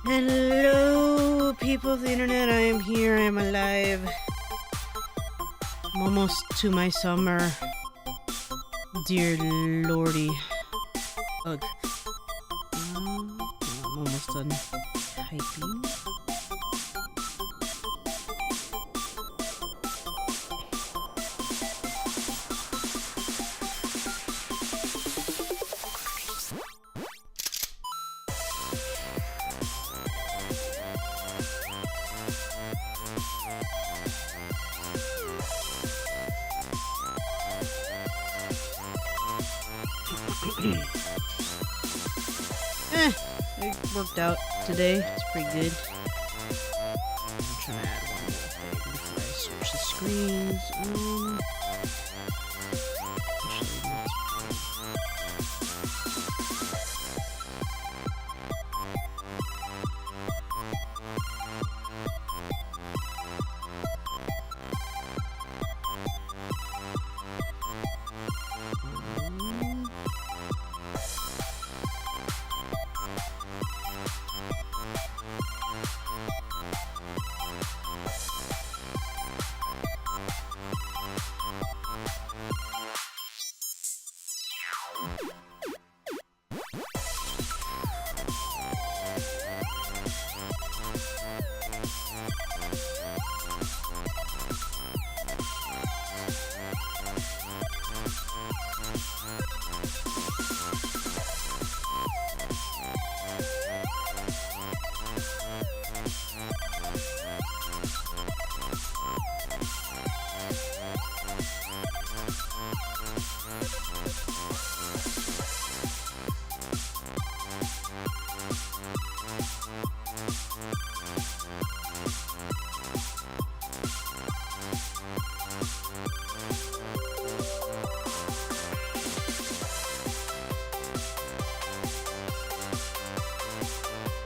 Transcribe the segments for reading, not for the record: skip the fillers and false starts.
Hello, people of the internet. I am here. I am alive. I'm almost to my summer. Dear lordy. Ugh. I'm almost done typing. It worked out today. It's pretty good. I'm trying to add one more thing before I switch the screens.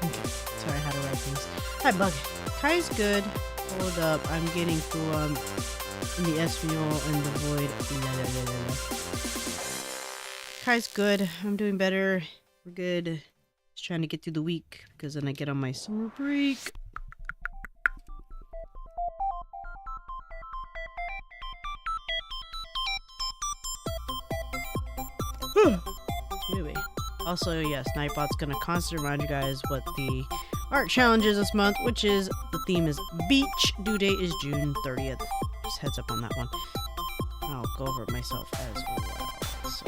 Actually, that's sorry, how to write things. Hi, Bug. Kai's good. Hold up. I'm getting through in the Espanol and the Void. La, la, la, la, la. Kai's good. I'm doing better. We're good. Just trying to get through the week because then I get on my summer break. Anyway. Also, yes, Nightbot's gonna constantly remind you guys what the art challenge is this month, which is, the theme is beach. Due date is June 30th. Just heads up on that one. I'll go over it myself as well, so.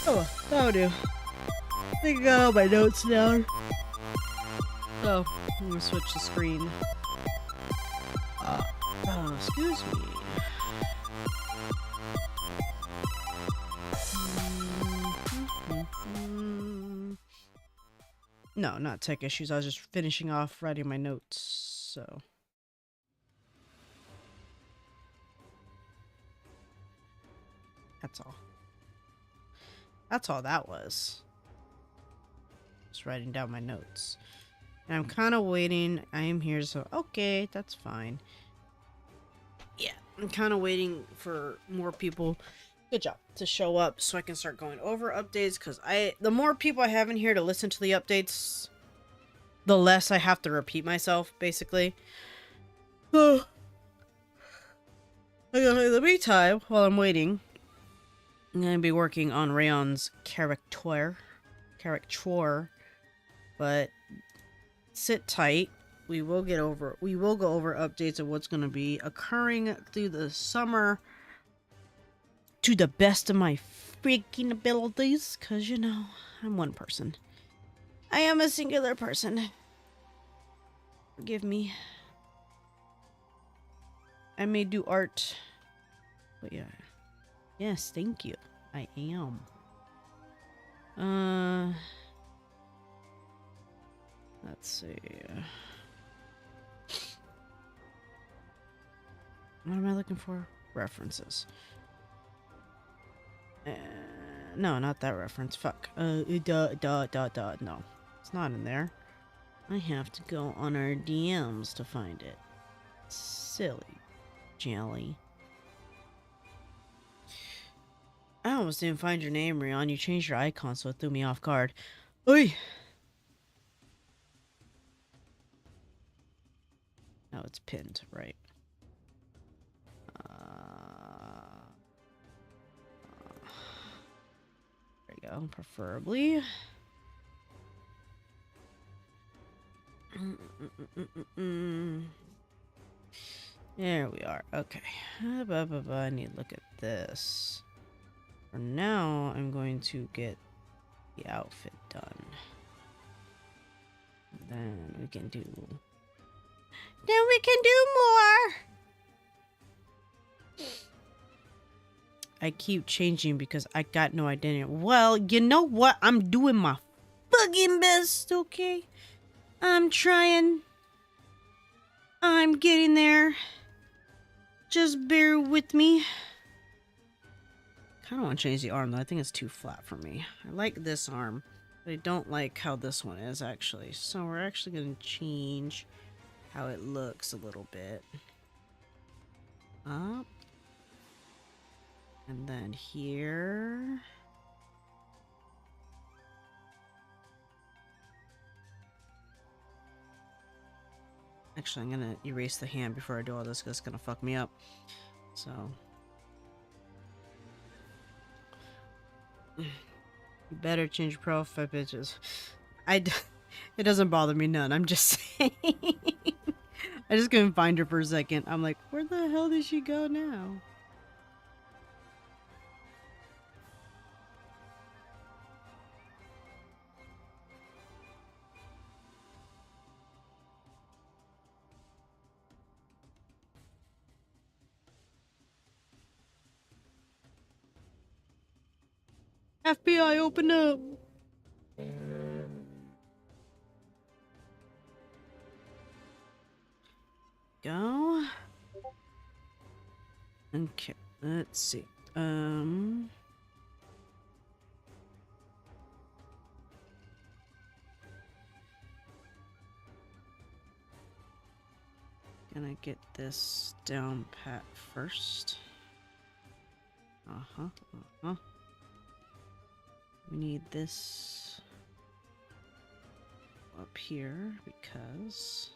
Oh, that'll do. I think I got all my notes down. So, I'm gonna switch the screen. Excuse me. No, not tech issues. I was just finishing off writing my notes, so. That's all. That's all that was. Just writing down my notes. And I'm kind of waiting. I am here, so okay, that's fine. Yeah, I'm kind of waiting for more people. Good job. To show up so I can start going over updates, because the more people I have in here to listen to the updates, the less I have to repeat myself, basically. So, in the meantime, while I'm waiting, I'm going to be working on Rayon's character, but sit tight. We will go over updates of what's going to be occurring through the summer to the best of my freaking abilities, because, you know, I'm one person. I am a singular person. Forgive me. I may do art, but yeah. Yes, thank you. I am. Let's see. What am I looking for? References. No, not that reference. Fuck. No. It's not in there. I have to go on our DMs to find it. Silly jelly. I almost didn't find your name, Rion. You changed your icon, so it threw me off guard. Oi! No, it's pinned, right? There we go, preferably. There we are. Okay. I need to look at this. For now, I'm going to get the outfit done. Then we can do... Then we can do more! I keep changing because I got no identity. Well, you know what? I'm doing my fucking best, okay? I'm trying. I'm getting there. Just bear with me. Kind of want to change the arm though. I think it's too flat for me. I like this arm, but I don't like how this one is actually. So we're actually going to change how it looks a little bit. Up. And then here. Actually, I'm going to erase the hand before I do all this because it's going to fuck me up. So. You better change your profile pictures. It doesn't bother me none. I'm just saying. I just couldn't find her for a second. I'm like, where the hell did she go now? FBI, open up! Go. Okay, let's see. Gonna get this down pat first. We need this up here because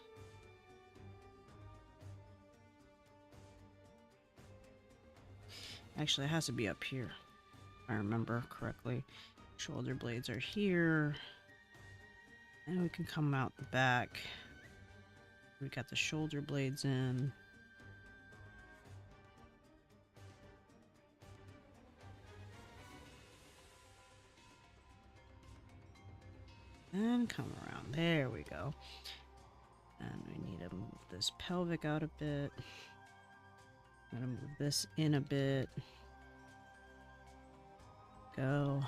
actually it has to be up here, if I remember correctly. Shoulder blades are here, and we can come out the back. We got the shoulder blades in. And come around. There we go. And we need to move this pelvic out a bit. I'm gonna move this in a bit. Go.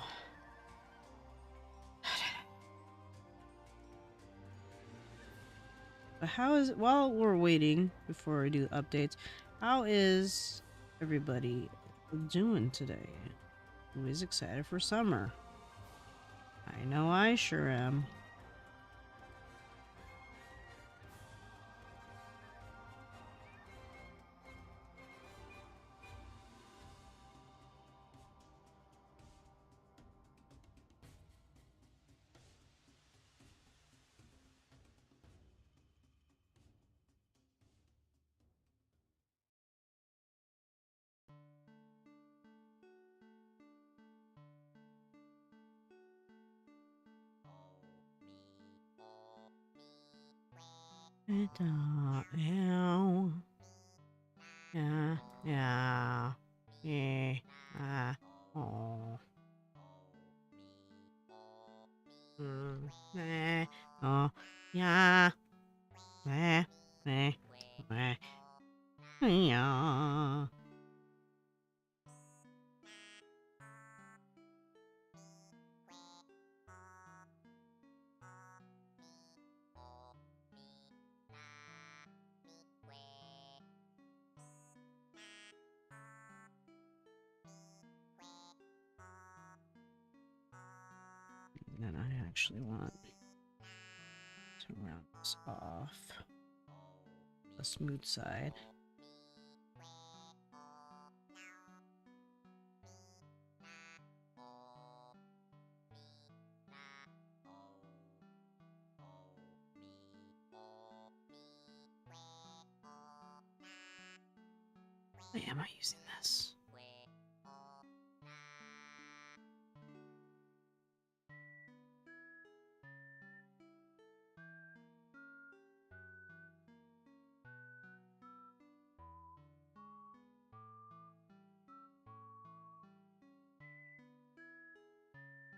But how is, while we're waiting before we do updates, how is everybody doing today? Who is excited for summer? I know I sure am. Ow. Yeah, yeah, yeah, oh. Oh, yeah, yeah. Then I actually want to round this off the smooth side. Why am I using this?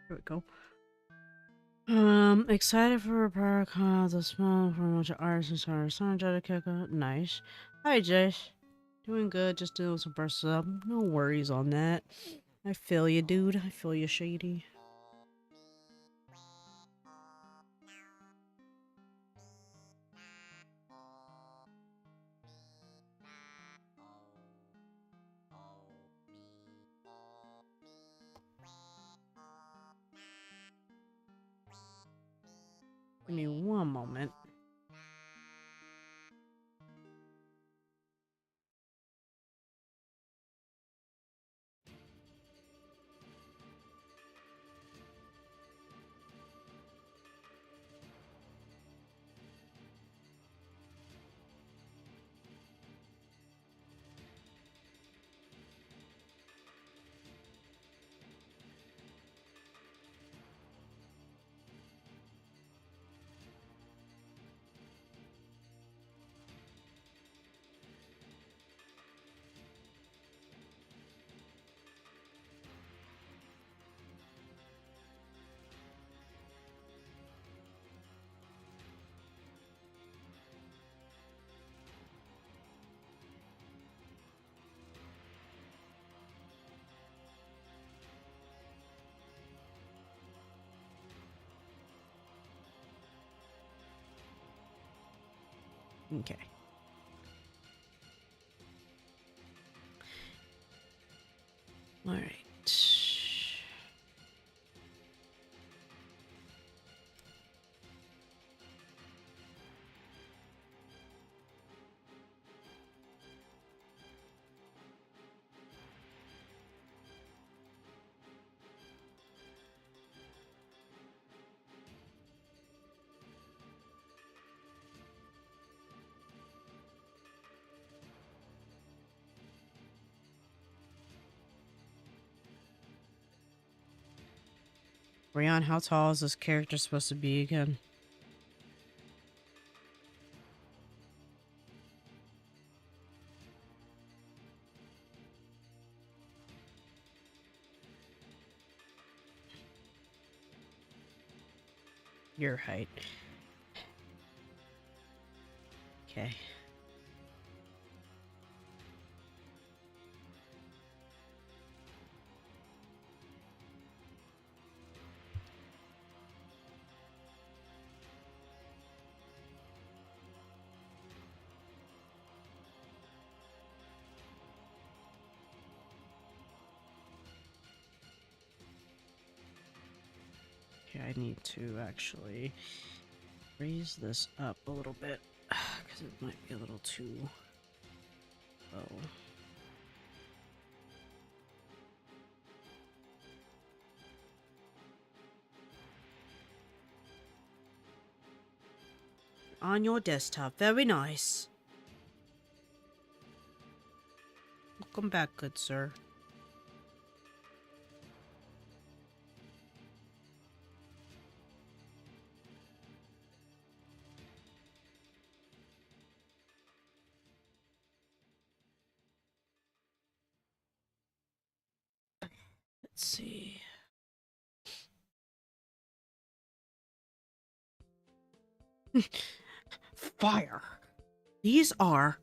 Here we go. Excited for Paracon, the small for a bunch of artists and stars. Nice. Hi, Jace. Doing good, just doing some bursts up. No worries on that. I feel you, dude. I feel you, Shady. Give me one moment. Okay. All right. Rion, how tall is this character supposed to be again? Your height. Okay. Okay, I need to actually raise this up a little bit because it might be a little too low. On your desktop, very nice. Welcome back, good sir. Let's see. Fire. These are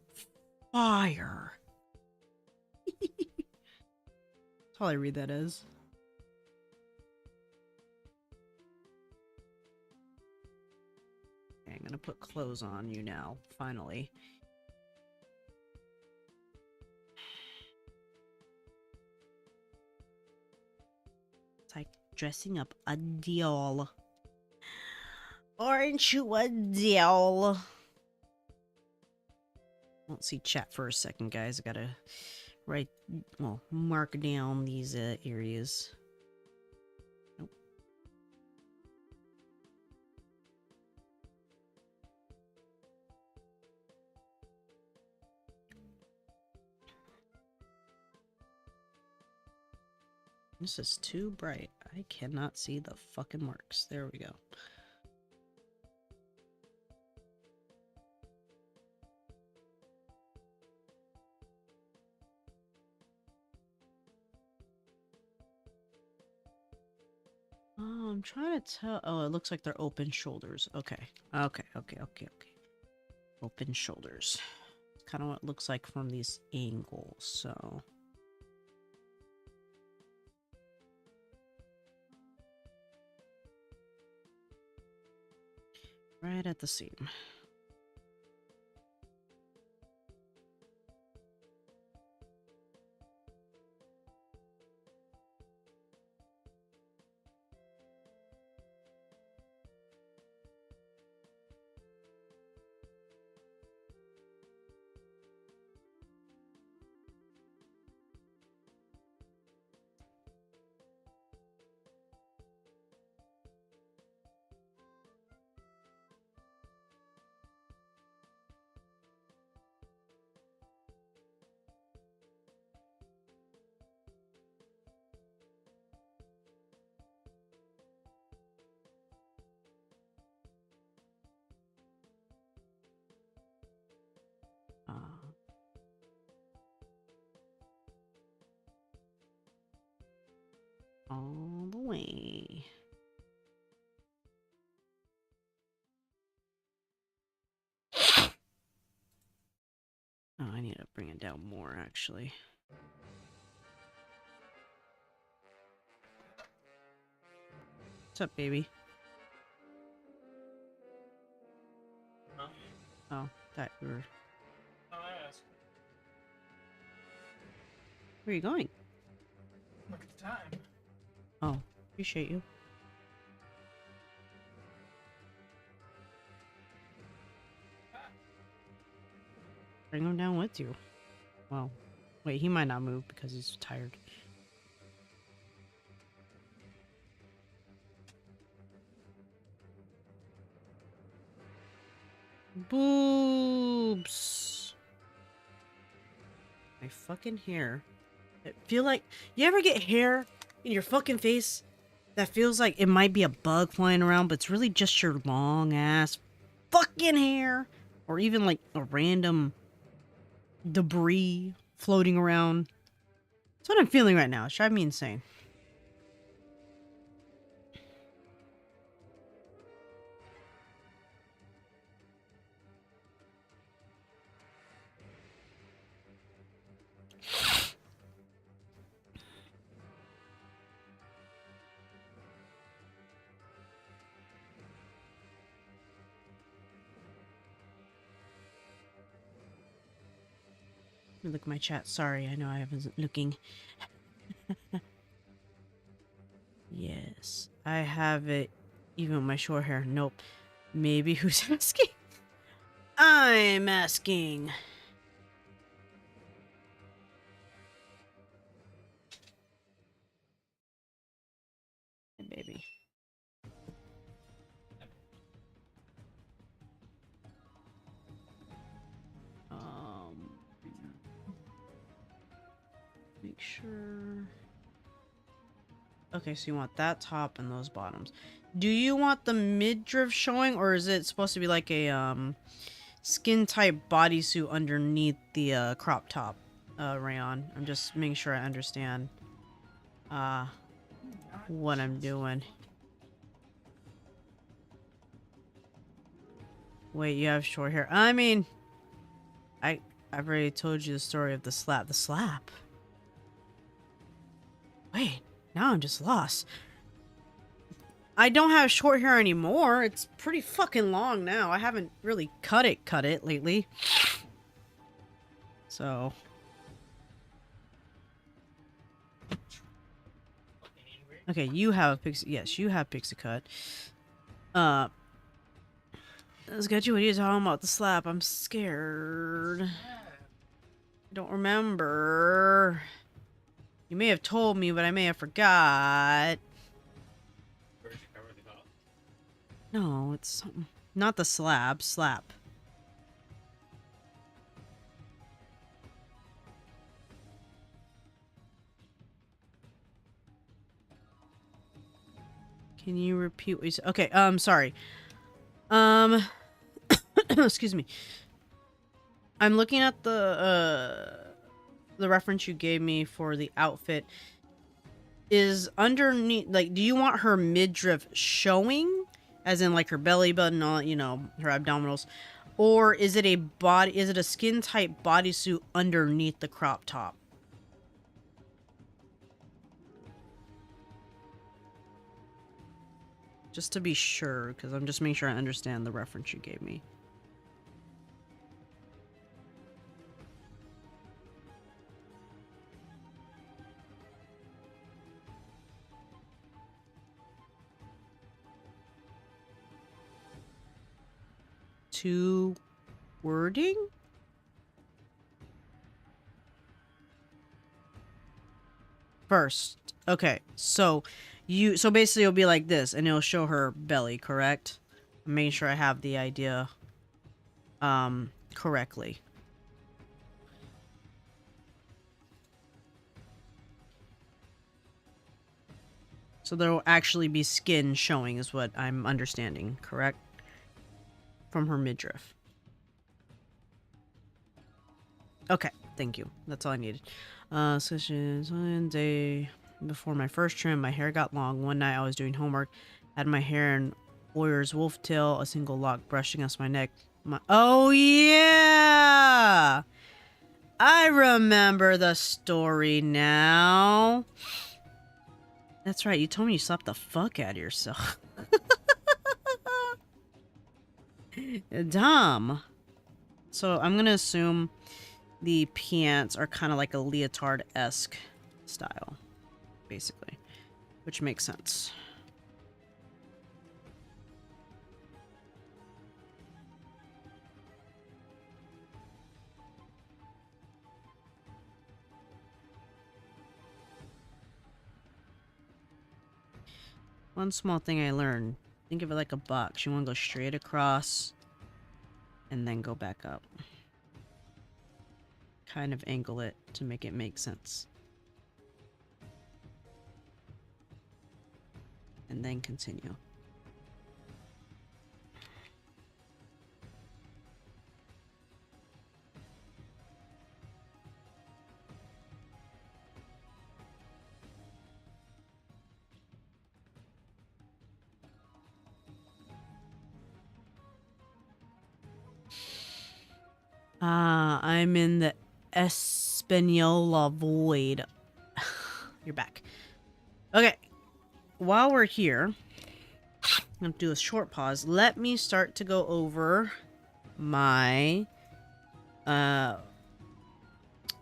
fire. That's all I read that as. Okay, I'm gonna put clothes on you now, finally. It's like dressing up a doll. Aren't you a doll? Won't see chat for a second, guys. I gotta mark down these areas. Nope. This is too bright. I cannot see the fucking marks. There we go. Oh, I'm trying to tell. Oh, it looks like they're open shoulders. Okay. Okay. Open shoulders. It's kind of what it looks like from these angles, so. Right at the seam. All the way. Oh, I need to bring it down more, actually. What's up, baby? Huh? Oh. That were... I ask. Where are you going? Look at the time. Oh, appreciate you. Bring him down with you. Well, wait, he might not move because he's tired. Boobs. My fucking hair. I feel like... You ever get hair in your fucking face that feels like it might be a bug flying around, but it's really just your long ass fucking hair? Or even like a random debris floating around. That's what I'm feeling right now. It's driving me insane. Let me look at my chat. Sorry, I know I wasn't looking. Yes, I have it even with my short hair. Nope. Maybe who's asking? I'm asking. Hey, baby. Make sure. Okay, so you want that top and those bottoms. Do you want the midriff showing, or is it supposed to be like a skin type bodysuit underneath the crop top rayon? I'm just making sure I understand what I'm doing. Wait, you have short hair. I mean, I've already told you the story of the slap. The slap? Wait, now I'm just lost. I don't have short hair anymore. It's pretty fucking long now. I haven't really cut it lately. So. Okay, you have a pixie. Yes, you have pixie cut. Let's get you. What are you talking about? The slap. I'm scared. I don't remember. You may have told me, but I may have forgot. No, it's something. Not the slab. Slap. Can you repeat what you said? Okay, sorry. Excuse me. I'm looking at the reference you gave me for the outfit. Is underneath, like, do you want her midriff showing? As in, like, her belly button, all, you know, her abdominals? Or is it a skin type bodysuit underneath the crop top? Just to be sure, because I'm just making sure I understand the reference you gave me. To wording? First. Okay, so basically it'll be like this, and it'll show her belly, correct? I'm making sure I have the idea correctly. So there will actually be skin showing is what I'm understanding, correct? From her midriff. Okay, thank you. That's all I needed. Sessions one day before my first trim, my hair got long. One night I was doing homework, had my hair in Warrior's wolf tail, a single lock brushed against my neck. Oh yeah! I remember the story now. That's right, you told me you slapped the fuck out of yourself. Dumb. So I'm gonna assume the pants are kind of like a leotard-esque style, basically, which makes sense. One small thing I learned, think of it like a box. You want to go straight across and then go back up. Kind of angle it to make it make sense. And then continue. I'm in the Espanola Void. You're back. Okay. While we're here, I'm going to do a short pause. Let me start to go over my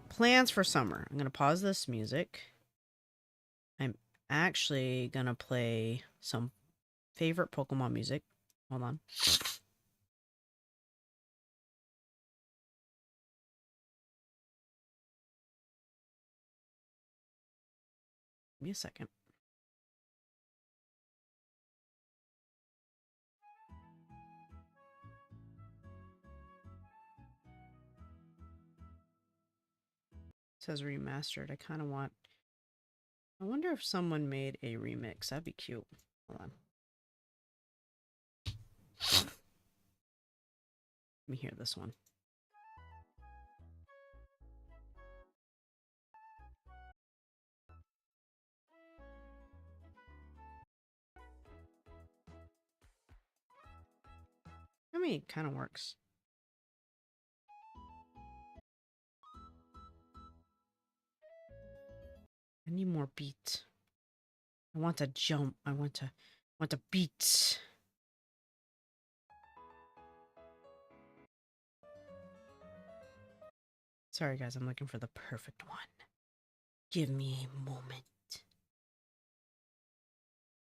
plans for summer. I'm going to pause this music. I'm actually going to play some favorite Pokemon music. Hold on. Give me a second. It says remastered. I kind of want... I wonder if someone made a remix. That'd be cute. Hold on. Let me hear this one. I mean, it kind of works. I need more beat. I want to jump. I want to beat. Sorry guys, I'm looking for the perfect one. Give me a moment.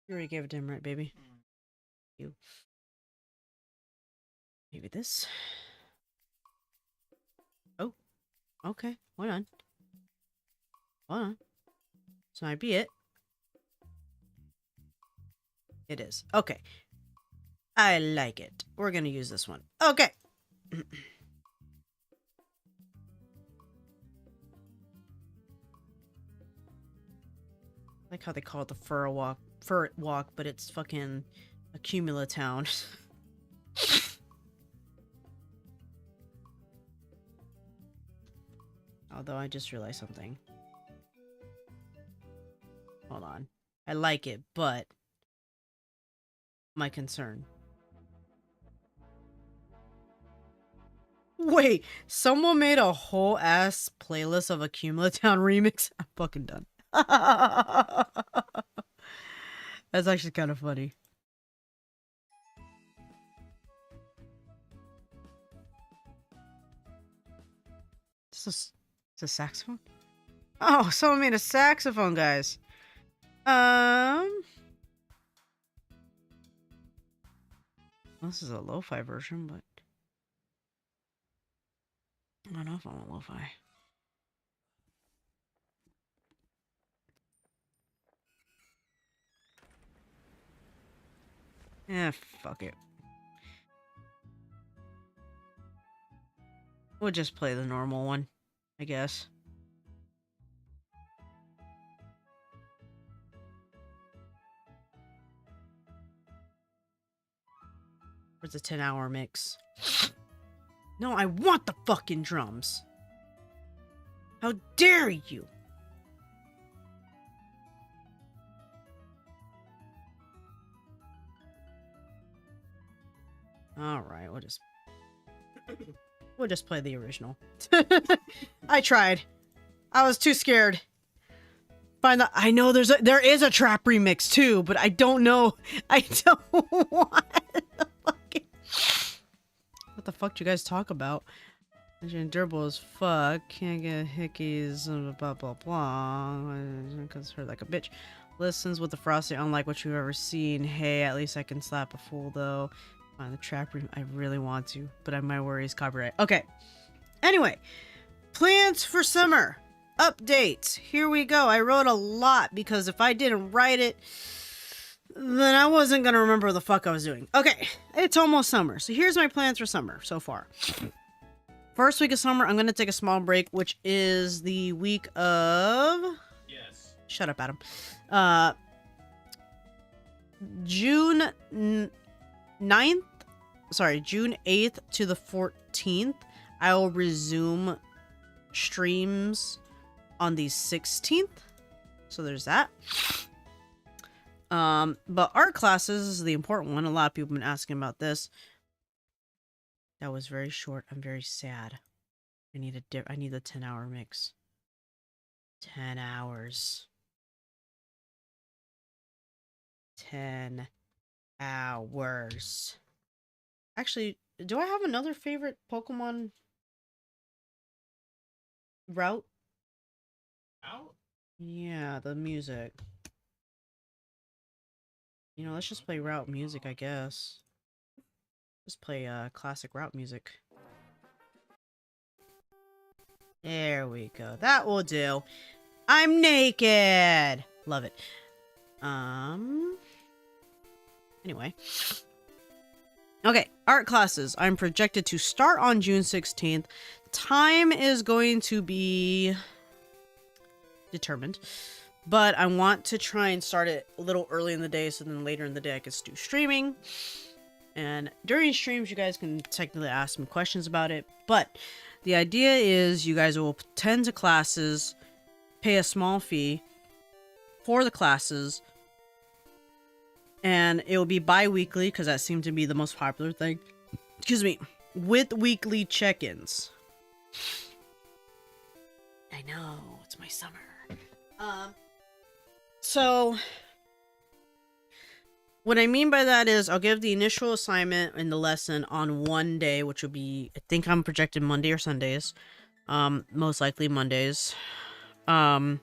You already gave it to him, right, baby? You. Maybe this. Oh, okay. Hold on. Hold on. This might be it. It is. Okay. I like it. We're gonna use this one. Okay. Like how they call it the fur walk, but it's fucking Accumula Town. Although I just realized something. Hold on. I like it, but my concern. Wait, someone made a whole ass playlist of Accumula Town remix? I'm fucking done. That's actually kind of funny. It's a saxophone? Oh, someone made a saxophone, guys. This is a lo-fi version, but I don't know if I want lo-fi. Eh, fuck it. We'll just play the normal one, I guess. It's a 10-hour mix. No, I want the fucking drums. How dare you? Alright, we'll just play the original. I tried. I was too scared. I know there is a trap remix too, but I don't know. I don't want the fucking... What the fuck do you guys talk about? Durable as fuck. Can't get hickeys. Blah blah blah. Because her like a bitch. Listens with the frosty, unlike what you've ever seen. Hey, at least I can slap a fool though. Find the trap room. I really want to, but my worry is copyright. Okay. Anyway, plans for summer. Updates. Here we go. I wrote a lot because if I didn't write it, then I wasn't gonna remember what the fuck I was doing. Okay, it's almost summer. So here's my plans for summer so far. First week of summer, I'm gonna take a small break, which is the week of... Yes. Shut up, Adam. June 9th, sorry, June 8th to the 14th, I will resume streams on the 16th. So there's that. But art classes is the important one. A lot of people have been asking about this. That was very short. I'm very sad. I need a 10-hour mix. 10 hours. 10 hours. Actually, do I have another favorite Pokemon route? Out? Yeah, the music. You know, let's just play route music, I guess. Just play classic route music. There we go. That will do. I'm naked. Love it. Anyway. Okay, art classes. I'm projected to start on June 16th. Time is going to be determined. But I want to try and start it a little early in the day so then later in the day I can do streaming. And during streams, you guys can technically ask me questions about it. But the idea is you guys will attend to classes, pay a small fee for the classes, and it will be bi-weekly because that seemed to be the most popular thing. Excuse me. With weekly check-ins. I know, it's my summer. So what I mean by that is I'll give the initial assignment and the lesson on one day, which will be, I think I'm projected Monday or Sundays. Most likely Mondays. And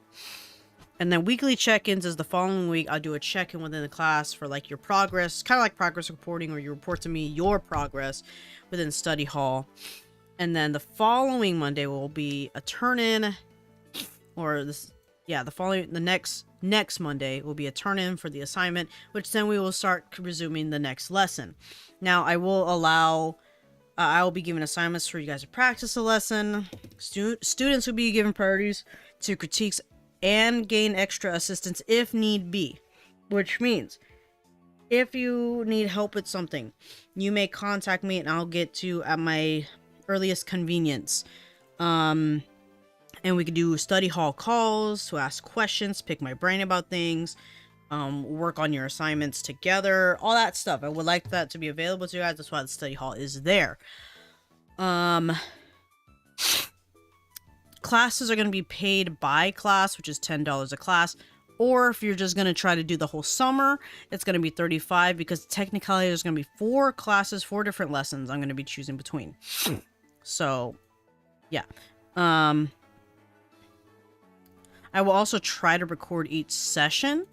then weekly check-ins is the following week. I'll do a check-in within the class for like your progress, kind of like progress reporting, or you report to me your progress within study hall. And then the following Monday will be a turn-in, or this, yeah, the next Monday will be a turn-in for the assignment, which then we will start resuming the next lesson. Now, I will allow, I will be giving assignments for you guys to practice the lesson. Students will be given priorities to critiques and gain extra assistance if need be, which means if you need help with something, you may contact me and I'll get to you at my earliest convenience. And we could do study hall calls to ask questions, pick my brain about things, work on your assignments together, all that stuff. I would like that to be available to you guys. That's why the study hall is there. Classes are going to be paid by class, which is $10 a class. Or if you're just going to try to do the whole summer, it's going to be $35 because technically there's going to be 4 classes, 4 different lessons I'm going to be choosing between. So, yeah. I will also try to record each session,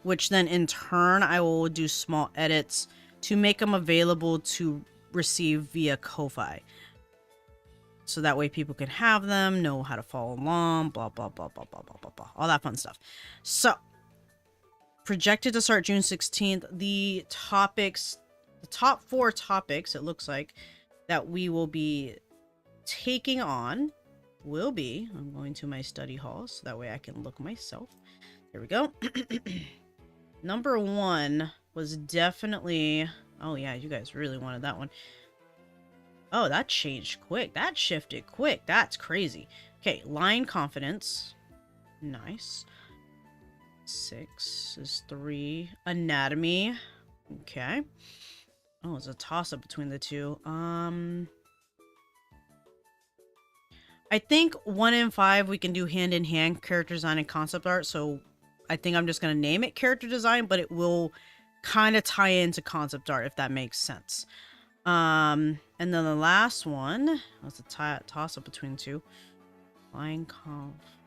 which then in turn I will do small edits to make them available to receive via Ko-Fi. So that way people can have them, know how to follow along, blah, blah, blah, blah, blah, blah, blah, blah. All that fun stuff. So, projected to start June 16th. The topics, the top 4 topics, it looks like, that we will be taking on will be, I'm going to my study hall so that way I can look myself. There we go. Number 1 was definitely, oh yeah, you guys really wanted that one. Oh, that changed quick. That shifted quick. That's crazy. Okay, line confidence. Nice. 6 is 3. Anatomy. Okay. Oh, it's a toss-up between the two. I think 1 and 5 we can do hand-in-hand character design and concept art, so I think I'm just going to name it character design, but it will kind of tie into concept art, if that makes sense. And then the last one was a toss up between two.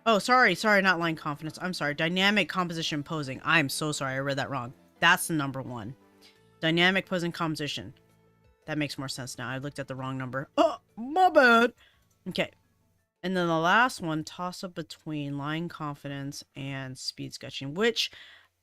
Oh, sorry, not line confidence. I'm sorry. Dynamic composition posing. I'm so sorry. I read that wrong. That's the number one. Dynamic posing composition. That makes more sense now. I looked at the wrong number. Oh, my bad. Okay. And then the last one, toss up between line confidence and speed sketching, which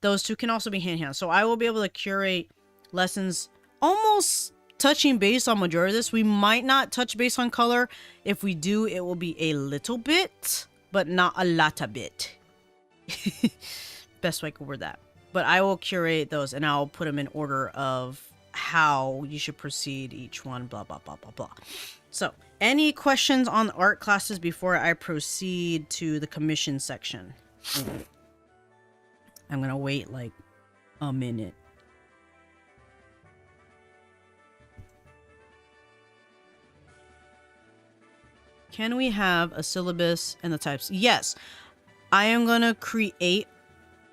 those two can also be hand-in-hand. So I will be able to curate lessons almost touching base on majority of this. We might not touch base on color. If we do, it will be a little bit, but not a lot of bit. Best way I could word that. But I will curate those and I'll put them in order of how you should proceed each one, blah, blah, blah, blah, blah. So, any questions on the art classes before I proceed to the commission section? I'm gonna wait like a minute. Can we have a syllabus and the types? Yes, I am gonna create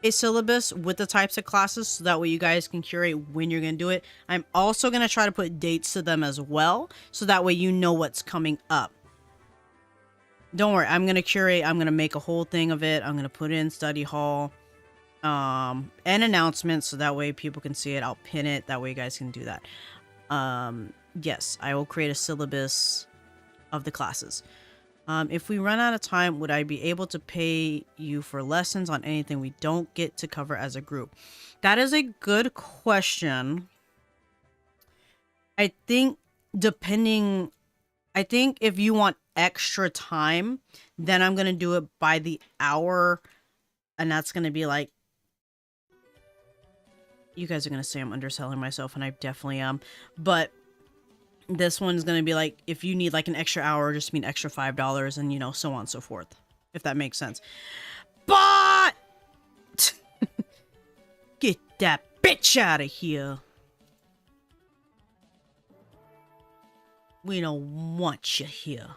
a syllabus with the types of classes so that way you guys can curate when you're gonna do it. I'm also gonna try to put dates to them as well so that way you know what's coming up. Don't worry, I'm gonna curate. I'm gonna make a whole thing of it. I'm gonna put in study hall and announcements so that way people can see it. I'll pin it, that way you guys can do that. Yes, I will create a syllabus of the classes. If we run out of time, would I be able to pay you for lessons on anything we don't get to cover as a group? That is a good question. I think if you want extra time, then I'm going to do it by the hour. And that's going to be like, you guys are going to say I'm underselling myself, and I definitely am. But this one's going to be like, if you need like an extra hour, just mean extra $5 and, you know, so on and so forth. If that makes sense. But get that bitch out of here. We don't want you here.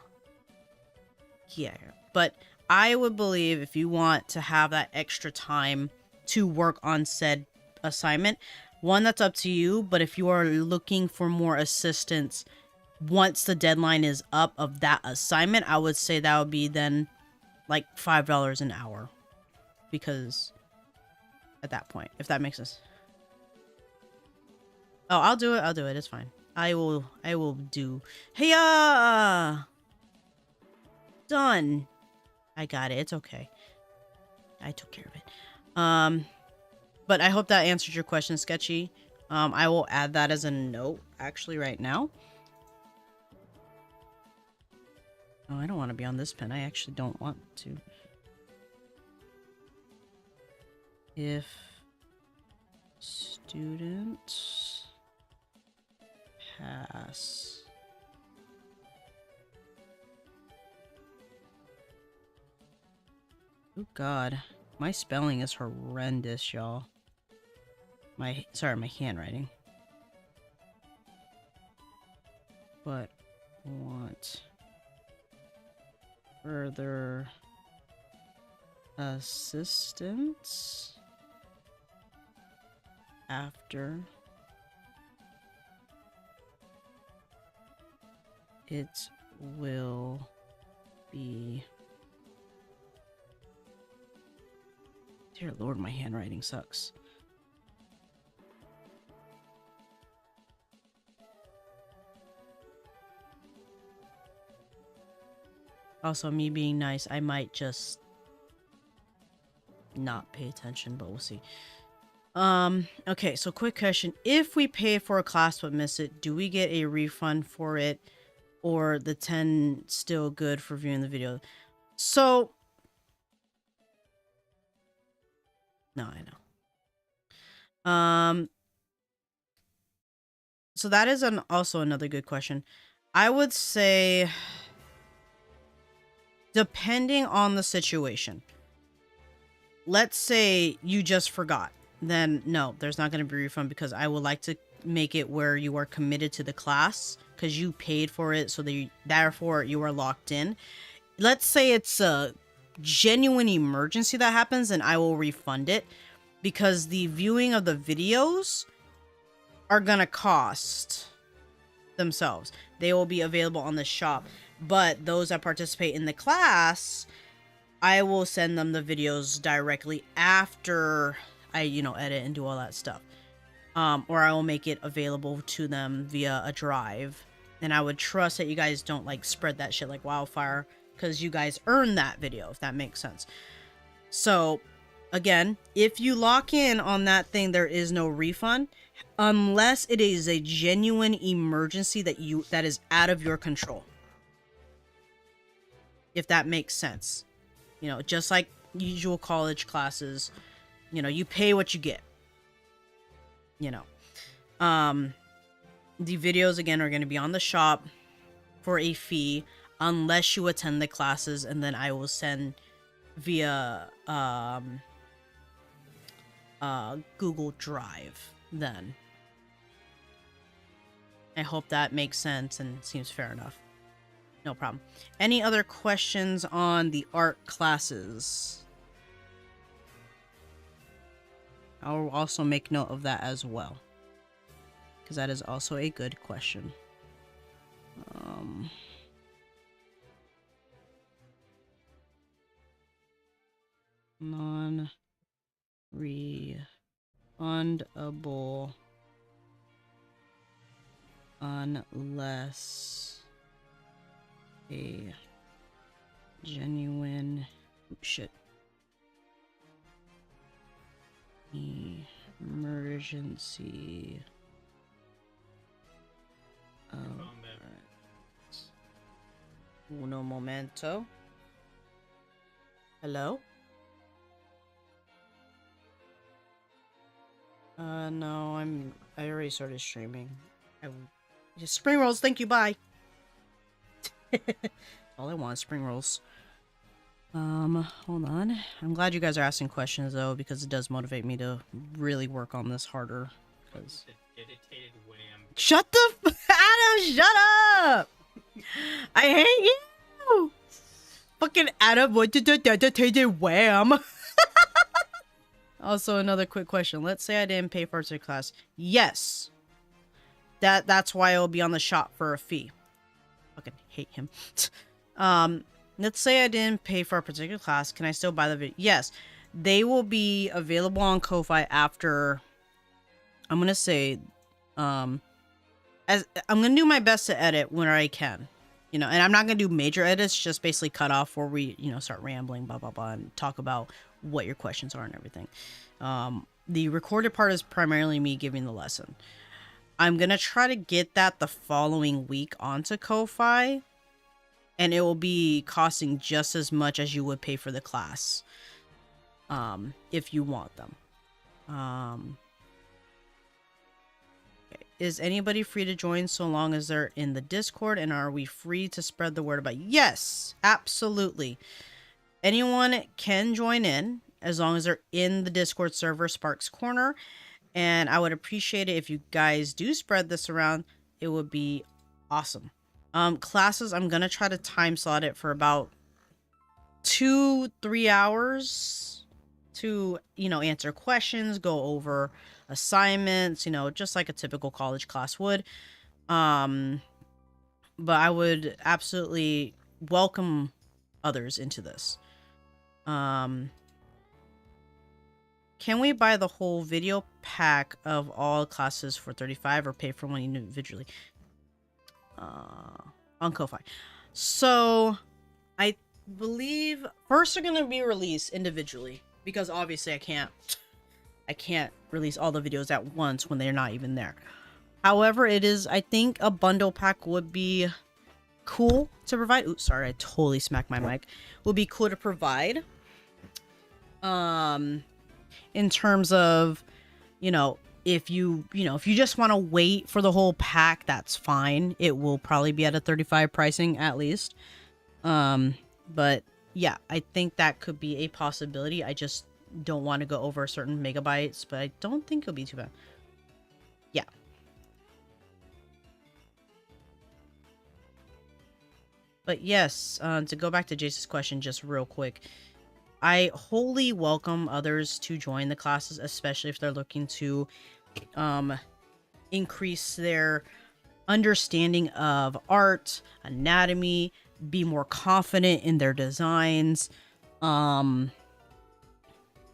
Yeah. But I would believe if you want to have that extra time to work on said assignment, one, that's up to you, but if you are looking for more assistance once the deadline is up of that assignment, I would say that would be then like $5 an hour, because at that point, if that makes sense. Oh, I'll do it, it's fine. I will do. Hey, done. I got it, it's okay. I took care of it. But I hope that answered your question, Sketchy. I will add that as a note, actually, right now. Oh, I don't want to be on this pen. I actually don't want to. If students pass oh god, my spelling is horrendous, y'all. My handwriting. But want further assistance after it will be. Dear Lord, my handwriting sucks. Also, me being nice, I might just not pay attention, but we'll see. Okay, so quick question. If we pay for a class but miss it, do we get a refund for it? Or the 10 still good for viewing the video? So, no, I know. So that is also another good question. I would say, depending on the situation. Let's say you just forgot. Then no, there's not going to be a refund, because I would like to make it where you are committed to the class because you paid for it, so therefore you are locked in. Let's say it's a genuine emergency that happens, and I will refund it, because the viewing of the videos are gonna cost themselves. they will be available on the shop. But those that participate in the class, I will send them the videos directly after I, edit and do all that stuff. Or I will make it available to them via a drive. And I would trust that you guys don't like spread that shit like wildfire, because you guys earn that video, if that makes sense. So again, if you lock in on that thing, there is no refund unless it is a genuine emergency that is out of your control. If that makes sense. Just like usual college classes, you pay what you get. The videos again are going to be on the shop for a fee unless you attend the classes, and then I will send via Google Drive then. I hope that makes sense and seems fair enough. No problem. Any other questions on the art classes? I'll also make note of that as well, because that is also a good question. Non-refundable unless a genuine emergency uno momento. Hello? No, I already started streaming. Just spring rolls, thank you, bye. All I want is spring rolls. Hold on. I'm glad you guys are asking questions though, because it does motivate me to really work on this harder. Cause... Shut the Adam, shut up! I hate you! Fucking Adam, what did the dedicated wham? Also, another quick question. Let's say I didn't pay for a class. Yes. That's why it'll be on the shop for a fee. Fucking hate him. Let's say I didn't pay for a particular class. Can I still buy the video? Yes. They will be available on Ko-Fi after, I'm gonna say, I'm gonna do my best to edit when I can. And I'm not gonna do major edits, just basically cut off where we, start rambling, blah, blah, blah, and talk about what your questions are and everything. The recorded part is primarily me giving the lesson. I'm gonna try to get that the following week onto Ko-Fi, and it will be costing just as much as you would pay for the class, if you want them. Is anybody free to join so long as they're in the Discord, and are we free to spread the word about? Yes, absolutely. Anyone can join in as long as they're in the Discord server, Sparks Corner. And I would appreciate it if you guys do spread this around. It would be awesome. Classes, I'm going to try to time slot it for about 2-3 hours to, answer questions, go over assignments, just like a typical college class would. But I would absolutely welcome others into this. Can we buy the whole video pack of all classes for $35 or pay for one individually? On Ko-Fi. So, I believe first they're going to be released individually, because obviously I can't release all the videos at once when they're not even there. However, I think a bundle pack would be cool to provide. Oops, sorry, I totally smacked my mic. Would be cool to provide. In terms of, if you just want to wait for the whole pack, that's fine. It will probably be at a $35 pricing at least. But yeah, I think that could be a possibility. I just don't want to go over certain megabytes, but I don't think it'll be too bad. Yeah. But yes, to go back to Jason's question just real quick, I wholly welcome others to join the classes, especially if they're looking to increase their understanding of art, anatomy, be more confident in their designs.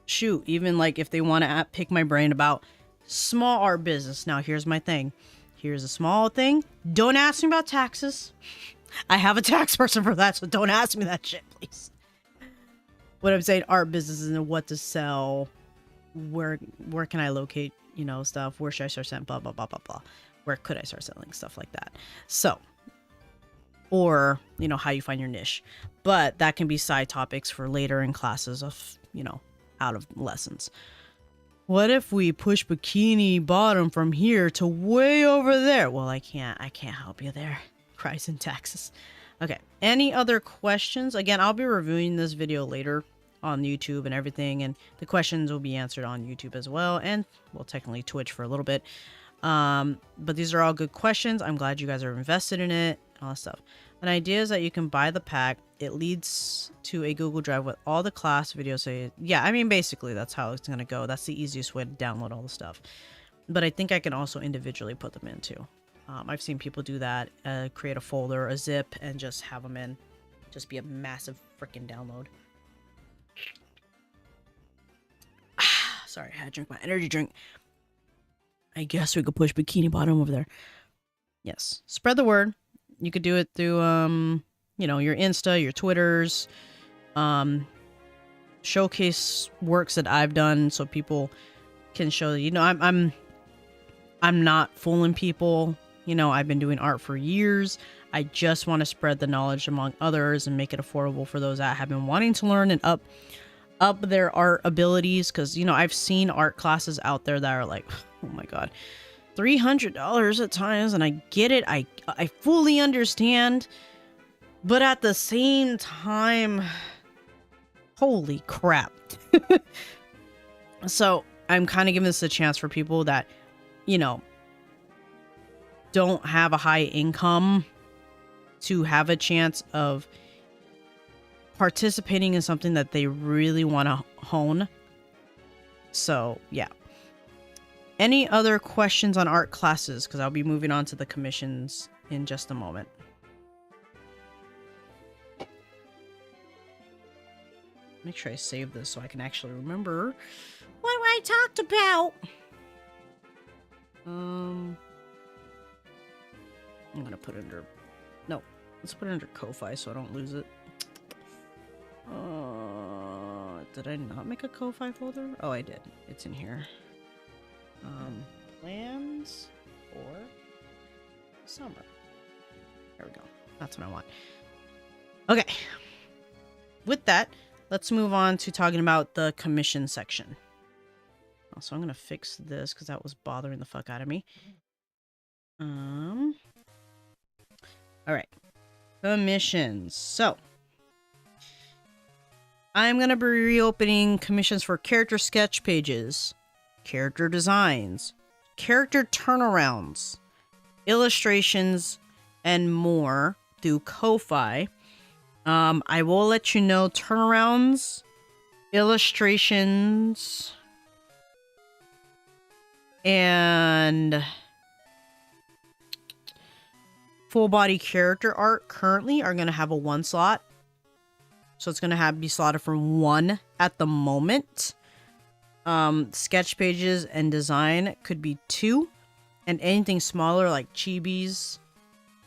Shoot, even like if they want to pick my brain about small art business. Now, here's my thing. Here's a small thing. Don't ask me about taxes. I have a tax person for that, so don't ask me that shit, please. What I'm saying, art businesses and what to sell, where can I locate, you know, stuff, where should I start selling, blah, blah, blah, blah, blah. Where could I start selling stuff like that? So, or, you know, how you find your niche. But that can be side topics for later in classes of, you know, out of lessons. What if we push Bikini Bottom from here to way over there? Well, I can't help you there. Cries in taxes. Okay. Any other questions? Again, I'll be reviewing this video later on YouTube and everything, and the questions will be answered on YouTube as well, and well, technically Twitch for a little bit. But these are all good questions. I'm glad you guys are invested in it, all that stuff. An idea is that you can buy the pack. It leads to a Google Drive with all the class videos. So yeah, I mean, basically that's how it's gonna go. That's the easiest way to download all the stuff. But I think I can also individually put them in too. I've seen people do that, create a folder, a zip, and just have them in. Just be a massive freaking download. Sorry, I had to drink my energy drink. I guess we could push Bikini Bottom over there. Yes, spread the word. You could do it through, you know, your Insta, your Twitters, showcase works that I've done so people can show. You know, I'm not fooling people. You know, I've been doing art for years. I just want to spread the knowledge among others and make it affordable for those that have been wanting to learn and up their art abilities. Because, you know, I've seen art classes out there that are like, oh my god, $300 at times, and I get it. I fully understand, but at the same time, holy crap. So I'm kind of giving this a chance for people that, you know, don't have a high income to have a chance of participating in something that they really want to hone. So yeah. Any other questions on art classes? Because I'll be moving on to the commissions in just a moment. Make sure I save this so I can actually remember what I talked about. I'm gonna put it under... No, let's put it under Ko-Fi so I don't lose it. Did I not make a Ko-Fi folder? Oh, I did. It's in here. Plans for summer. There we go. That's what I want. Okay. With that, let's move on to talking about the commission section. So I'm gonna fix this because that was bothering the fuck out of me. All right. Commissions. So I'm gonna be reopening commissions for character sketch pages, character designs, character turnarounds, illustrations, and more through Ko-Fi. I will let you know turnarounds, illustrations, and full body character art currently are going to have a 1 slot. So it's going to be slotted from 1 at the moment. Sketch pages and design could be 2, and anything smaller like chibis,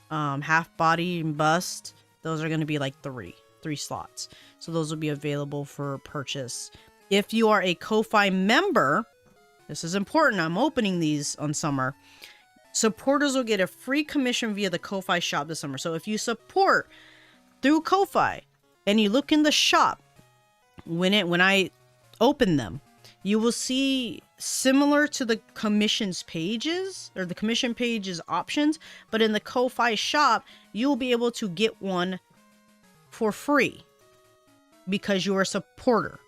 half body and bust, those are going to be like 3 slots. So those will be available for purchase. If you are a Ko-Fi member, this is important, I'm opening these on summer. Supporters will get a free commission via the Ko-Fi shop this summer. So if you support through Ko-Fi and you look in the shop, when I open them, you will see similar to the commissions pages or the commission pages options, but in the Ko-Fi shop, you'll be able to get one for free because you're a supporter.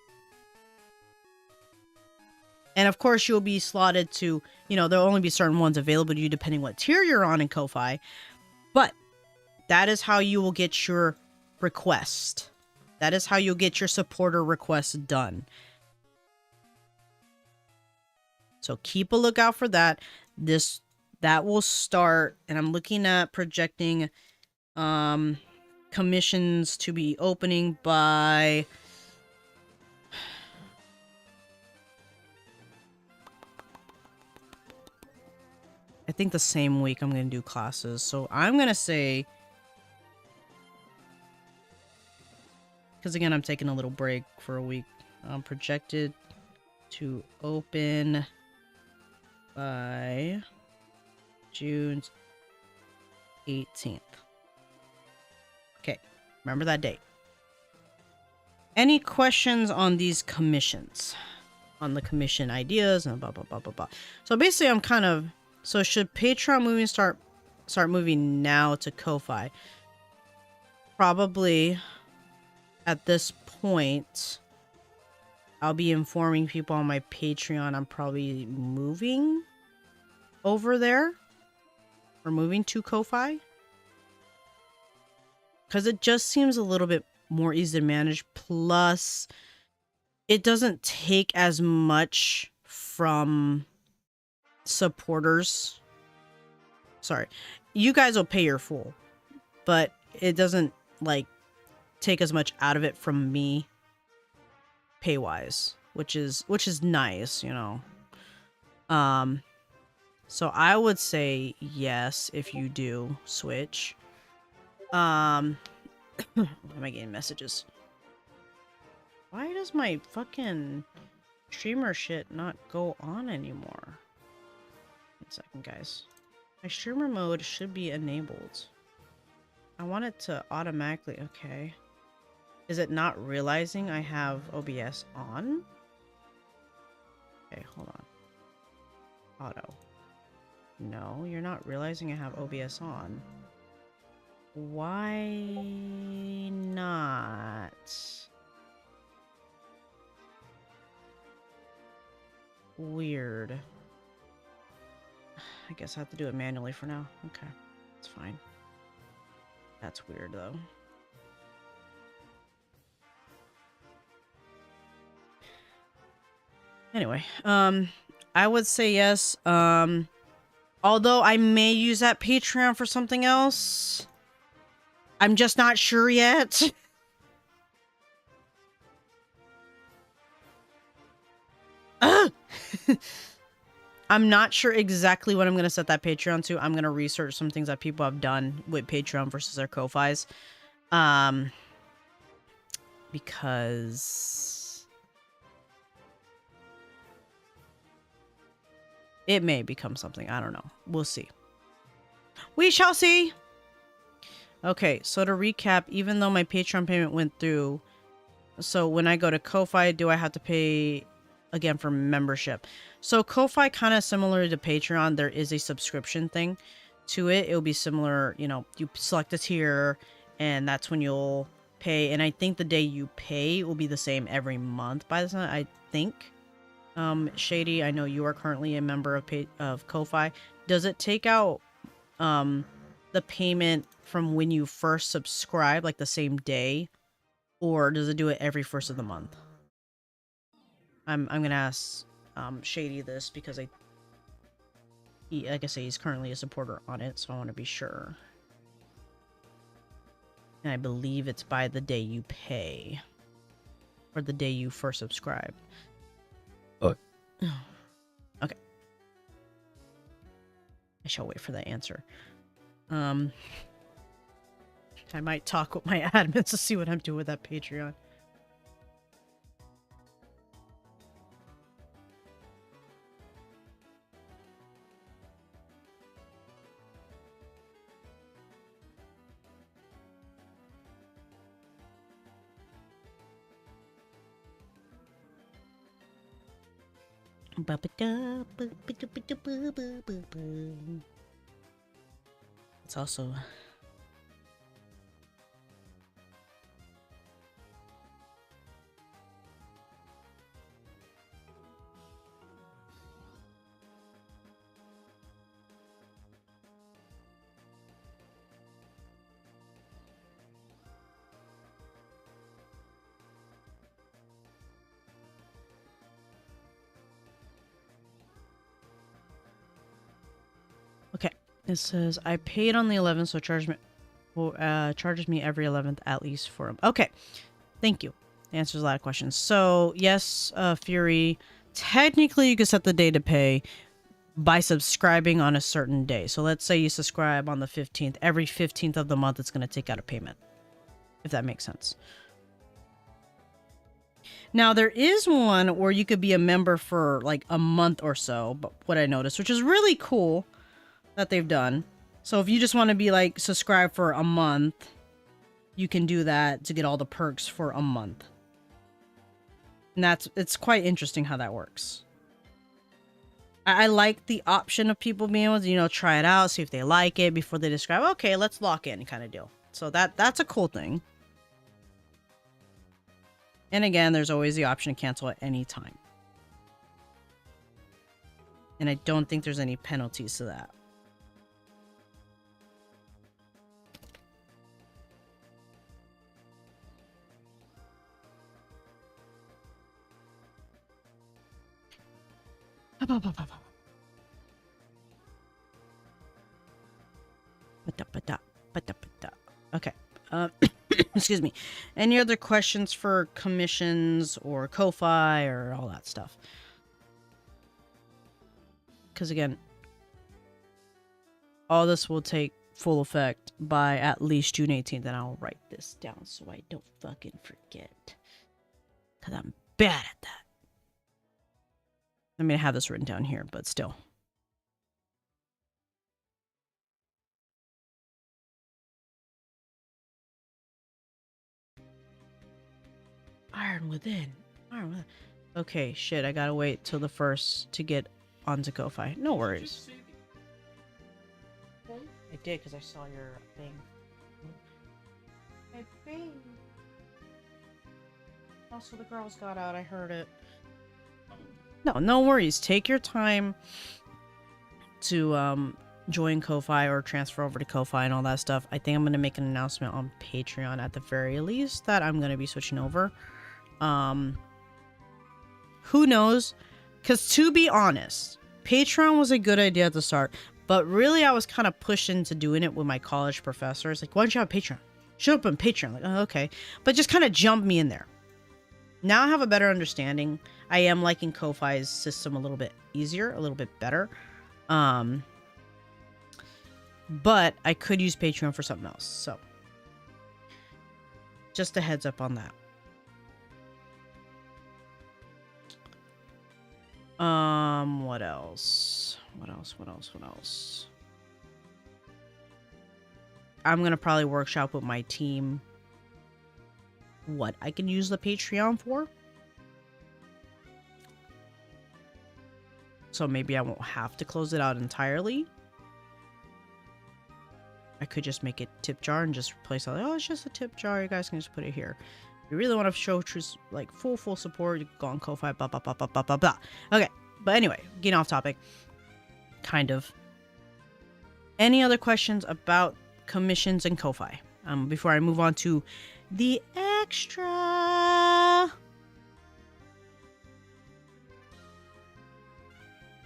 And of course, you'll be slotted to, you know, there'll only be certain ones available to you depending what tier you're on in Ko-Fi. But that is how you will get your request. That is how you'll get your supporter request done. So keep a lookout for that. This that will start, and I'm looking at projecting commissions to be opening by I think the same week I'm going to do classes. So I'm going to say, because again, I'm taking a little break for a week. Projected to open by June 18th. Okay, remember that date. Any questions on these commissions? On the commission ideas and blah, blah, blah, blah, blah. So basically, I'm kind of... So should Patreon moving start moving now to Ko-Fi? Probably at this point, I'll be informing people on my Patreon I'm probably moving over there. Or moving to Ko-Fi. Because it just seems a little bit more easy to manage. Plus, it doesn't take as much from supporters. Sorry. You guys will pay your full. But it doesn't, like, take as much out of it from me pay-wise. Which is nice, you know. So I would say yes if you do switch. Why am I getting messages? Why does my fucking streamer shit not go on anymore? 1 second, guys. My streamer mode should be enabled. I want it to automatically... Okay. Is it not realizing I have OBS on? Okay, hold on. Auto. No, you're not realizing I have OBS on. Why not? Weird. I guess I have to do it manually for now. Okay, it's fine. That's weird, though. Anyway, I would say yes. Although I may use that Patreon for something else. I'm just not sure yet. I'm not sure exactly what I'm going to set that Patreon to. I'm going to research some things that people have done with Patreon versus their Ko-Fis. Because it may become something. I don't know. We'll see. We shall see. Okay, so to recap, even though my Patreon payment went through, so when I go to Ko-Fi, do I have to pay again for membership? So Ko-Fi kind of similar to Patreon. There is a subscription thing to it. It'll be similar, you know, you select a tier and that's when you'll pay. And I think the day you pay will be the same every month by the time, I think. Shady, I know you are currently a member of Ko-Fi. Does it take out the payment from when you first subscribe, like the same day, or does it do it every first of the month? I'm gonna ask Shady this because like I say, he's currently a supporter on it, so I want to be sure. And I believe it's by the day you pay, or the day you first subscribe. Oh. Okay. I shall wait for that answer. I might talk with my admins to see what I'm doing with that Patreon. It's also It says, I paid on the 11th, so charges me every 11th at least for him. Okay. Thank you. Answers a lot of questions. So, yes, Fury, technically you can set the day to pay by subscribing on a certain day. So let's say you subscribe on the 15th. Every 15th of the month, it's going to take out a payment. If that makes sense. Now, there is one where you could be a member for like a month or so, but what I noticed, which is really cool that they've done. So if you just want to be like subscribed for a month, you can do that to get all the perks for a month. And it's quite interesting how that works. I like the option of people being able to, you know, try it out, see if they like it before they describe, okay, let's lock in kind of deal. So that's a cool thing. And again, there's always the option to cancel at any time. And I don't think there's any penalties to that. Okay. Excuse me. Any other questions for commissions or Ko-Fi or all that stuff? Because again, all this will take full effect by at least June 18th, and I'll write this down so I don't fucking forget. Because I'm bad at that. I mean, I have this written down here, but still. Iron Within. Iron Within. Okay, shit, I gotta wait till the 1st to get onto Ko-Fi. No worries. I did, because I saw your thing. My thing. Also, the girls got out. I heard it. No worries. Take your time to join Ko-Fi or transfer over to Ko-Fi and all that stuff. I think I'm going to make an announcement on Patreon at the very least that I'm going to be switching over. Who knows? Because to be honest, Patreon was a good idea at the start, but really I was kind of pushed into doing it with my college professors. Like, why don't you have Patreon? Show up on Patreon. Like, oh, okay. But just kind of jumped me in there. Now I have a better understanding. I am liking Ko-Fi's system a little bit easier, a little bit better. But I could use Patreon for something else. So, just a heads up on that. What else? What else? I'm gonna probably workshop with my team what I can use the Patreon for. So maybe I won't have to close it out entirely. I could just make it tip jar and just replace all. Oh, it's just a tip jar. You guys can just put it here. If you really want to show true, like full support, you can go on Ko-Fi. Blah blah blah blah blah blah blah. Okay, but anyway, getting off topic. Kind of. Any other questions about commissions and Ko-Fi? Before I move on to the extra.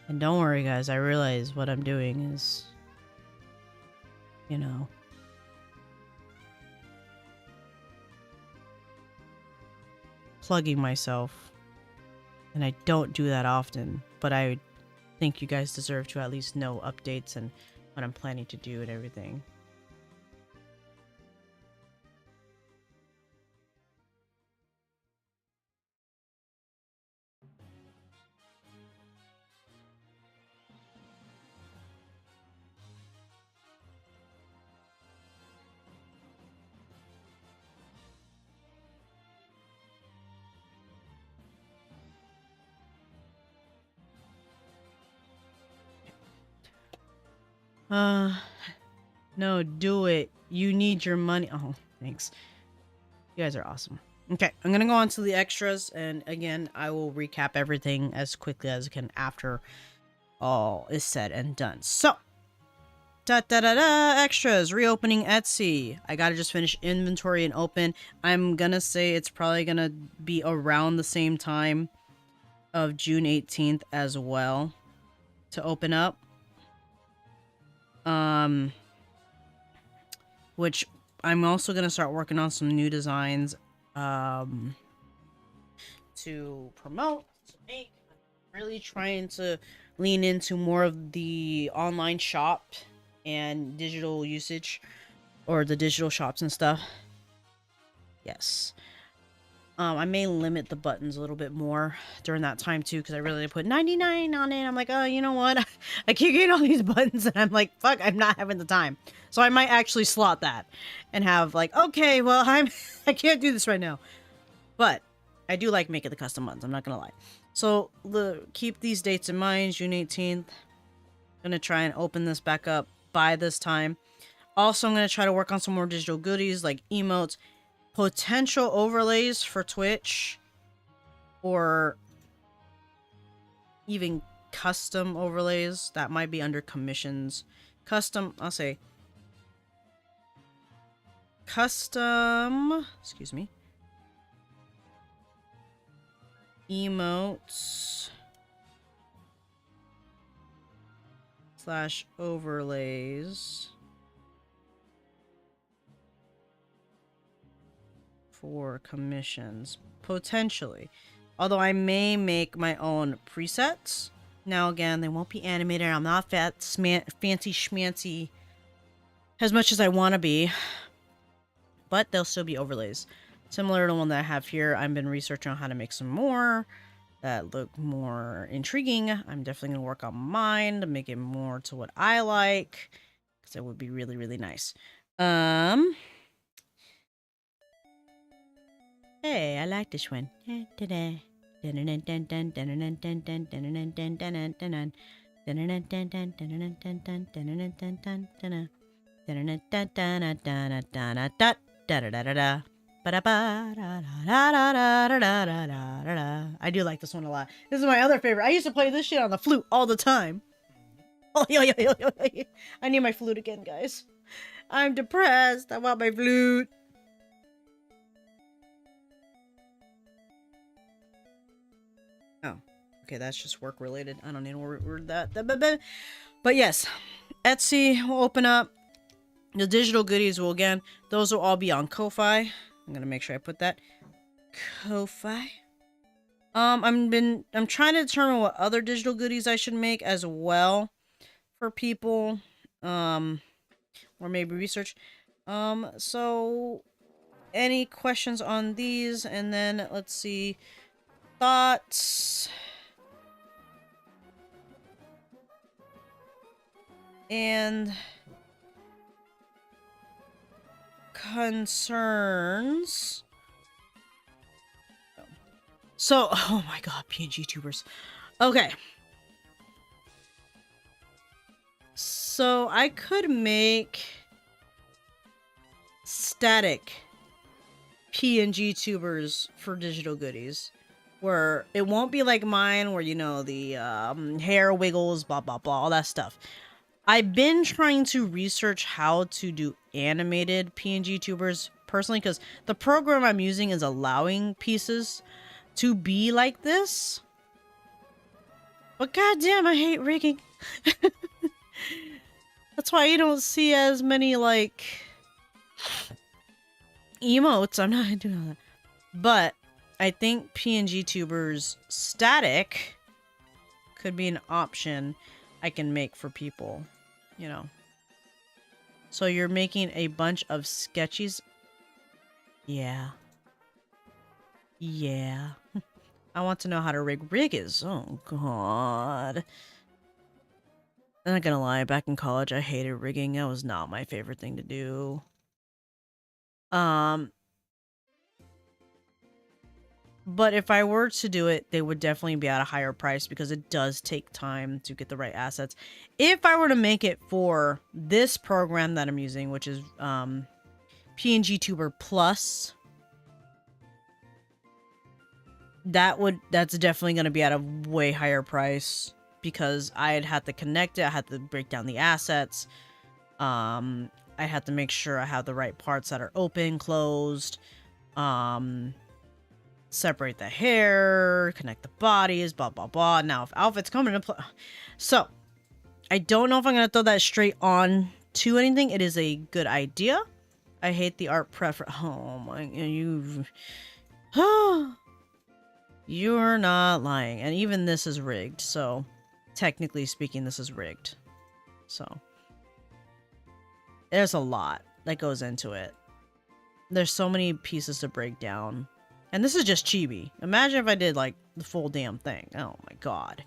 And don't worry, guys. I realize what I'm doing is, you know, plugging myself. And I don't do that often, but I think you guys deserve to at least know updates and what I'm planning to do and everything. No, do it. You need your money. Oh, thanks. You guys are awesome. Okay, I'm gonna go on to the extras, and again, I will recap everything as quickly as I can after all is said and done. So, extras, reopening Etsy. I gotta just finish inventory and open. I'm gonna say it's probably gonna be around the same time of June 18th as well to open up. Which I'm also gonna start working on some new designs to promote, to make. I'm really trying to lean into more of the online shop and digital usage, or the digital shops and stuff. Yes. I may limit the buttons a little bit more during that time too, because I really put 99 on it. I'm like, oh, you know what? I keep getting all these buttons, and I'm like, fuck, I'm not having the time. So I might actually slot that and have like, okay, well, I can't do this right now. But I do like making the custom buttons. I'm not gonna lie. So keep these dates in mind. June 18th. Gonna try and open this back up by this time. Also, I'm gonna try to work on some more digital goodies like emotes. Potential overlays for Twitch, or even custom overlays that might be under commissions. Custom, I'll say custom, excuse me, emotes / overlays for commissions, potentially. Although I may make my own presets. Now again, they won't be animated. I'm not fancy schmancy as much as I want to be, but they'll still be overlays. Similar to the one that I have here. I've been researching on how to make some more that look more intriguing. I'm definitely going to work on mine to make it more to what I like, because it would be really, really nice. Hey, I like this one. I do like this one a lot. This is my other favorite. I used to play this shit on the flute all the time. Oh, I need my flute again, guys. I'm depressed. I want my flute. Oh, okay, that's just work related. I don't need to word that. But yes, Etsy will open up. The digital goodies will, again, those will all be on Ko-Fi. I'm gonna make sure I put that. Ko-Fi. I'm trying to determine what other digital goodies I should make as well for people. Or maybe research. So any questions on these? And then let's see. Thoughts and concerns. So, oh my god, PNG tubers. Okay. So I could make static PNG tubers for digital goodies, where it won't be like mine, where, you know, the hair wiggles, blah blah blah, all that stuff. I've been trying to research how to do animated PNG tubers personally, because the program I'm using is allowing pieces to be like this. But goddamn, I hate rigging. That's why you don't see as many like emotes. I'm not doing that. But I think PNG tubers static could be an option I can make for people, you know. So you're making a bunch of sketches. Yeah. Yeah. I want to know how to rig. Rig is, oh god. I'm not gonna lie, back in college I hated rigging. That was not my favorite thing to do. But if I were to do it, they would definitely be at a higher price, because it does take time to get the right assets. If I were to make it for this program that I'm using, which is PNG Tuber Plus, that's definitely going to be at a way higher price, because I'd have to connect it, I had to break down the assets, I had to make sure I have the right parts that are open, closed, separate the hair, connect the bodies, blah blah blah. Now if outfits come into play, so I don't know if I'm going to throw that straight on to anything. It is a good idea. I hate the art preference. Oh my, you... You're not lying. And even this is rigged, so technically speaking, this is rigged. So there's a lot that goes into it. There's so many pieces to break down. And this is just chibi. Imagine if I did like the full damn thing. Oh my god.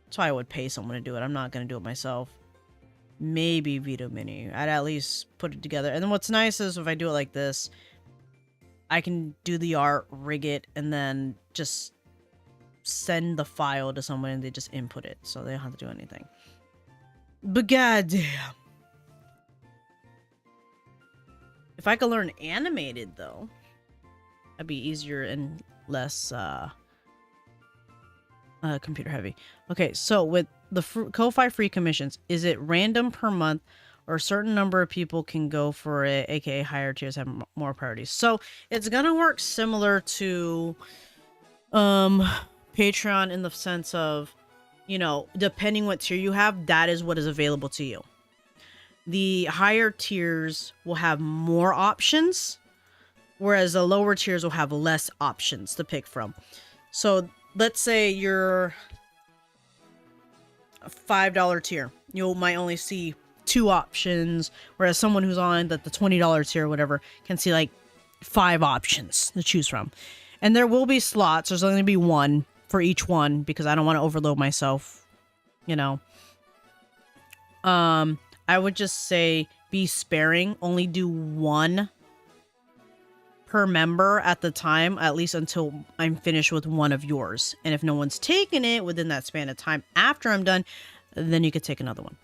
That's why I would pay someone to do it. I'm not going to do it myself. Maybe Vito Mini. I'd at least put it together. And then what's nice is if I do it like this, I can do the art, rig it, and then just send the file to someone and they just input it. So they don't have to do anything. But goddamn. If I could learn animated, though, that'd be easier and less computer heavy. Okay, so with the Ko-Fi free commissions, is it random per month or a certain number of people can go for it, aka higher tiers have more priorities? So it's gonna work similar to Patreon in the sense of, you know, depending what tier you have, that is what is available to you. The higher tiers will have more options, whereas the lower tiers will have less options to pick from. So let's say you're a $5 tier. You might only see 2 options, whereas someone who's on the $20 tier or whatever can see like 5 options to choose from. And there will be slots. There's only going to be 1 for each one because I don't want to overload myself, you know. I would just say be sparing. Only do 1 per member at the time, at least until I'm finished with one of yours. And if no one's taken it within that span of time after I'm done, then you could take another one.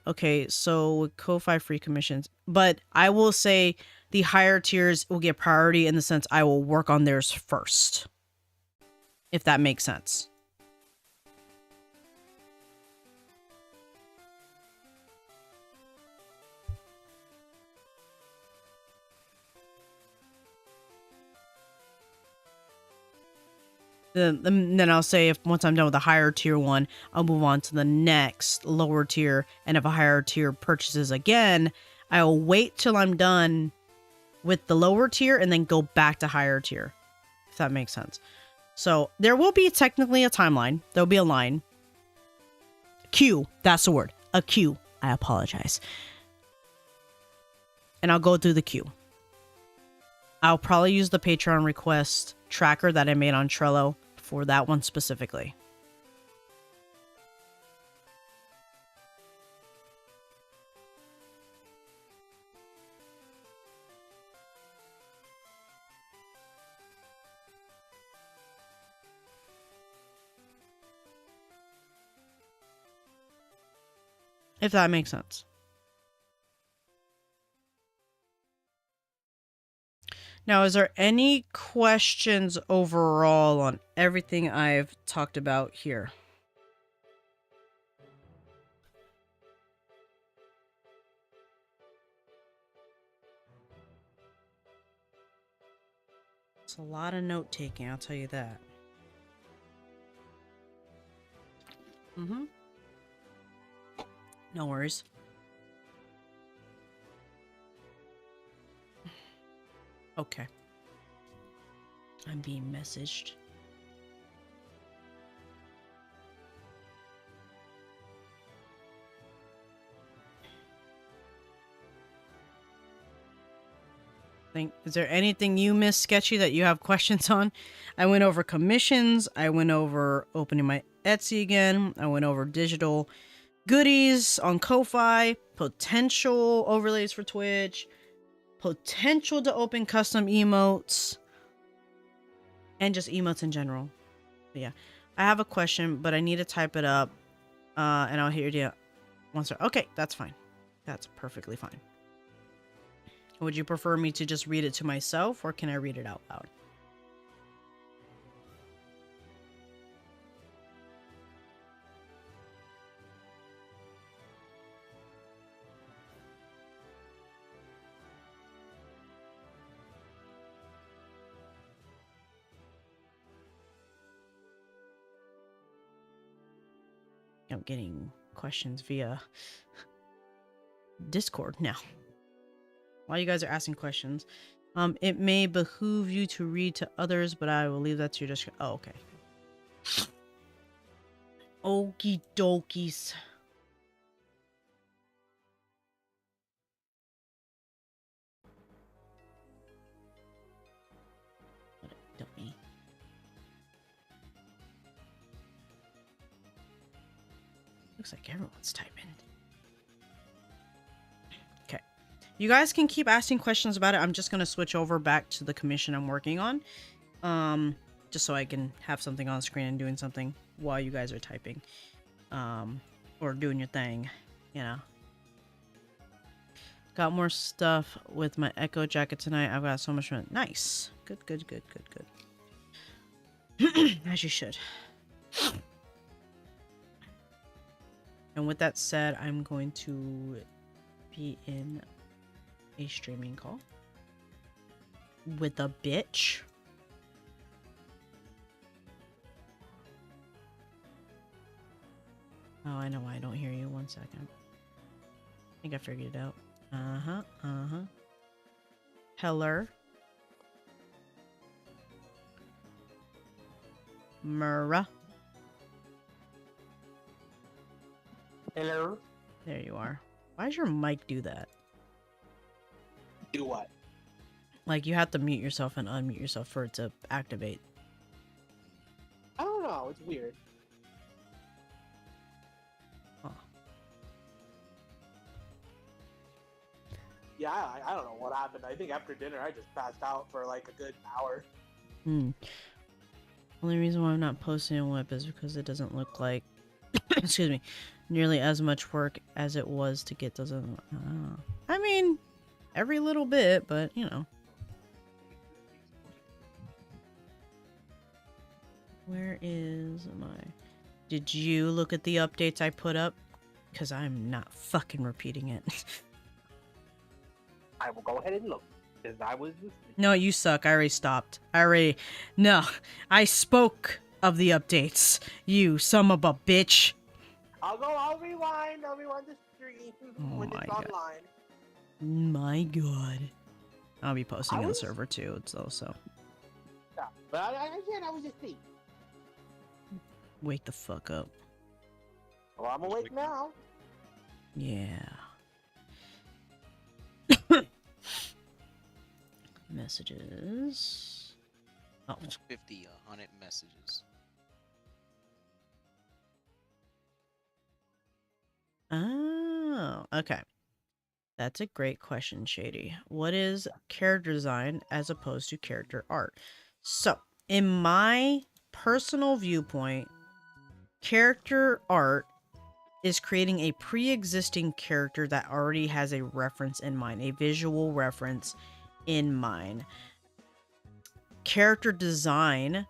Okay, so with Ko-Fi free commissions, but I will say the higher tiers will get priority in the sense I will work on theirs first, if that makes sense. Then I'll say if once I'm done with the higher tier one, I'll move on to the next lower tier. And if a higher tier purchases again, I'll wait till I'm done with the lower tier and then go back to higher tier, if that makes sense. So there will be technically a timeline. There'll be a line. Queue, that's the word. A queue. I apologize. And I'll go through the queue. I'll probably use the Patreon request tracker that I made on Trello for that one specifically. If that makes sense. Now, is there any questions overall on everything I've talked about here? It's a lot of note taking, I'll tell you that. No worries. Okay. I'm being messaged. Is there anything you missed, Sketchy, that you have questions on? I went over commissions. I went over opening my Etsy again. I went over digital goodies on Ko-Fi, potential overlays for Twitch, potential to open custom emotes, and just emotes in general. But yeah, I have a question, but I need to type it up, and I'll hear you once. Okay, that's fine. That's perfectly fine. Would you prefer me to just read it to myself, or can I read it out loud? I'm getting questions via Discord now. While you guys are asking questions, it may behoove you to read to others, but I will leave that to your discretion. Oh, okay. Okie dokies. What a dummy. Looks like everyone's typing. Okay. You guys can keep asking questions about it. I'm just going to switch over back to the commission I'm working on. Just so I can have something on screen and doing something while you guys are typing. Or doing your thing, you know. Got more stuff with my Echo jacket tonight. I've got so much fun. Nice. Good, good, good, good, good. As you should. And with that said, I'm going to be in a streaming call with a bitch. Oh, I know why I don't hear you. 1 second. I think I figured it out. Heller. Murrah. Hello? There you are. Why does your mic do that? Do what? Like, you have to mute yourself and unmute yourself for it to activate. I don't know. It's weird. Huh. Yeah, I don't know what happened. I think after dinner I just passed out for like a good hour. Only reason why I'm not posting a whip is because it doesn't look like, excuse me, nearly as much work as it was to get those. I mean, every little bit, but you know. Where is my... Did you look at the updates I put up? Because I'm not fucking repeating it. I will go ahead and look, because I was listening. No, you suck. I already stopped. No, I spoke of the updates. You son of a bitch. I'll rewind the stream when my it's God. online. My God. I'll be posting on the server too, so. Yeah, but I was just thinking. Wake the fuck up. Well, I'm awake now. Yeah. Messages. Oh. 50, 100 messages. Oh, okay. That's a great question, Shady. What is character design as opposed to character art? So, in my personal viewpoint, character art is creating a pre-existing character that already has a reference in mind, a visual reference in mind. Character design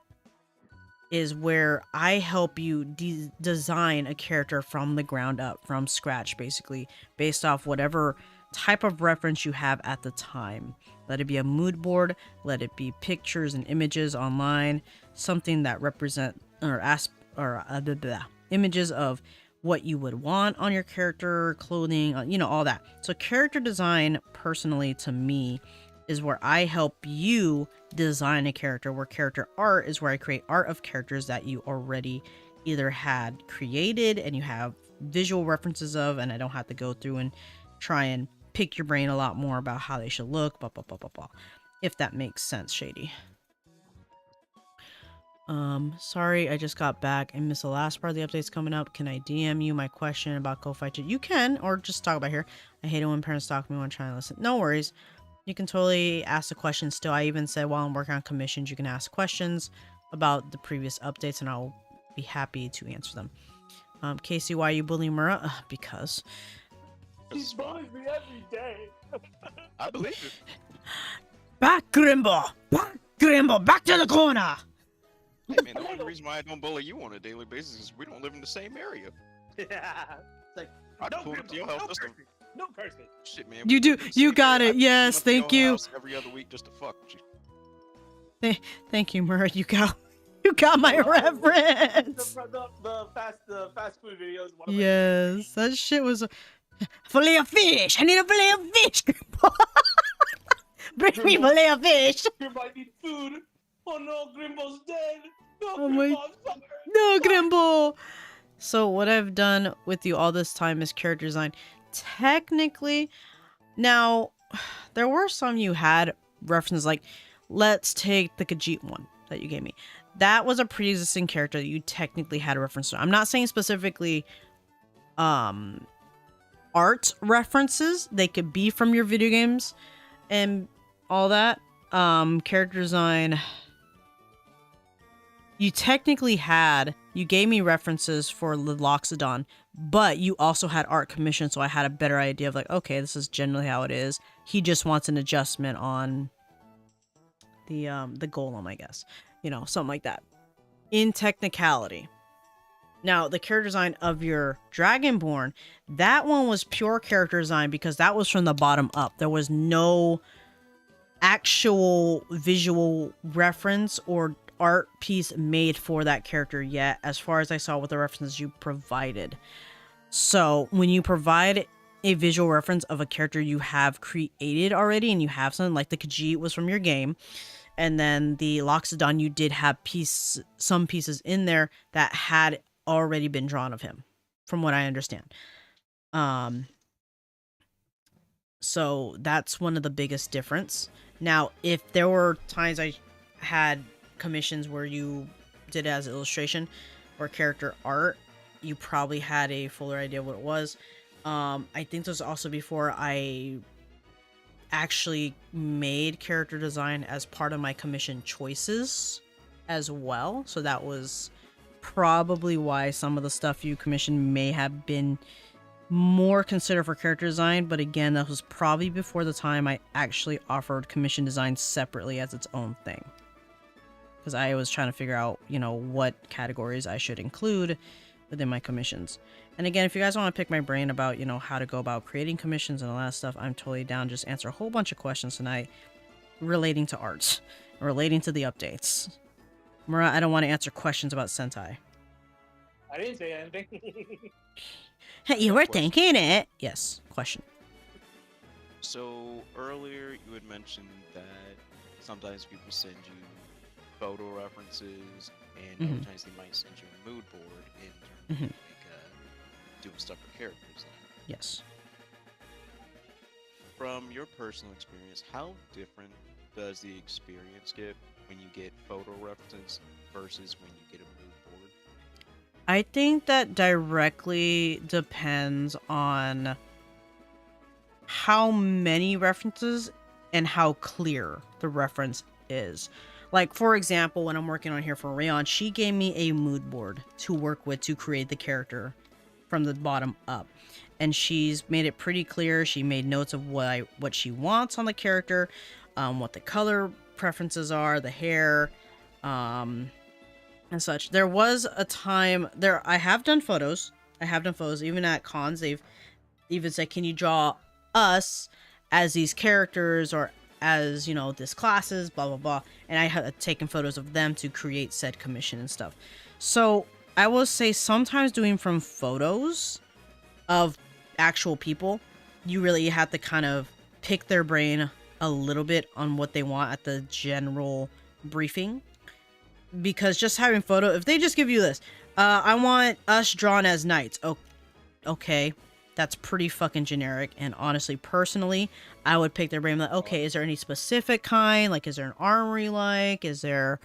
is where I help you design a character from the ground up, from scratch, basically, based off whatever type of reference you have at the time. Let it be a mood board, let it be pictures and images online, something that represent images of what you would want on your character, clothing, you know, all that. So character design, personally, to me, is where I help you design a character, where character art is where I create art of characters that you already either had created and you have visual references of, and I don't have to go through and try and pick your brain a lot more about how they should look, blah, blah, blah, blah, blah. If that makes sense, Shady. Sorry, I just got back and missed the last part of the updates coming up. Can I DM you my question about Ko-Fi Chat? You can, or just talk about here. I hate it when parents talk to me when trying to listen. No worries. You can totally ask the questions still. I even said while I'm working on commissions, you can ask questions about the previous updates and I'll be happy to answer them. Casey, why are you bullying Murrah? Because. He bullies me every day. I believe it. Back, Grimble! Back, Grimble! Back to the corner! Hey man, the only reason why I don't bully you on a daily basis is we don't live in the same area. Yeah. It's like, I no, pulled up to your Grimble, house no just to... cursing. No cursing. Shit, man. You we do, live in the you same got area. it. Yes, I pull up to thank your you. house every other week just to fuck with you. Thank you, Murrah. You go. You got my The, reference. the fast food videos. One of my Yes, that shit was fillet of fish. I need a fillet of fish. Bring me Grimble. fillet of fish. You might need food. Oh no, Grimbo's dead. No, Oh my- Grimbo, I'm sorry. No, Grimble. So what I've done with you all this time is character design. Technically, now there were some you had references, like let's take the Khajiit one that you gave me. That was a pre-existing character that you technically had a reference to. I'm not saying specifically art references. They could be from your video games and all that. Character design, you technically had, you gave me references for Loxodon, but you also had art commission, so I had a better idea of like, okay, this is generally how it is. He just wants an adjustment on the golem, I guess. You know, something like that. In technicality. Now, the character design of your Dragonborn, that one was pure character design because that was from the bottom up. There was no actual visual reference or art piece made for that character yet, as far as I saw with the references you provided. So when you provide a visual reference of a character you have created already, and you have something like the Khajiit was from your game, and then the Loxodon, you did have some pieces in there that had already been drawn of him, from what I understand. So that's one of the biggest difference. Now, if there were times I had commissions where you did it as illustration or character art, you probably had a fuller idea of what it was. I think this was also before I actually made character design as part of my commission choices as well. So that was probably why some of the stuff you commissioned may have been more considered for character design, but again, that was probably before the time I actually offered commission design separately as its own thing. Because I was trying to figure out, you know, what categories I should include within my commissions. And again, if you guys want to pick my brain about, you know, how to go about creating commissions and all that stuff, I'm totally down. Just answer a whole bunch of questions tonight relating to art, relating to the updates. Mura, I don't want to answer questions about Sentai. I didn't say anything. Hey, you were Question. thinking it. Yes, question. So earlier you had mentioned that sometimes people send you photo references, and Mhm. other times they might send you a mood board in terms Mhm. of doing stuff for characters. Yes. From your personal experience, how different does the experience get when you get photo references versus when you get a mood board? I think that directly depends on how many references and how clear the reference is. Like, for example, when I'm working on here for Rayon, she gave me a mood board to work with to create the character from the bottom up. And she's made it pretty clear. She made notes of what she wants on the character, what the color preferences are, the hair, and such. There was a time there I have done photos. Even at cons. They've even said, "Can you draw us as these characters or as, you know, this classes, blah blah blah." And I have taken photos of them to create said commission and stuff. So I will say sometimes doing from photos of actual people, you really have to kind of pick their brain a little bit on what they want at the general briefing. Because just having photo, if they just give you this, I want us drawn as knights. Oh, okay, that's pretty fucking generic. And honestly, personally, I would pick their brain like, okay, is there any specific kind? Like, is there an armory? Like, is there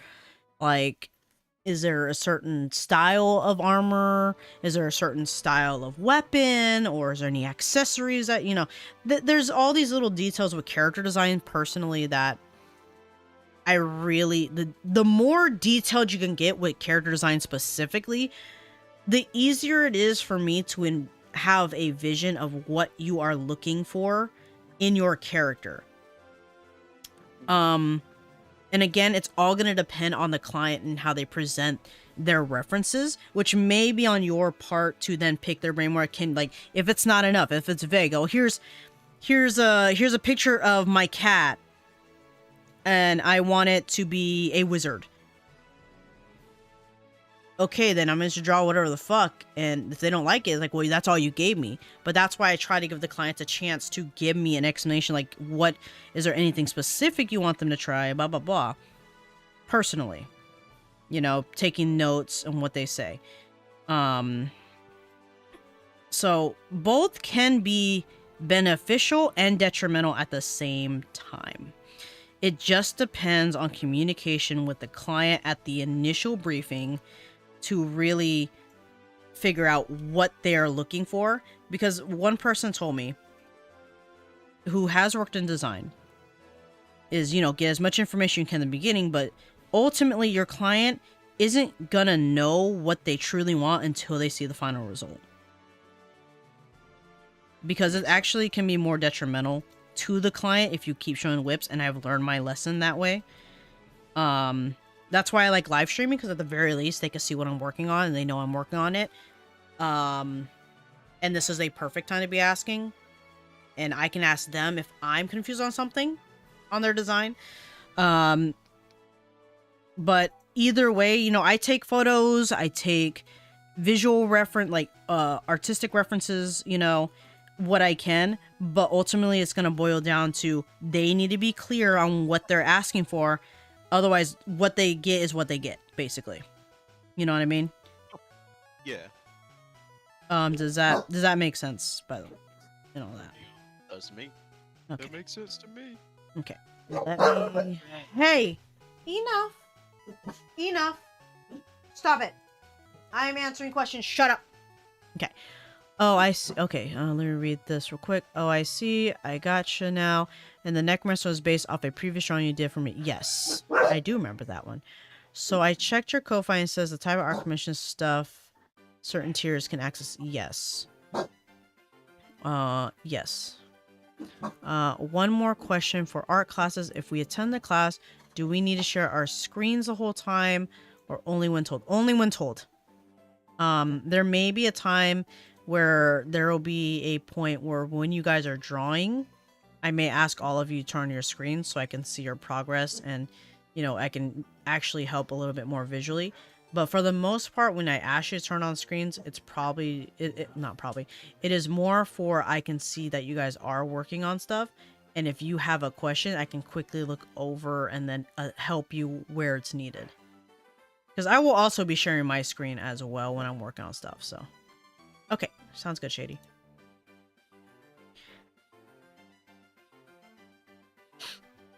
a certain style of armor? Is there a certain style of weapon? Or is there any accessories that, you know, there's all these little details with character design personally that I really, the more detailed you can get with character design specifically, the easier it is for me to have a vision of what you are looking for in your character. And again, it's all going to depend on the client and how they present their references, which may be on your part to then pick their brain where it can, like, if it's not enough, if it's vague, oh, here's a picture of my cat and I want it to be a wizard. okay, then I'm going to draw whatever the fuck. And if they don't like it, it's like, well, that's all you gave me. But that's why I try to give the clients a chance to give me an explanation. Like, what, is there anything specific you want them to try? Blah, blah, blah. Personally, you know, taking notes on what they say. So both can be beneficial and detrimental at the same time. It just depends on communication with the client at the initial briefing to really figure out what they're looking for. Because one person told me, who has worked in design, is, you know, get as much information you can in the beginning, but ultimately your client isn't gonna know what they truly want until they see the final result. Because it actually can be more detrimental to the client if you keep showing whips, and I've learned my lesson that way. That's why I like live streaming, because at the very least they can see what I'm working on and they know I'm working on it. And this is a perfect time to be asking, and I can ask them if I'm confused on something on their design. But either way, you know, I take photos, I take visual reference, like artistic references, you know, what I can, but ultimately it's going to boil down to they need to be clear on what they're asking for. Otherwise, what they get is what they get, basically. You know what I mean? Yeah. Does that make sense, by the way? And all that. Does to me. Okay. That makes sense to me. Okay. Let me... Hey! Enough! Stop it! I'm answering questions. Shut up! Okay. Oh, I see. Okay, let me read this real quick. Oh, I see. I gotcha now. And the Necromancer was based off a previous drawing you did for me. Yes, I do remember that one. So I checked your Ko-Fi and it says the type of art commission stuff certain tiers can access. Yes. Yes. One more question for art classes. If we attend the class, do we need to share our screens the whole time or only when told? Only when told. There may be a time where there will be a point where when you guys are drawing, I may ask all of you to turn your screens so I can see your progress and, you know, I can actually help a little bit more visually. But for the most part, when I ask you to turn on screens, it's probably, not probably, it is more for I can see that you guys are working on stuff. And if you have a question, I can quickly look over and then help you where it's needed. Because I will also be sharing my screen as well when I'm working on stuff, so. Okay, sounds good, Shady.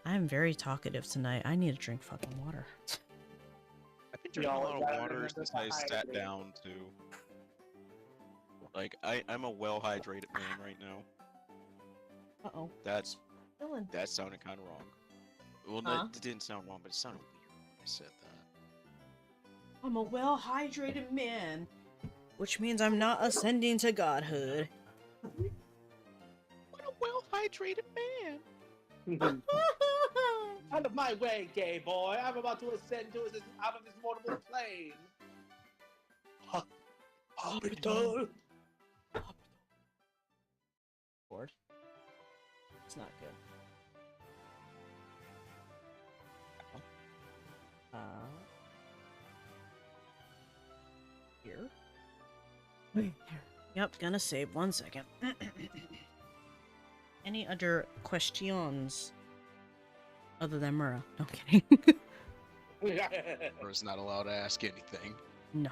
I'm very talkative tonight. I need to drink fucking water. I've been drinking a lot of water since I sat down too. Like I'm a well-hydrated man right now. Uh-oh. That Dylan. sounded kind of wrong. Well, Huh? it didn't sound wrong, but it sounded weird when I said that. I'm a well-hydrated man. Which means I'm not ascending to godhood. What a well-hydrated man! Out of my way, gay boy. I'm about to ascend to this, out of this mortal plane. Hospital. Board. It's not good. Here. Yep, gonna save 1 second. Any other questions other than Mura? No, I'm kidding. Or is not allowed to ask anything. No,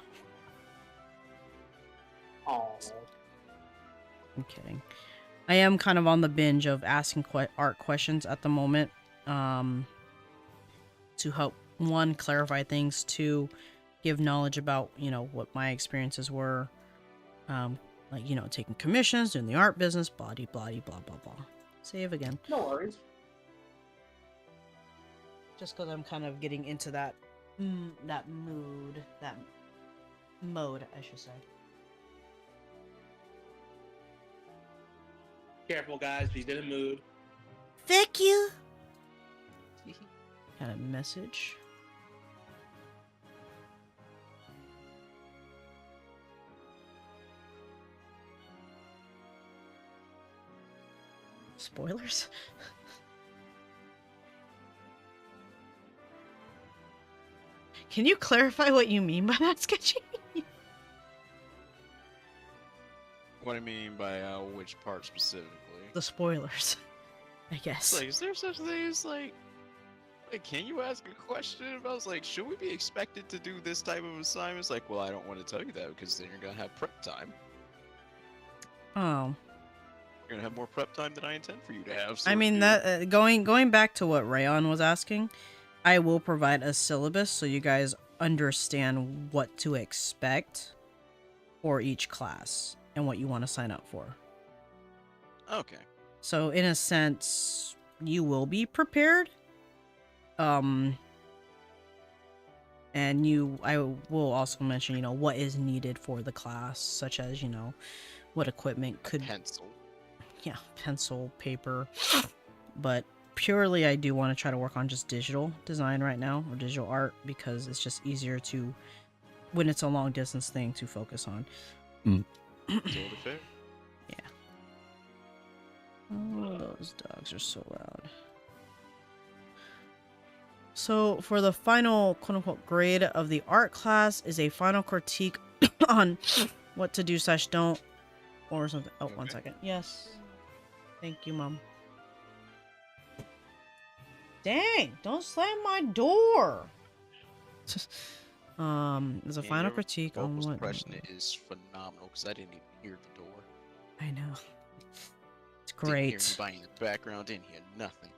Aww. I'm kidding. I am kind of on the binge of asking art questions at the moment, to help, one, clarify things, two, give knowledge about, you know, what my experiences were, like, you know, taking commissions, doing the art business, blah, blah, blah, blah, blah. Save again. No worries. Just because I'm kind of getting into that, that mood, that mode, I should say. Careful, guys. He's in a mood. Thank you. Kind of message. Spoilers? Can you clarify what you mean by that, Sketchy? What I mean by which part specifically? The spoilers, I It's guess. like, is there such thing as like, can you ask a question about like, should we be expected to do this type of assignments? Like, well, I don't want to tell you that because then you're gonna have prep time. Oh. You're gonna have more prep time than I intend for you to have. So I mean, that going back to what Rayon was asking, I will provide a syllabus so you guys understand what to expect for each class and what you want to sign up for. Okay. So in a sense, you will be prepared. And I will also mention, what is needed for the class, such as, what equipment could Pencil. Yeah, pencil, paper. But purely I do want to try to work on just digital design right now, or digital art, because it's just easier to, when it's a long distance thing, to focus on. Totally fair. Yeah. Oh, those dogs are so loud. So for the final quote-unquote grade of the art class is a final critique on what to do / don't, or something. Oh, Okay. 1 second. Yes. Thank you, Mom. Dang, don't slam my door. There's a Yeah, final your critique on vocal what. suppression is phenomenal because I didn't even hear the door. I know. It's Didn't hear great. anybody in the background. Didn't hear nothing.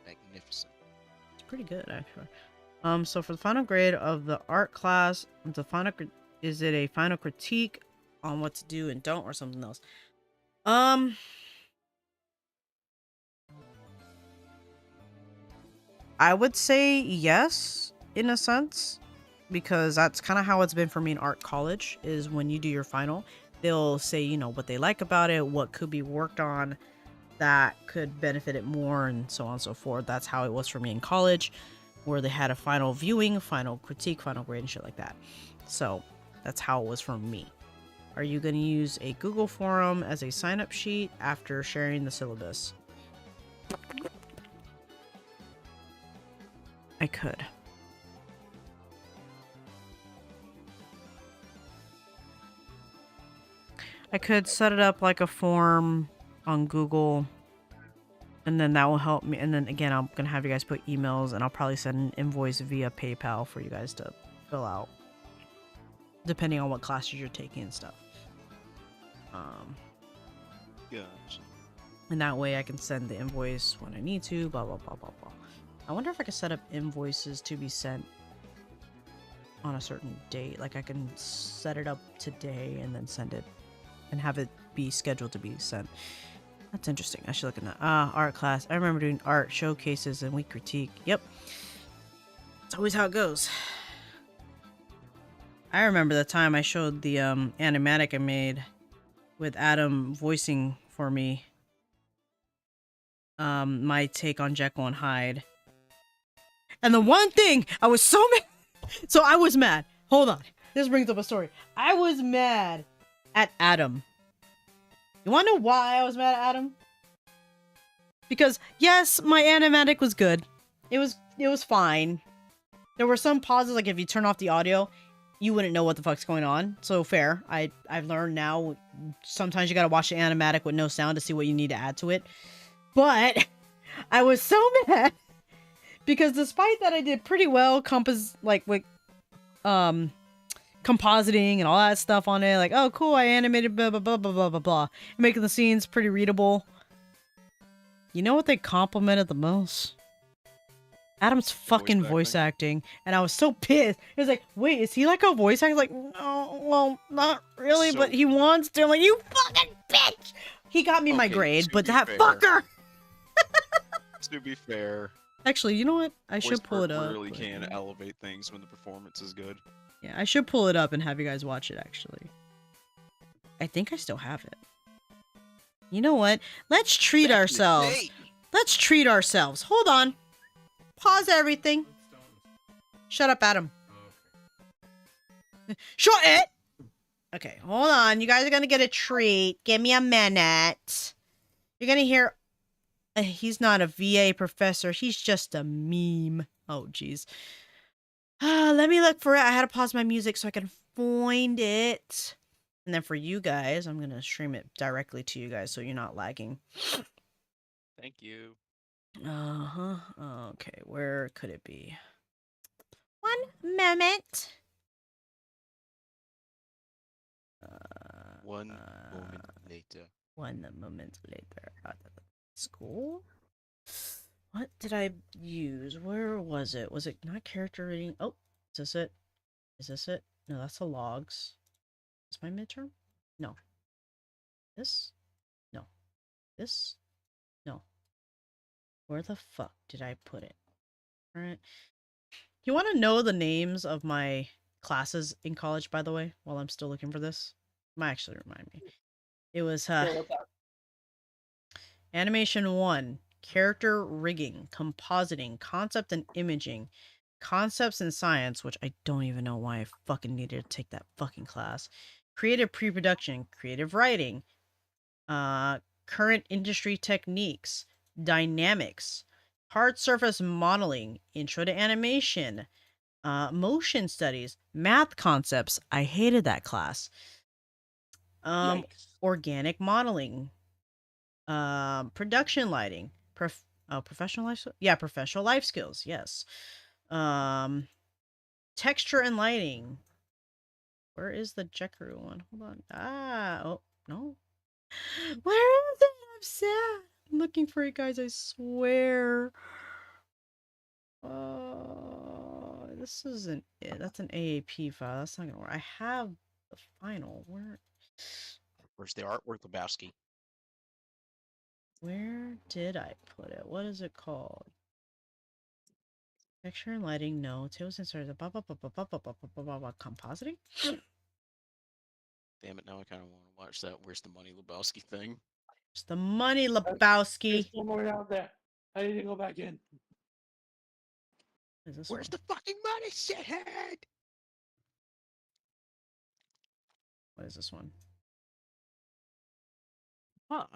Magnificent. It's pretty good, actually. So for the final grade of the art class, is it a final critique on what to do and don't, or something else? I would say yes, in a sense, because that's kind of how it's been for me in art college, is when you do your final, they'll say, what they like about it, what could be worked on that could benefit it more, and so on and so forth. That's how it was for me in college, where they had a final viewing, final critique, final grade, and shit like that. So that's how it was for me. Are you going to use a Google forum as a sign-up sheet after sharing the syllabus? I could. I could set it up like a form on Google, and then that will help me. And then again, I'm gonna have you guys put emails, and I'll probably send an invoice via PayPal for you guys to fill out, depending on what classes you're taking and stuff. Gotcha. And that way I can send the invoice when I need to, blah, blah, blah, blah, blah. I wonder if I could set up invoices to be sent on a certain date. Like I can set it up today and then send it and have it be scheduled to be sent. That's interesting. I should look at that. Art class. I remember doing art showcases and week critique. Yep. It's always how it goes. I remember the time I showed the animatic I made with Adam voicing for me my take on Jekyll and Hyde. And the one thing I was so mad. So I was mad. Hold on. This brings up a story. I was mad at Adam. You want to know why I was mad at Adam? Because yes, my animatic was good. It was fine. There were some pauses, like if you turn off the audio, you wouldn't know what the fuck's going on. So fair. I've learned now sometimes you gotta watch the animatic with no sound to see what you need to add to it. But I was so mad because despite that I did pretty well with compositing and all that stuff on it, like, oh cool, I animated blah blah blah blah blah blah blah, making the scenes pretty readable. You know what they complimented the most? Adam's fucking voice acting, and I was so pissed. It was like, wait, is he like a voice actor? Like, no, well, not really, but he wants to. I'm like, you fucking bitch! He got me my grade, but that fucker! To be fair, actually, you know what? I should pull it up. Really can elevate things when the performance is good. Yeah, I should pull it up and have you guys watch it, actually. I think I still have it. You know what? Let's treat ourselves. Let's treat ourselves. Hold on. Pause everything. Shut up, Adam. Shut it! Okay, hold on. You guys are gonna get a treat. Give me a minute. You're gonna hear... he's not a VA professor. He's just a meme. Oh, jeez. Let me look for it. I had to pause my music so I can find it. And then for you guys, I'm gonna stream it directly to you guys so you're not lagging. Thank you. Uh-huh. Okay, where could it be? One moment. One moment later. 1 moment later. School? What did I use? Where was it? Was it not character reading? Oh, is this it? Is this it? No, that's the logs. Is my midterm? No. This? No. This? No. Where the fuck did I put it? Alright. You want to know the names of my classes in college, by the way, while I'm still looking for this? Might actually remind me. It was Sure, what's up? Animation 1, Character Rigging, Compositing, Concept and Imaging, Concepts in Science, which I don't even know why I fucking needed to take that fucking class, Creative Pre-Production, Creative Writing, Current Industry Techniques, Dynamics, Hard Surface Modeling, Intro to Animation, Motion Studies, Math Concepts. I hated that class. Yikes. Organic Modeling, production lighting, professional life, professional life skills, yes. Texture and lighting. Where is the Jekuru one? Hold on. Oh no. Where is it? I'm sad. I'm looking for it, guys. I swear. This isn't it. That's an AAP file. That's not gonna work. I have the final. Where's the artwork, Lebowski? Where did I put it? What is it called? Texture and lighting, no. Tables and stars, compositing? Damn it, now I kind of want to watch that Where's the Money Lebowski thing. It's the money, There's Lebowski. someone out there. I need to go back in. What is this Where's one? the fucking money, shithead? What is this one? Huh.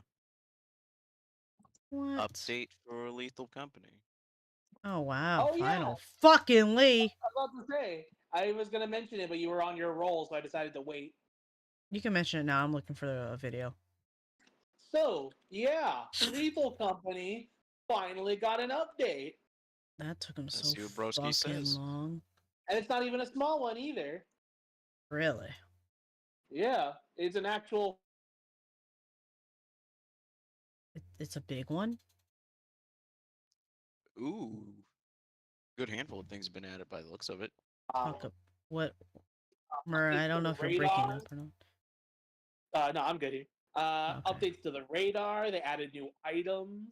What? Update for Lethal Company. Oh, wow. Oh, yeah. Final. Fucking Lee. I was about to say, I was going to mention it, but you were on your roll, so I decided to wait. You can mention it now. I'm looking for a video. So, yeah, Lethal Company finally got an update. That took him so see what Broski fucking says. long. And it's not even a small one either. Really? Yeah, it's an actual. It's a big one? Ooh. Good handful of things have been added by the looks of it. Talk up. What? Murray, I updates don't to know the if you're breaking radar. up or not. No, I'm good here. Okay. Updates to the radar. They added new items.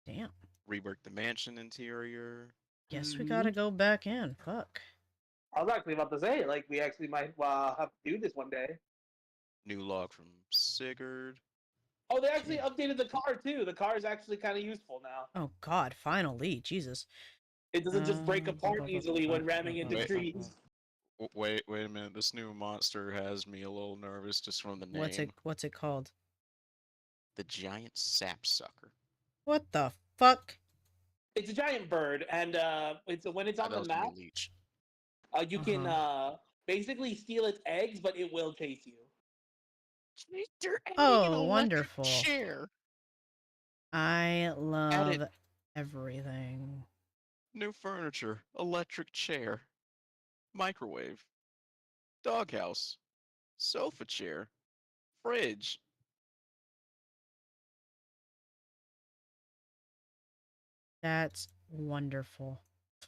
Damn. Reworked the mansion interior. Guess we gotta go back in. Fuck. I was actually about to say, like, we actually might have to do this one day. New log from Sigurd. Oh, they actually updated the car too. The car is actually kind of useful now. Oh god, finally. Jesus. It doesn't just break apart easily when ramming into Wait. trees. Wait a minute. This new monster has me a little nervous just from the name. What's it called? The giant sapsucker. What the fuck? It's a giant bird, and it's when it's on the map, Leech. you can basically steal its eggs, but it will chase you. Oh, wonderful. Chair. I love everything. New furniture, electric chair, microwave, doghouse, sofa chair, fridge. That's wonderful. I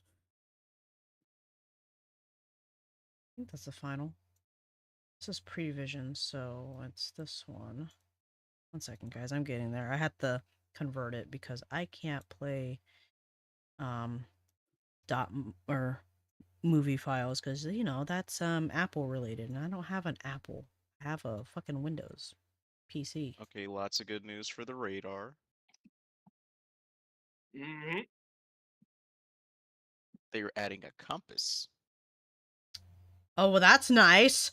think that's the final. This is Prevision, so it's this one. 1 second, guys. I'm getting there. I had to convert it because I can't play movie files because you know that's Apple related, and I don't have an Apple. I have a fucking Windows PC. Okay, lots of good news for the radar. Mm-hmm. They're adding a compass. Oh, well, that's nice.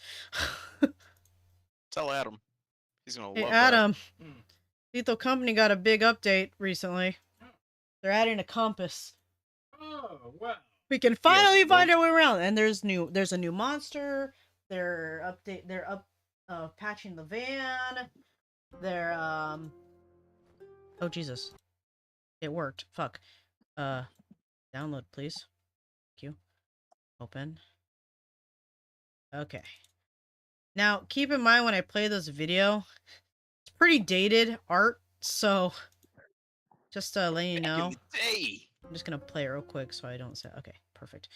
Tell Adam. He's gonna Hey, love Adam. Hmm. Lethal Company got a big update recently. They're adding a compass. Oh, well. We can finally find our way around. And there's a new monster. They're patching the van. They're oh Jesus. It worked. Fuck. Download, please. Thank you. Open. Okay. Now, keep in mind when I play this video, it's pretty dated art, so just to let you know. I'm just gonna play it real quick so I don't say. Okay, perfect.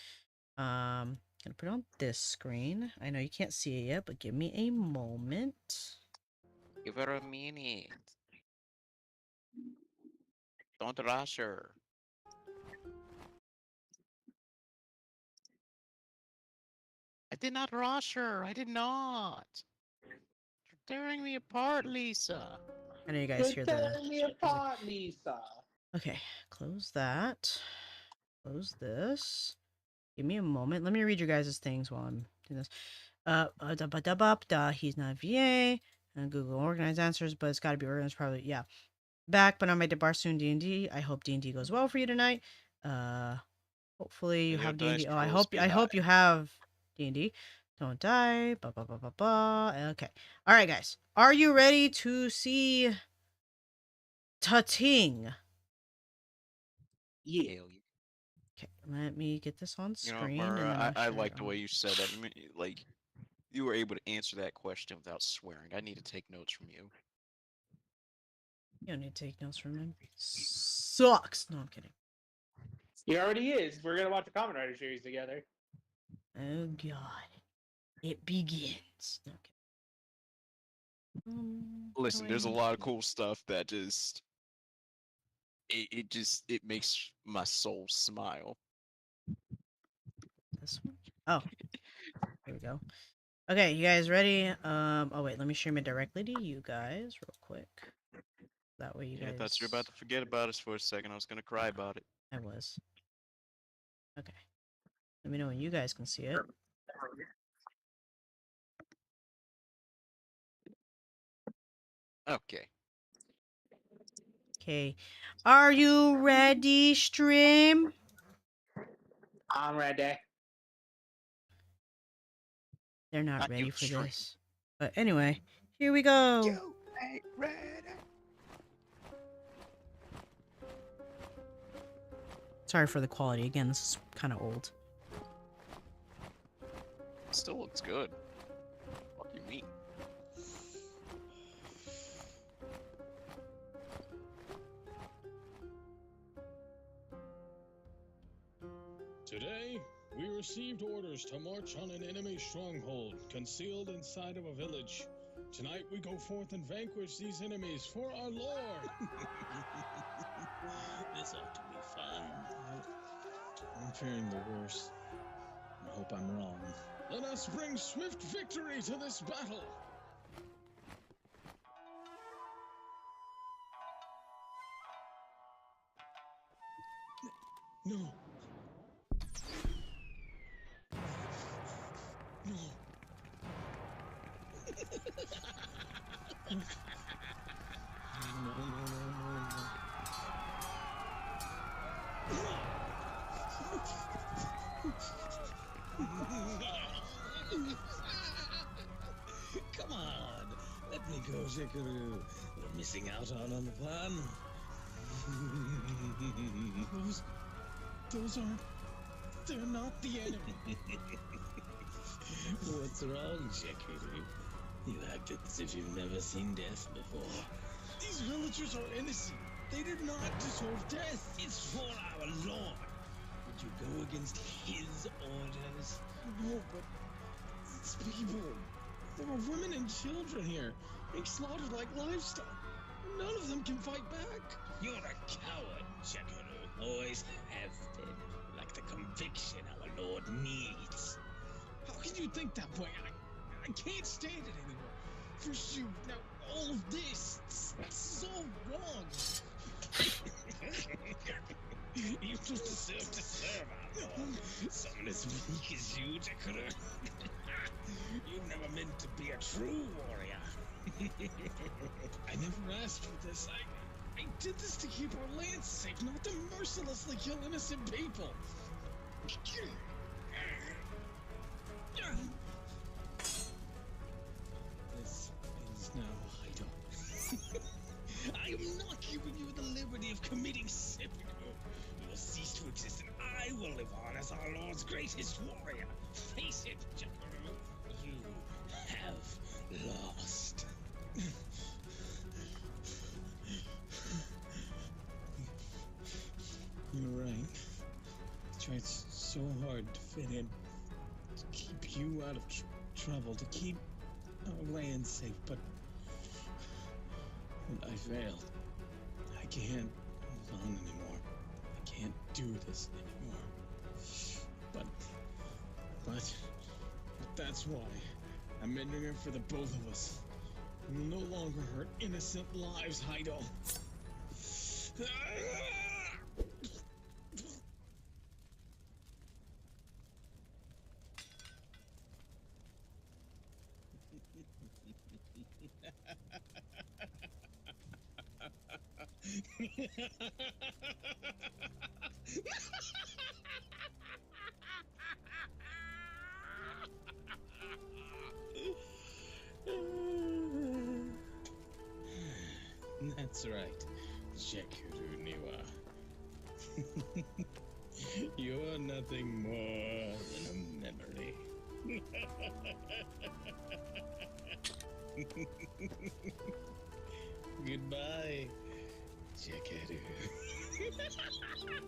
Gonna put it on this screen. I know you can't see it yet, but give me a moment. Give her a minute. Don't rush her. I did not rush her. I did not. You're tearing me apart, Lisa. I know you guys hear You're the. tearing me apart, Lisa. Okay, close that. Close this. Give me a moment. Let me read your guys' things while I'm doing this. He's not VA. And Google organized answers, but it's got to be organized probably. Yeah. Back, but on my bar soon. D&D. I hope D&D goes well for you tonight. Hopefully you have D&D. Oh, I hope you have D&D. Don't die. Ba ba ba ba ba. Okay. All right, guys. Are you ready to see Tating? Yeah. Okay, let me get this on You know, screen. Mara, I share like it the on- way you said that. Like, you were able to answer that question without swearing. I need to take notes from you. You don't need to take notes from him. Sucks. No, I'm kidding. He already is. We're gonna watch a Kamen Rider series together. Oh God, it begins. No, I'm kidding. Listen, there's a Wait. lot of cool stuff that just it makes my soul smile. This one? Oh, here we go. Okay, you guys ready? Oh wait, let me share it directly to you guys real quick. That way you Yeah, I guys. thought you were about to forget about us for a second. I was gonna cry about it. I was. Okay. Let me know when you guys can see it. Okay. Okay. Are you ready, stream? I'm ready. They're not Not ready you, for stream. this. But anyway, here we go. You ain't ready. Sorry for the quality. Again, this is kind of old. Still looks good. What do you mean? Today, we received orders to march on an enemy stronghold concealed inside of a village. Tonight, we go forth and vanquish these enemies for our Lord. This ought to be fun. I'm fearing the worst. I hope I'm wrong. Let us bring swift victory to this battle. No. No. Come on, let me go, Shikaru. We're missing out on the plan. Those aren't. They're not the enemy. What's wrong, Shikaru? You act as if you've never seen death before. These villagers are innocent. They did not deserve death. It's for our Lord. Would you go against his orders? No, but it's people. There are women and children here, being slaughtered like livestock. None of them can fight back. You're a coward, Shikaru. Always have been. Like the conviction our Lord needs. How can you think that way? I can't stand it anymore. First you, now all of this. It's so wrong. You just deserve to serve our Lord. Someone as weak as you, Shikaru. You never meant to be a true warrior. I never asked for this. I did this to keep our land safe, not to mercilessly kill innocent people. This is now Heido. I am not giving you the liberty of committing seppuku. You will cease to exist, and I will live on as our Lord's greatest warrior. Face it, Jackaru, you have lost. You're right. I tried so hard to fit in, to keep you out of trouble, to keep our land safe, but I failed. I can't move on anymore. I can't do this anymore. But that's why I'm ending it for the both of us. We will no longer hurt innocent lives, Heido. That's right, Jekuru Niwa. You're nothing more than a memory. Goodbye, Jekuru. I don't know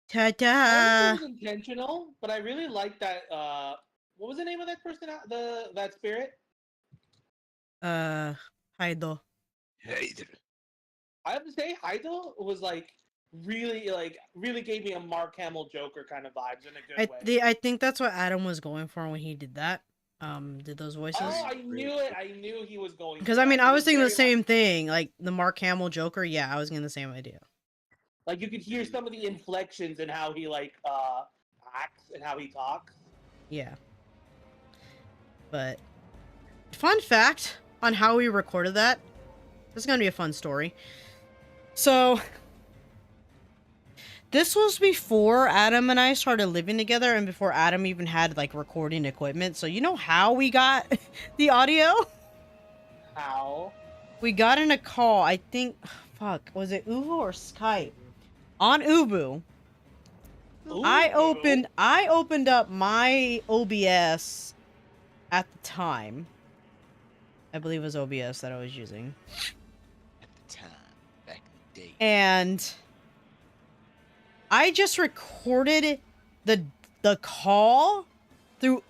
Ta-da! if it was intentional, but I really like that. What was the name of that person? That spirit? Heido. Hey there. I have to say, Heido was like really gave me a Mark Hamill Joker kind of vibes in a good way. I think that's what Adam was going for when he did that. Did those voices? Oh, I knew it. I knew he was going. Because for I mean, that. I He was thinking the very same thing, like the Mark Hamill Joker. Yeah, I was getting the same idea. Like you could hear some of the inflections and how he acts and how he talks. Yeah. But fun fact on how we recorded that. This is gonna be a fun story. So this was before Adam and I started living together, and before Adam even had like recording equipment. So you know how we got the audio? How? We got in a call. I think, fuck, was it Uvu or Skype? On Ubu. I opened up my OBS at the time. I believe it was OBS that I was using. At the time, back in the day. And I just recorded the call through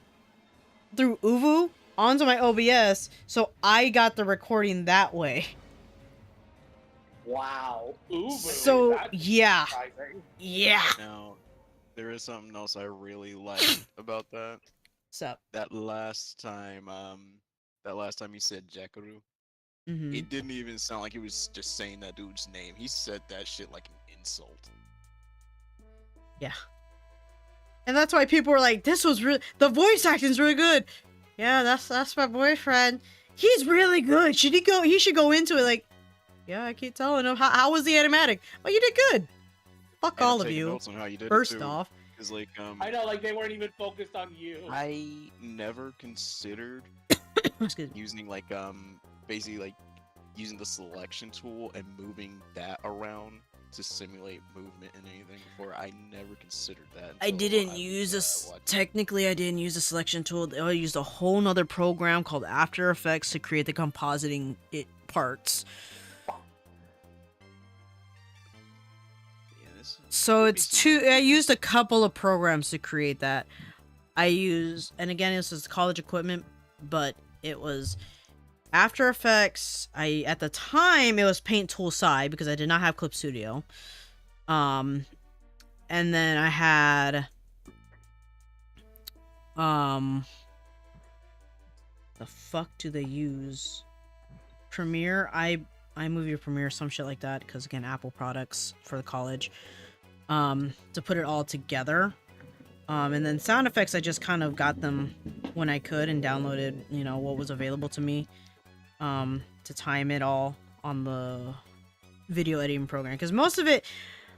Uvu onto my OBS, so I got the recording that way. Wow. Ubu. So That's yeah. surprising. Yeah. Now, there is something else I really liked about that. What's up? That last time you said Jackaru, Mm-hmm. it didn't even sound like he was just saying that dude's name. He said that shit like an insult. Yeah. And that's why people were like, this was really, the voice acting's really good. Yeah, that's my boyfriend. He's really good. He should go into it like, yeah, I keep telling him. How was the animatic? Oh, you did good. Fuck I had to all of take you. notes on how you did it, First too, off. 'cause, like, I know, like they weren't even focused on you. I never considered Excuse me. using like basically like using the selection tool and moving that around to simulate movement and anything before. I never considered that. I until didn't I use was, this. watching. Technically, I didn't use a selection tool. I used a whole nother program called After Effects to create the compositing parts. Yeah, this So could be it's some two. I used a couple of programs to create that. I used, and again, this is college equipment, but it was After Effects. At the time it was Paint Tool Sci because I did not have Clip Studio. And then I had the fuck do they use? Premiere, iMovie Premiere, some shit like that, because again, Apple products for the college. To put it all together. And then sound effects, I just kind of got them when I could and downloaded, what was available to me, to time it all on the video editing program, because most of it,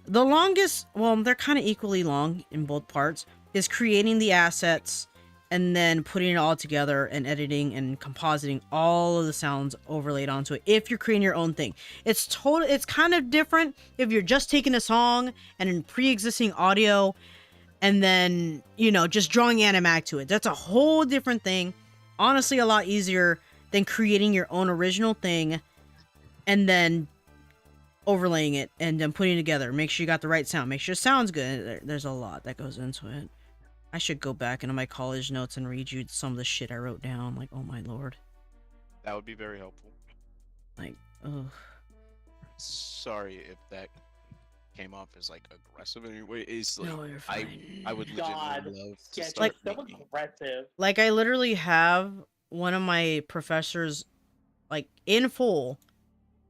the longest, well, they're kind of equally long in both parts, is creating the assets and then putting it all together and editing and compositing all of the sounds overlaid onto it. If you're creating your own thing, it's kind of different if you're just taking a song and in pre-existing audio and then, you know, just drawing animatic to it. That's a whole different thing. Honestly, a lot easier than creating your own original thing and then overlaying it and then putting it together. Make sure you got the right sound. Make sure it sounds good. There's a lot that goes into it. I should go back into my college notes and read you some of the shit I wrote down. Like, oh my lord. That would be very helpful. Like, ugh. Sorry if that came off as like aggressive in any way. It's like No, you're fine. I would God, legitimately love to yeah, start so making. aggressive. Like, I literally have one of my professors, like, in full,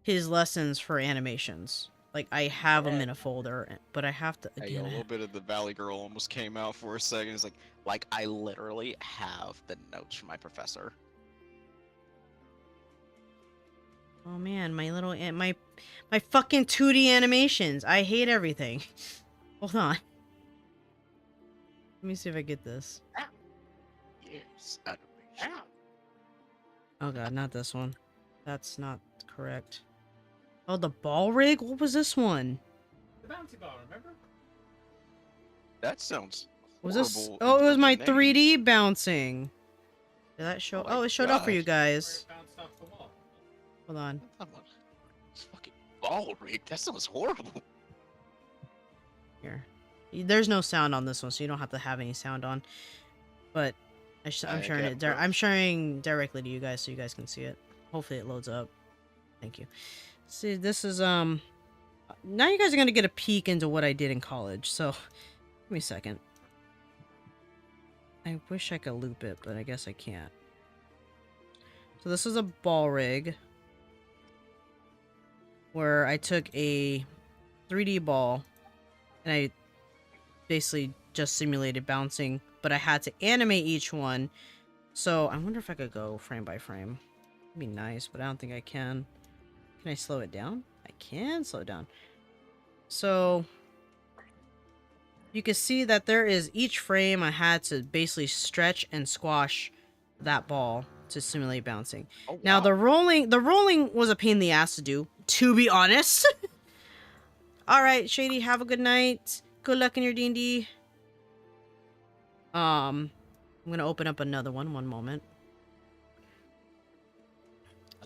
his lessons for animations. Like, I have them in a folder, but I have to, Hey, a again, little bit of the Valley Girl almost came out for a second. It's like I literally have the notes from my professor. oh man, my little, my fucking 2D animations. I hate everything. Hold on. Let me see if I get this. Yes, animation. Oh god, not this one. That's not correct. Oh, the ball rig? What was this one? The bouncy ball, remember? That sounds Was this? horrible Oh, in it was terms my of names. 3D bouncing. Did that show? Oh my Oh, it showed up for you gosh. Where guys. it bounced off the wall. Hold on. It's fucking ball rig. That sounds horrible. Here. There's no sound on this one, so you don't have to have any sound on. But I'm sharing get it. it, I'm sharing directly to you guys, so you guys can see it. Hopefully, it loads up. Thank you. See, this is now you guys are gonna get a peek into what I did in college. So, give me a second. I wish I could loop it, but I guess I can't. So this is a ball rig where I took a 3D ball and I basically just simulated bouncing, but I had to animate each one. So I wonder if I could go frame by frame. It'd be nice, but I don't think I can. Can I slow it down? I can slow it down. So you can see that there is each frame I had to basically stretch and squash that ball to simulate bouncing. Oh, Now wow. the rolling was a pain in the ass to do, to be honest. All right, Shady, have a good night. Good luck in your D&D. I'm gonna open up another one. One moment.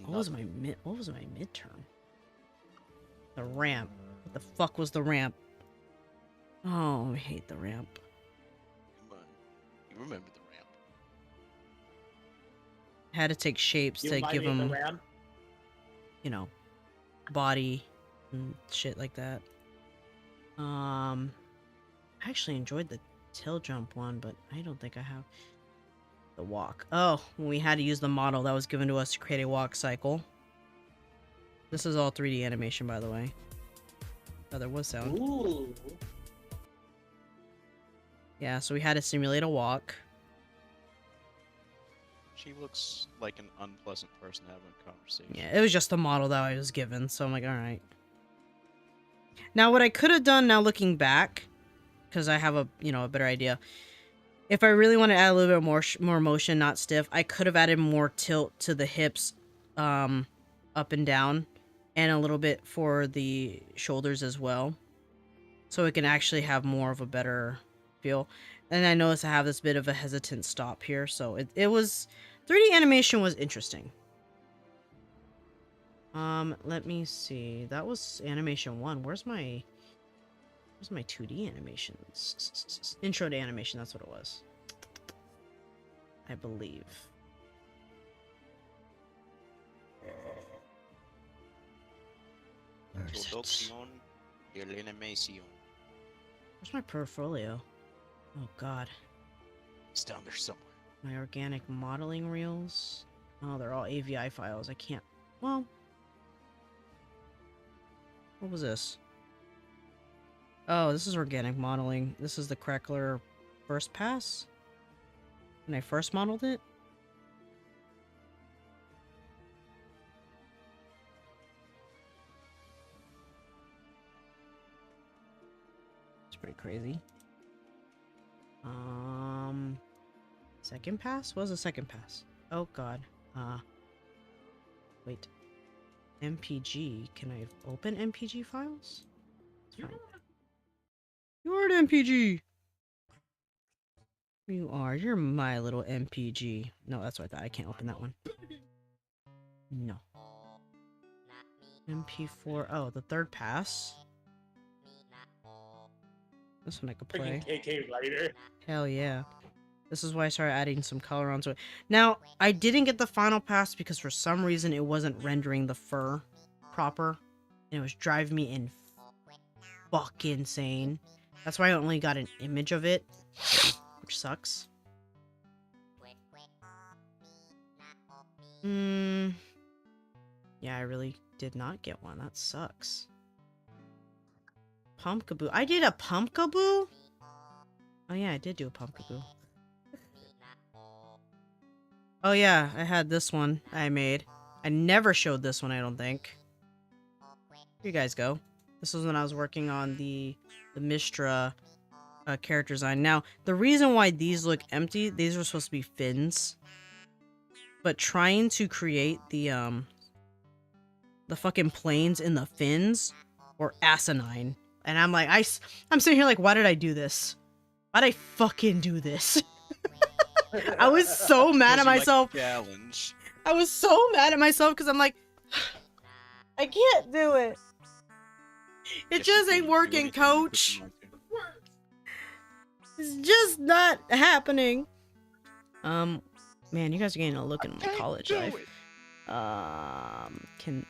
What was my midterm? The ramp. What the fuck was the ramp? Oh, I hate the ramp. Come on. You remember the ramp. I had to take shapes You to remind give me of the them, Ram? you know, body and shit like that. I actually enjoyed the tail jump one, but I don't think I have the walk. Oh, when we had to use the model that was given to us to create a walk cycle. This is all 3D animation, by the way. Oh, there was sound. Ooh. Yeah, so we had to simulate a walk. She looks like an unpleasant person having a conversation. Yeah, it was just the model that I was given, so I'm like, alright. Now, what I could have done now looking back, because I have a better idea. If I really want to add a little bit more motion, not stiff, I could have added more tilt to the hips, up and down, and a little bit for the shoulders as well. So it can actually have more of a better feel. And I notice I have this bit of a hesitant stop here, so it was... 3D animation was interesting. Let me see. That was animation 1. Where's my 2D animations? Intro to animation, that's what it was. I believe. Where is it? Introduction de l'animation. Where's my portfolio? Oh god. It's down there somewhere. My organic modeling reels. Oh, they're all AVI files. I can't... Well... What was this? Oh, this is organic modeling. This is the Crackler first pass? When I first modeled it? pretty crazy. Second pass? What was the second pass? Oh god. Wait. MPG. Can I open MPG files? You're an MPG! You are. You're my little MPG. No, that's what I thought. I can't open that one. No. MP4. Oh, the third pass? This one I could play. Freaking KK writer. Hell yeah. This is why I started adding some color onto it. Now, I didn't get the final pass because for some reason it wasn't rendering the fur proper. And it was driving me in fucking insane. That's why I only got an image of it. Which sucks. Yeah, I really did not get one. That sucks. Pumpkaboo. I did a Pumpkaboo? Oh yeah, I did do a Pumpkaboo. Oh yeah, I had this one I made. I never showed this one, I don't think. Here you guys go. This was when I was working on the Mistra character design. Now, the reason why these look empty, these are supposed to be fins. But trying to create the fucking planes in the fins were asinine. And I'm like, I'm sitting here like, why did I do this? Why'd I fucking do this? I was so mad at myself. Challenge. I was so mad at myself because I'm like, I can't do it. It just ain't working, coach. It's just not happening. Man, you guys are getting a look at my college life.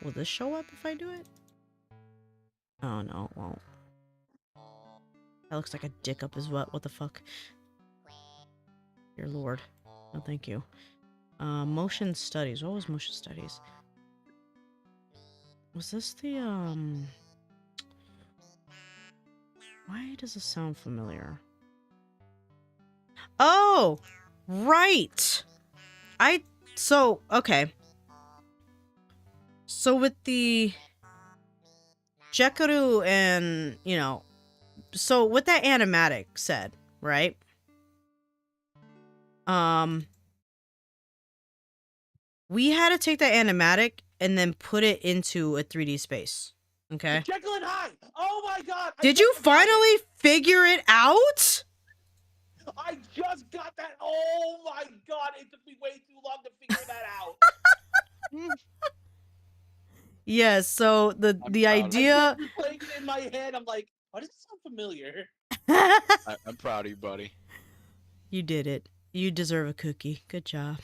Will this show up if I do it? Oh no, it won't. That looks like a dick up his butt. What the fuck? Dear Lord. No, thank you. Motion studies. What was motion studies? Was this the, Why does this sound familiar? Oh! Right! Okay. So with the Jekaru and, you know, so what that animatic said, right? We had to take that animatic and then put it into a 3D space. Okay? Jekyll and Hyde! Oh my god! Did you finally figure it out? I just got that! Oh my god! It took me way too long to figure that out! Yes, so the idea... I'm playing it in my head, I'm like, why does it sound familiar? I'm proud of you, buddy. You did it. You deserve a cookie. Good job.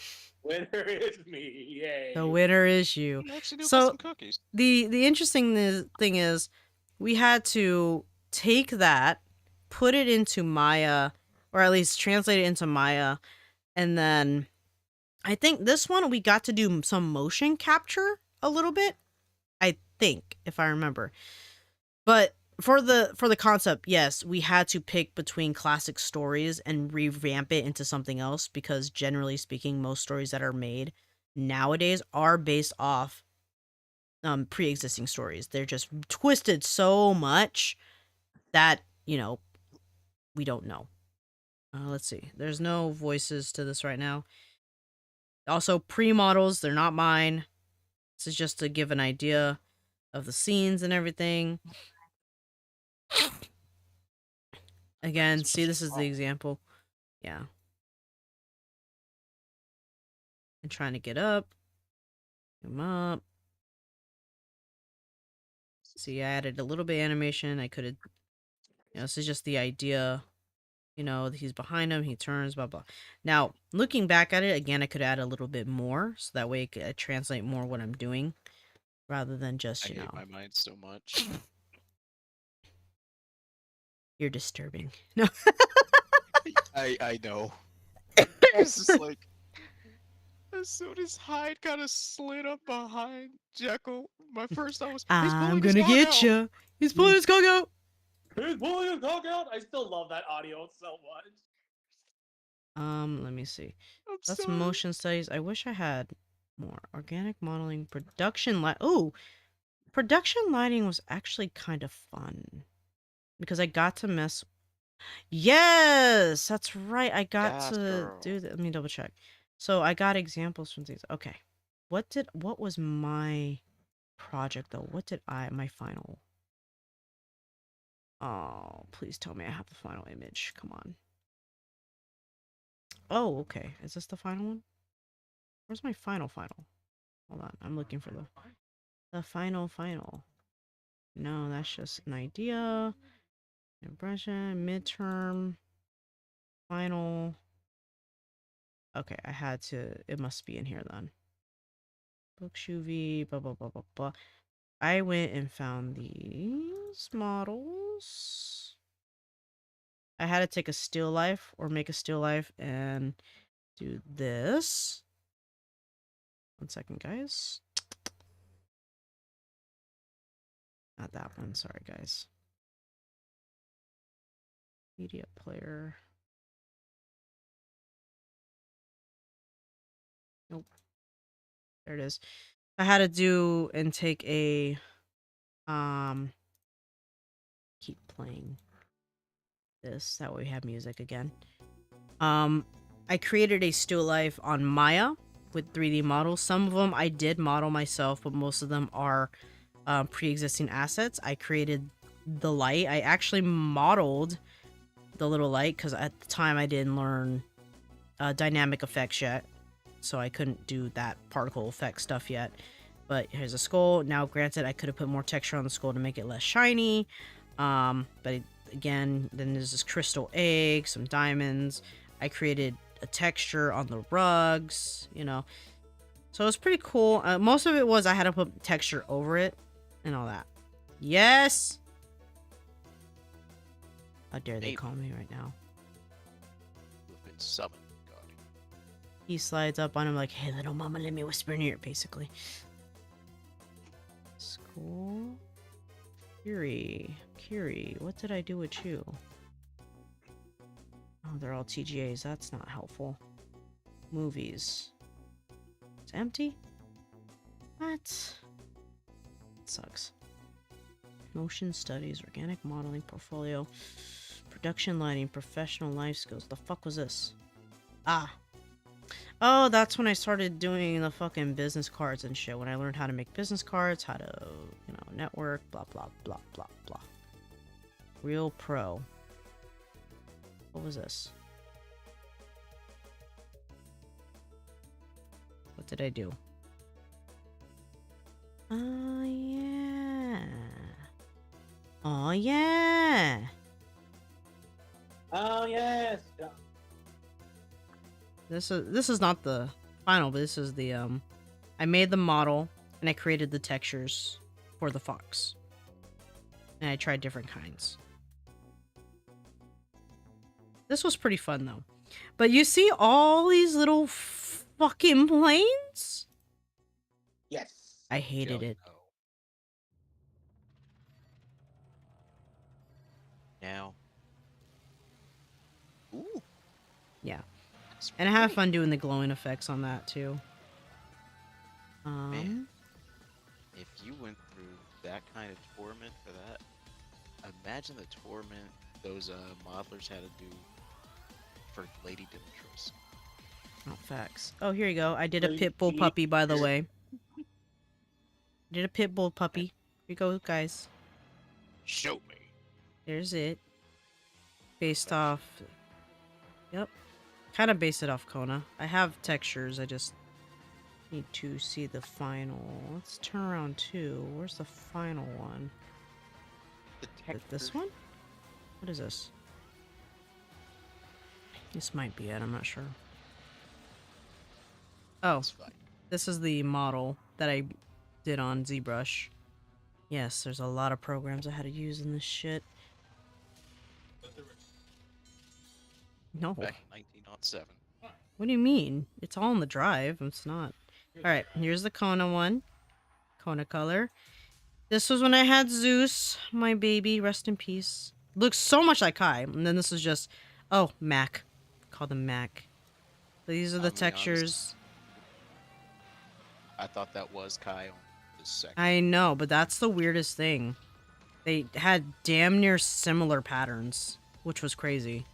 Winner is me, yay! The winner is you. You actually do So, some cookies. The interesting thing is, we had to take that, put it into Maya, or at least translate it into Maya, and then I think this one we got to do some motion capture a little bit. I think, if I remember. But for the concept, yes, we had to pick between classic stories and revamp it into something else because generally speaking, most stories that are made nowadays are based off pre-existing stories. They're just twisted so much that, you know, we don't know. Let's see. There's no voices to this right now. Also, pre-models, they're not mine. This is just to give an idea of the scenes and everything. Again, see, this is the example. Yeah. I'm trying to get up. Come up. See, I added a little bit of animation. I could have... You know, this is just the idea. You know, he's behind him, he turns, blah, blah. Now, looking back at it, again, I could add a little bit more. So that way I could translate more what I'm doing. Rather than just, you know... I hate my mind so much. You're disturbing. No. I know. It's just like, as soon as Hyde kind of slid up behind Jekyll, my first thought was, I'm gonna get you. He's pulling his cock out. He's pulling his cock out. I still love that audio so much. Let me see. I'm That's sorry. motion studies. I wish I had more. Organic modeling, production light. Oh, production lighting was actually kind of fun because I got to mess Yes, that's right. I got Yes, to girl. do that. Let me double check. So I got examples from things. Okay. What was my project though? What did my final? Oh, please tell me I have the final image. Come on. Oh, okay. Is this the final one? Where's my final? Hold on. I'm looking for the final. No, that's just an idea. Impression, midterm, final. Okay, I had to. It must be in here then. Bookshoovy, blah blah blah blah blah. I went and found these models. I had to take a still life or make a still life and do this. 1 second, guys. Not that one. Sorry, guys. Media player. Nope. There it is. I had to do and take a keep playing this. That way we have music again. I created a still life on Maya with 3D models. Some of them I did model myself, but most of them are pre-existing assets. I created the light. I actually modeled the little light because at the time I didn't learn dynamic effects yet, so I couldn't do that particle effect stuff yet. But here's a skull. Now, granted, I could have put more texture on the skull to make it less shiny. But again, then there's this crystal egg, some diamonds. I created a texture on the rugs, you know. So it was pretty cool. Most of it was I had to put texture over it and all that. Yes! How dare they call me right now? You've been summoned, God. He slides up on him like, hey, little mama, let me whisper in your ear, basically. School. Kiri, what did I do with you? Oh, they're all TGAs. That's not helpful. Movies. It's empty? What? It sucks. Motion studies, organic modeling, portfolio, production lighting, professional life skills. The fuck was this? Ah. Oh, that's when I started doing the fucking business cards and shit. When I learned how to make business cards, how to, you know, network, blah, blah, blah, blah, blah. Real Pro. What was this? What did I do? Oh, yeah. Oh, yeah. Oh yes. Yeah. This is not the final, but this is the I made the model and I created the textures for the fox. And I tried different kinds. This was pretty fun though. But you see all these little fucking planes? Yes. I hated Hell it. no. Now. Ooh. Yeah. That's And I have pretty. fun doing the glowing effects on that too. Man. If you went through that kind of torment for that, imagine the torment those modelers had to do for Lady Dimitrescu. Oh, facts. Oh, here you go. I did a Lady pit bull puppy, by the way. Did a pit bull puppy. Here you go, guys. Show me. There's it. Based off... Yep. Kind of based it off Kona. I have textures, I just need to see the final. Let's turn around too. Where's the final one? The Is it this one? What is this? This might be it, I'm not sure. Oh, It's fine. this is the model that I did on ZBrush. Yes, there's a lot of programs I had to use in this shit. No. Back in 1907. What do you mean? It's all in the drive. It's not. Alright, here's the Kona one. Kona color. This was when I had Zeus, my baby. Rest in peace. Looks so much like Kai. And then this is just... Oh, Mac. Call them Mac. These are the I'll be honest. textures. I thought that was Kai on the second. I know, but that's the weirdest thing. They had damn near similar patterns. which was crazy.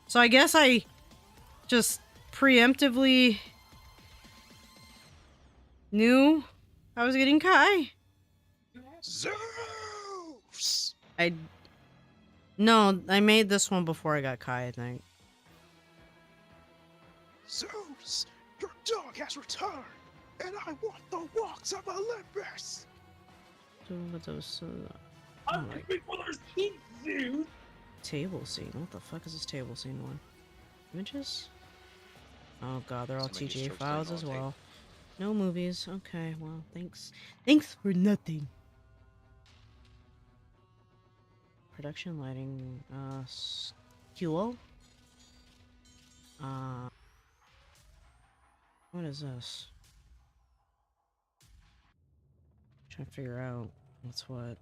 So I guess I just preemptively knew I was getting Kai. Zeus! No, I made this one before I got Kai, I think. Zeus, your dog has returned, and I want the walks of Olympus. I'm coming for those kids, dude. Table scene. What the fuck is this table scene one? Images? Oh god, they're all Somebody just TGA choked files on as tape. well. No movies. Okay, well, thanks. Thanks for nothing. Production lighting. Sculo? What is this? Trying to figure out what's what.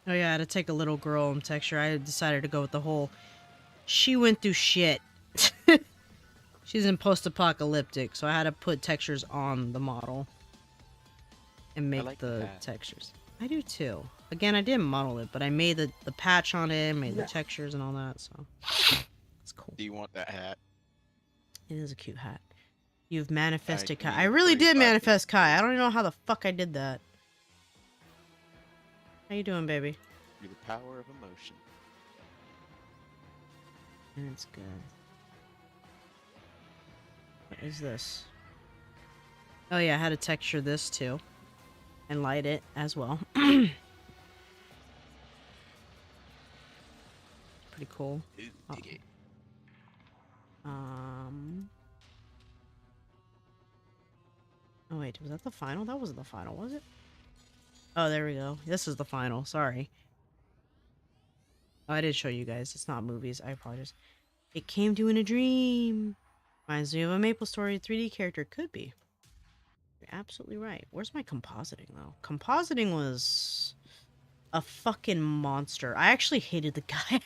Oh yeah, to take a little girl and texture, I decided to go with the whole she went through shit. She's in post-apocalyptic, so I had to put textures on the model and make like the that. textures. I do too. Again, I didn't model it, but I made the patch on it, made the Yeah. textures and all that, so it's cool. Do you want that hat? It is a cute hat. You've manifested give Kai. me I really did 35 manifest pieces. Kai. I don't even know how the fuck I did that. How you doing, baby? Through the power of emotion. And it's good. What is this? Oh yeah, I had to texture this too. And light it as well. Pretty cool. Ooh, Oh. dig it. Oh wait, was that the final? That wasn't the final, was it? Oh, there we go. This is the final. Sorry. Oh, I did show you guys. It's not movies. I apologize. It came to you in a dream. Reminds me of a Maple Story 3D character. Could be. You're absolutely right. Where's my compositing, though? Compositing was a fucking monster. I actually hated the guy.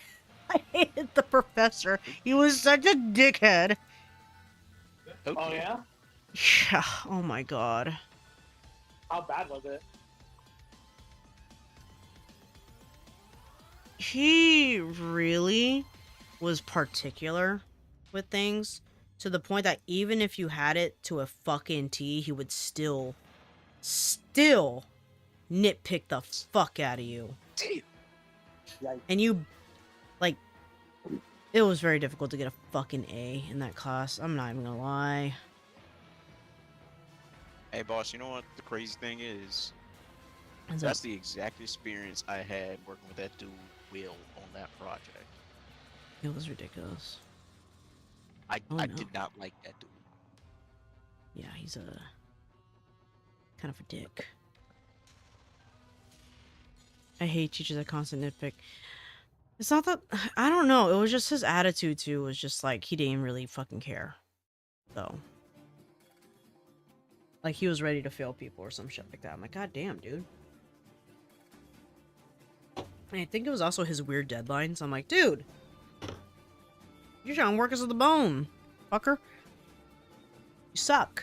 I hated the professor. He was such a dickhead. Oh Okay. yeah? Yeah. Oh my god. How bad was it? He really was particular with things to the point that even if you had it to a fucking T, he would still nitpick the fuck out of you. Damn. Yikes. And you, like, it was very difficult to get a fucking A in that class. I'm not even gonna lie. Hey, boss, you know what the crazy thing is? What's That's up? the exact experience I had working with that dude, Will, on that project. It was ridiculous. I Oh, I no. did not like that dude. Yeah, he's a kind of a dick. I hate teachers that constant nitpick. It's not that I don't know. It was just his attitude too. Was just like he didn't really fucking care, though. Like he was ready to fail people or some shit like that. I'm like, god damn, dude. And I think it was also his weird deadlines. I'm like, dude, you're trying to work us to the bone, fucker. You suck.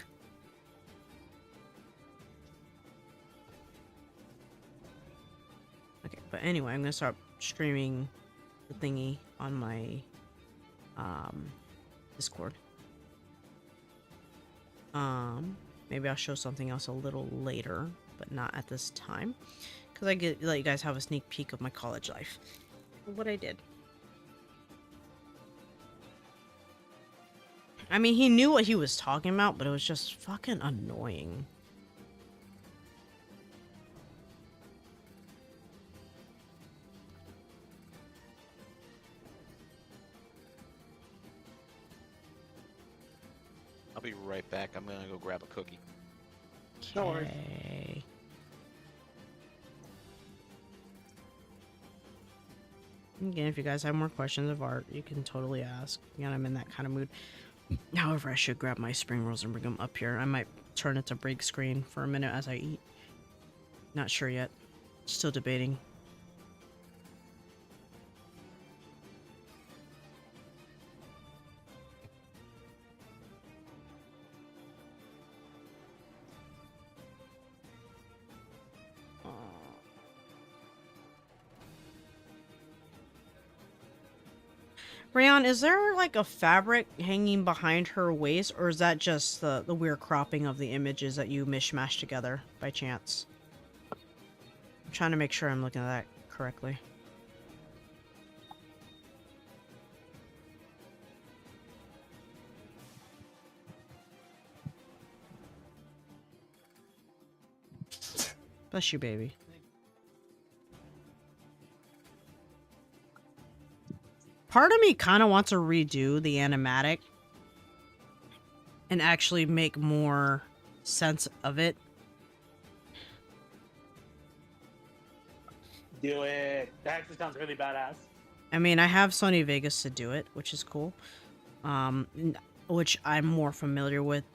Okay, but anyway, I'm gonna start streaming the thingy on my Discord. Maybe I'll show something else a little later, but not at this time, because I get let you guys have a sneak peek of my college life, what I did. I mean, he knew what he was talking about, but it was just fucking annoying. I'll be right back. I'm gonna go grab a cookie. No worries. Okay. Again, if you guys have more questions of art, you can totally ask. Again, I'm in that kind of mood. However, I should grab my spring rolls and bring them up here. I might turn it to break screen for a minute as I eat. Not sure yet. Still debating. Rayon, is there like a fabric hanging behind her waist, or is that just the weird cropping of the images that you mishmashed together by chance? I'm trying to make sure I'm looking at that correctly. Bless you, baby. Part of me kind of wants to redo the animatic and actually make more sense of it. Do it. That actually sounds really badass. I mean, I have Sony Vegas to do it, which is cool. Which I'm more familiar with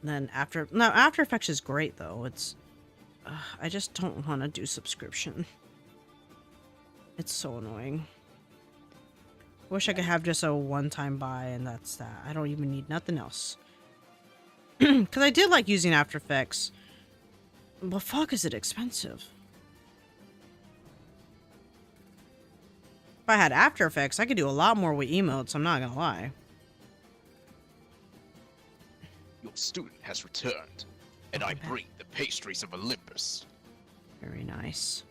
than After... No, After Effects is great, though. It's... I just don't want to do subscription. It's so annoying. Wish I could have just a one-time buy and that's that. I don't even need nothing else. Because I did like using After Effects. But fuck, is it expensive? If I had After Effects, I could do a lot more with emotes, I'm not gonna lie. Your student has returned, and I bring the pastries of Olympus. Very nice.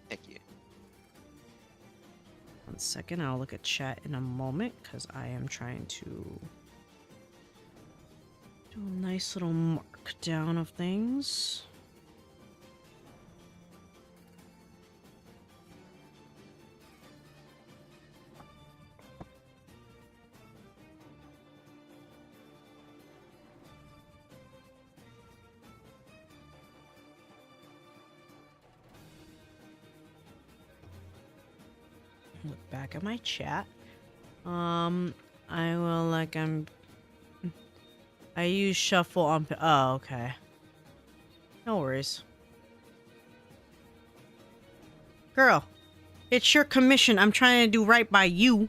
Heck yeah. 1 second, I'll look at chat in a moment, because I am trying to do a nice little markdown of things. Look back at my chat. I will like I use shuffle on. Oh, okay. No worries. Girl, it's your commission. I'm trying to do right by you.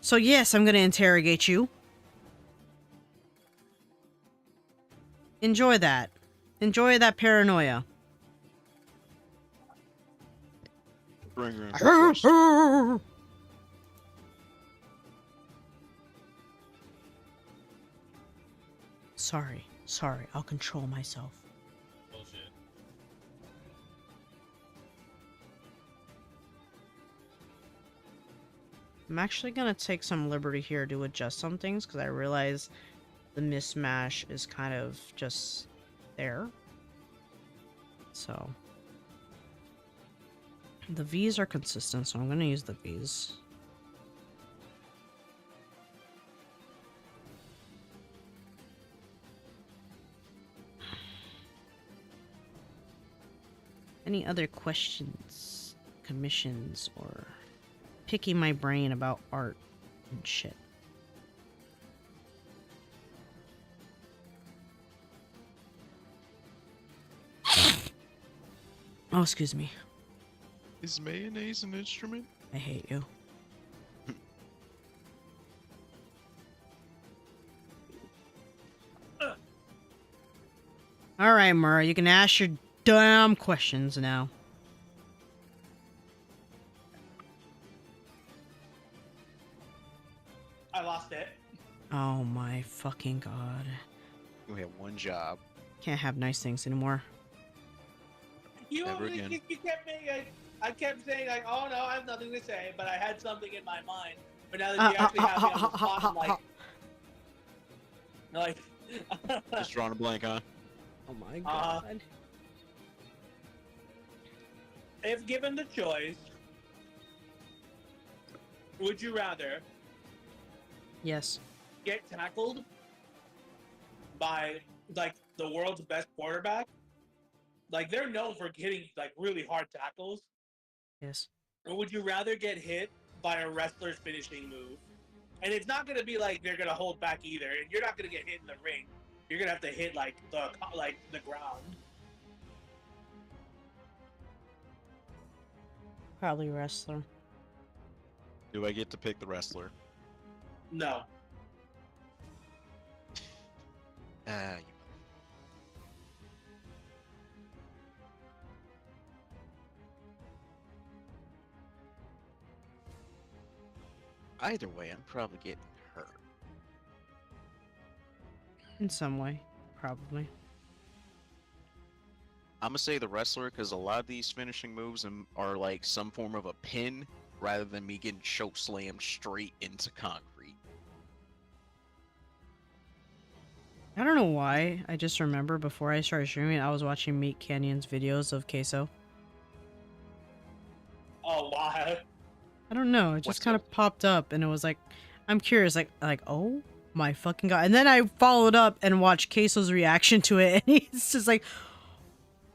So yes, I'm gonna interrogate you. Enjoy that. Enjoy that paranoia. Bring her in. Sorry, I'll control myself. Bullshit. I'm actually gonna take some liberty here to adjust some things because I realize the mismatch is kind of just there. So the V's are consistent, so I'm gonna use the V's. Any other questions, commissions, or picking my brain about art and shit? Oh, excuse me. Is mayonnaise an instrument? I hate you. Alright, Murra, you can ask your damn questions now. I lost it. Oh my fucking god. You have one job. Can't have nice things anymore. You Never only again. you kept me. I kept saying like, "Oh no, I have nothing to say," but I had something in my mind. But now that you actually have me on the spot, I'm like, Just drawing a blank, huh? Oh my god. if given the choice, would you rather Yes. get tackled by like the world's best quarterback? Like they're known for hitting like really hard tackles. Yes. Or would you rather get hit by a wrestler's finishing move? And it's not gonna be like they're gonna hold back either. And you're not gonna get hit in the ring. You're gonna have to hit like the ground. Probably wrestler. Do I get to pick the wrestler? No. Ah, Either way, I'm probably getting hurt. In some way, probably. I'm gonna say the wrestler because a lot of these finishing moves are like some form of a pin rather than me getting choke slammed straight into concrete. I don't know why. I just remember before I started streaming, I was watching Meat Canyon's videos of queso. Oh wow. I don't know. It just What's kind up? of popped up, and it was like, I'm curious, like, oh my fucking god! And then I followed up and watched Queso's reaction to it, and he's just like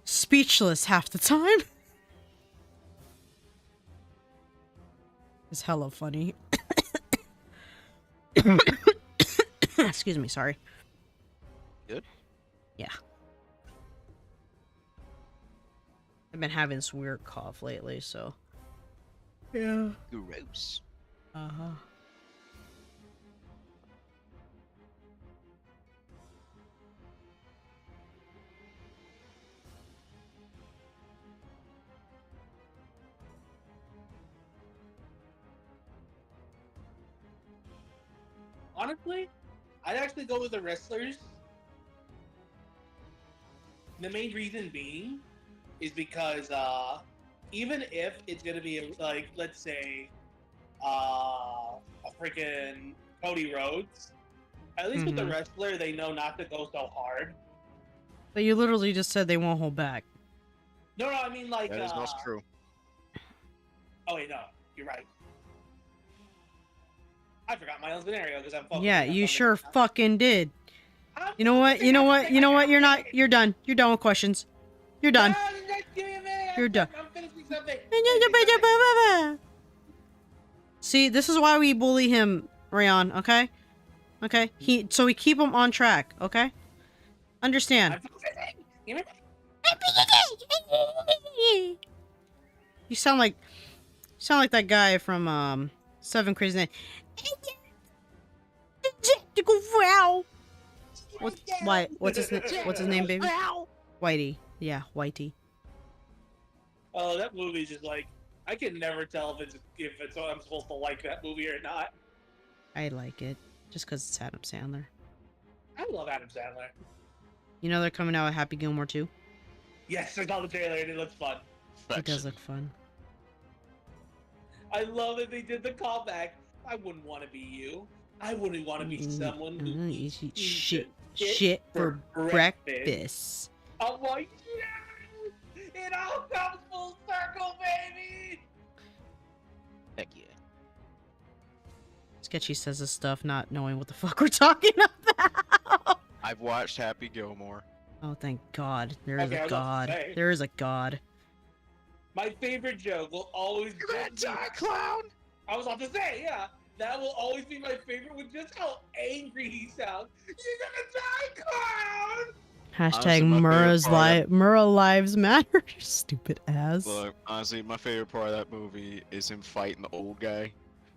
speechless half the time. It's hella funny. Excuse me, sorry. Good? Yeah. I've been having this weird cough lately, so. Yeah. Gross. Uh-huh. Honestly, I'd actually go with the wrestlers. The main reason being is because even if it's gonna be like, let's say, a freaking Cody Rhodes, at least with the Mhm. wrestler, they know not to go so hard. But you literally just said they won't hold back. No, I mean like. That is most true. Oh wait, no, you're right. I forgot my own scenario because I'm focusing Yeah, on you something sure else. fucking did. I'm You know what? focusing You know on what? something You know what? else. You're not. You're done. You're done with questions. You're done. No, just give me a minute. You're done. I'm finishing something. See, this is why we bully him, Rayon. Okay, okay. So we keep him on track. Okay, understand? I'm focusing. Give me- You sound like that guy from Seven Crazy Nights. What's his name, baby? Whitey. Yeah, Whitey. Oh, that movie's just like I can never tell if I'm supposed to like that movie or not. I like it just because it's Adam Sandler. I love Adam Sandler. You know they're coming out with Happy Gilmore too. Yes, I saw the trailer and it looks fun. It does look fun. I love that they did the callback. I wouldn't want to be you. I wouldn't want to be someone who eats Shit for breakfast. I'm like, yes! It all comes full circle, baby! Heck yeah. Sketchy says this stuff, not knowing what the fuck we're talking about. I've watched Happy Gilmore. Oh, thank God. There is Okay, I a was about God. to say. There is a God. My favorite joke will always You're gonna die, clown! I was about to say, yeah. That will always be my favorite with just how angry he sounds. You're gonna die, clown! Hashtag Honestly, my favorite part Murrah Lives Matter. Stupid ass. Look, honestly, my favorite part of that movie is him fighting the old guy.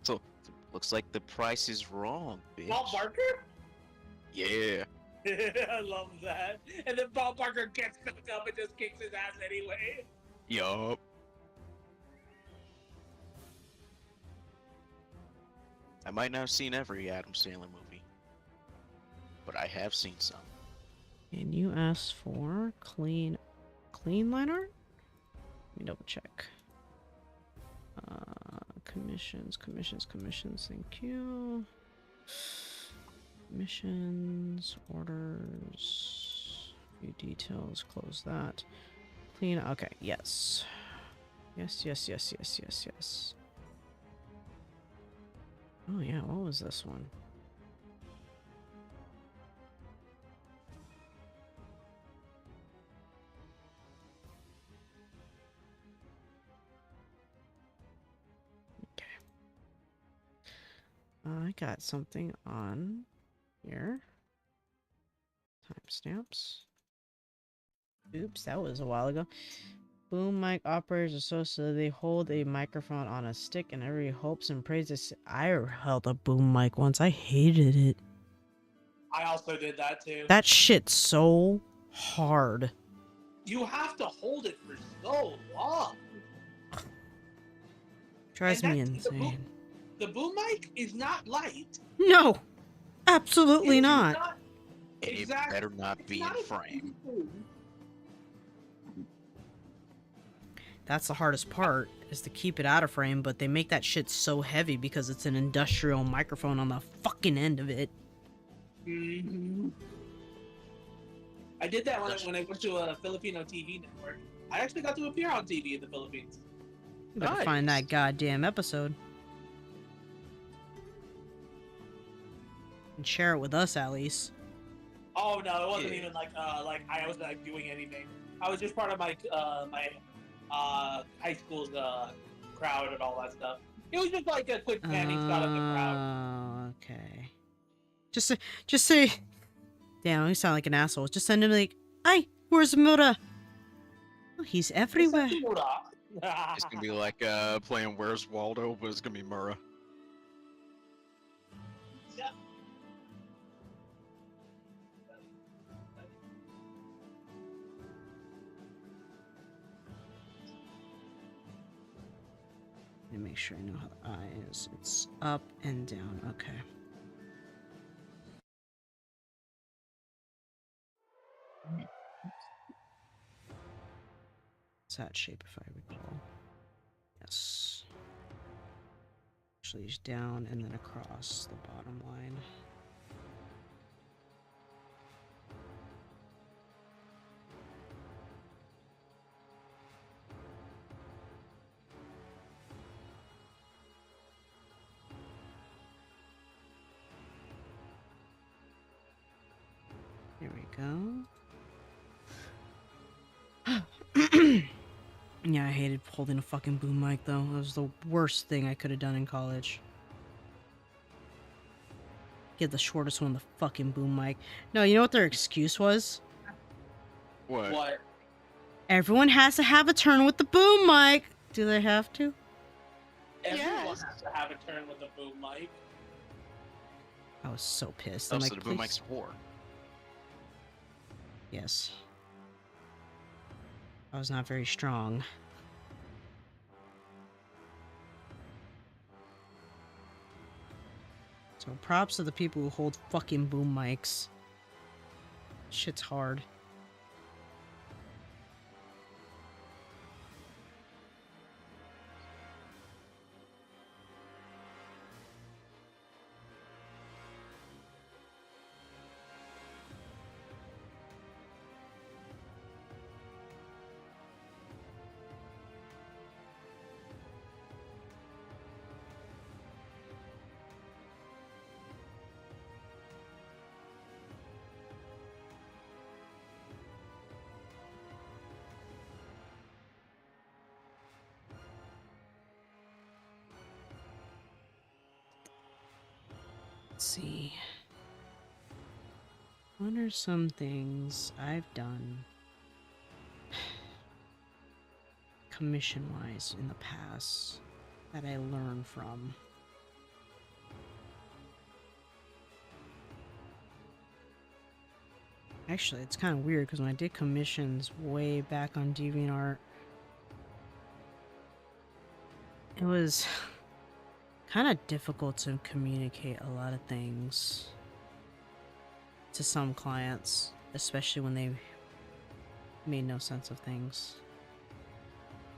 So, looks like the price is wrong, bitch. Bob Barker? Yeah. I love that. And then Bob Barker gets knocked up and just kicks his ass anyway. Yup. I might not have seen every Adam Sandler movie, but I have seen some. And you asked for clean line art? Let me double check. Commissions, thank you. Missions, orders, few details, close that. Clean, okay, yes. Yes. Oh yeah, what was this one? Okay. I got something on here. Timestamps. Oops, that was a while ago. Boom mic operators associated. They hold a microphone on a stick and everybody hopes and praises. I held a boom mic once. I hated it. I also did that too. That shit's so hard. You have to hold it for so long. Drives And me that's the insane. the boom mic is not light. No, absolutely It is not. And it better not It's be not in a frame. boom. That's the hardest part, is to keep it out of frame, but they make that shit so heavy because it's an industrial microphone on the fucking end of it. Mhm. I did that when I went to a Filipino TV network. I actually got to appear on TV in the Philippines. You better find that goddamn episode. And share it with us, at least. Oh no, it wasn't Yeah. even like I was like doing anything. I was just part of my high school's crowd and all that stuff. It was just like a quick panning shot of the crowd. Oh, okay. Just say, damn, you sound like an asshole. Just send him like, "Hi, where's Mura? Oh, he's everywhere." It's gonna be like playing Where's Waldo, but it's gonna be Murrah. Yeah. Let me make sure I know how the eye is. It's up and down. Okay. It's that shape, if I recall. Yes. Actually, it's down and then across the bottom line. There we go. Yeah, I hated holding a fucking boom mic though. It was the worst thing I could have done in college. Get the shortest one, the fucking boom mic. No, you know what their excuse was? What? What? Everyone has to have a turn with the boom mic. Do they have to? Everyone Yes. has to have a turn with the boom mic. I was so pissed. Oh, I'm so like, the boom "Please." mic's whore. Yes. I was not very strong. So props to the people who hold fucking boom mics. Shit's hard. Let's see. What are some things I've done commission-wise in the past that I learned from? Actually, it's kind of weird because when I did commissions way back on DeviantArt, it was kind of difficult to communicate a lot of things to some clients, especially when they made no sense of things.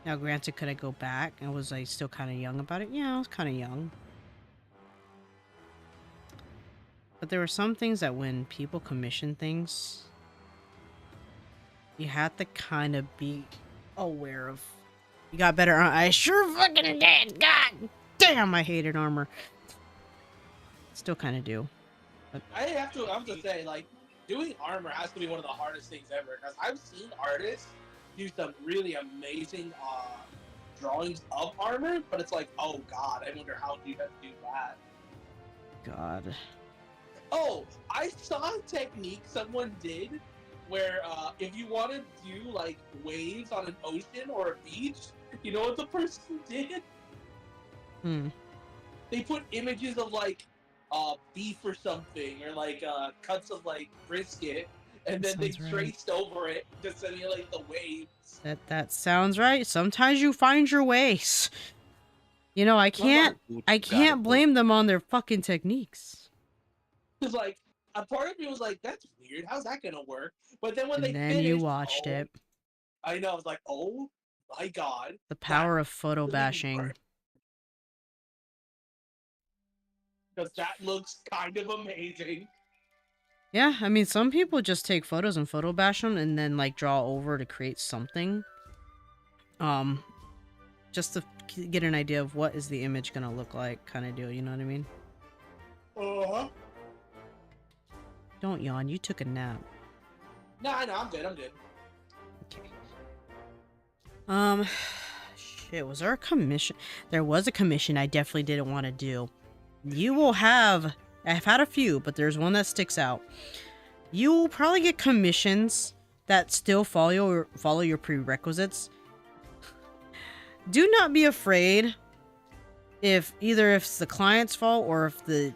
Now, granted, could I go back? And was I still kind of young about it? Yeah, I was kind of young. But there were some things that when people commission things, you have to kind of be aware of. You got better. I sure fucking did. God damn, I hated armor. Still kind of do. I have to say, like, doing armor has to be one of the hardest things ever. Because I've seen artists do some really amazing drawings of armor, but it's like, oh god, I wonder how you have to do that. God. Oh, I saw a technique someone did where if you want to do like waves on an ocean or a beach, you know what the person did? Hmm. They put images of like beef or something, or like cuts of like brisket, and then they Sounds right. traced over it to simulate the waves. That sounds right. Sometimes you find your ways. You know, I can't blame them on their fucking techniques. It's like a part of me was like, "That's weird. How's that gonna work?" But then when And they then finished, you watched it. I know. I was like, "Oh my god!" The power of photo bashing. Because that looks kind of amazing. Yeah, I mean, some people just take photos and photo bash them and then, like, draw over to create something. Just to get an idea of what is the image gonna look like, kind of deal, you know what I mean? Uh-huh. Don't yawn, you took a nap. Nah, I'm good. Okay. Shit, was there a commission? There was a commission I definitely didn't want to do. You will have... I've had a few, but there's one that sticks out. You will probably get commissions that still follow your prerequisites. Do not be afraid if it's the client's fault or if the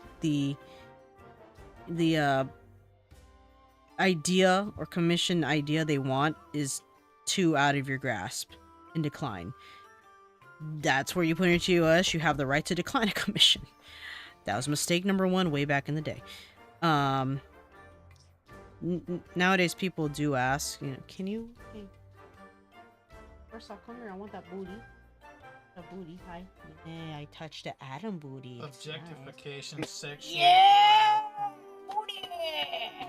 idea or commission idea they want is too out of your grasp and decline. That's where you put into TOS. You have the right to decline a commission. That was mistake number 1 way back in the day. Nowadays people do ask, you know, can you... Hey, first off, come here, I want that booty. The booty, hi. Yeah, I touched the Adam booty. It's Objectification, nice. sexual. Yeah! Booty!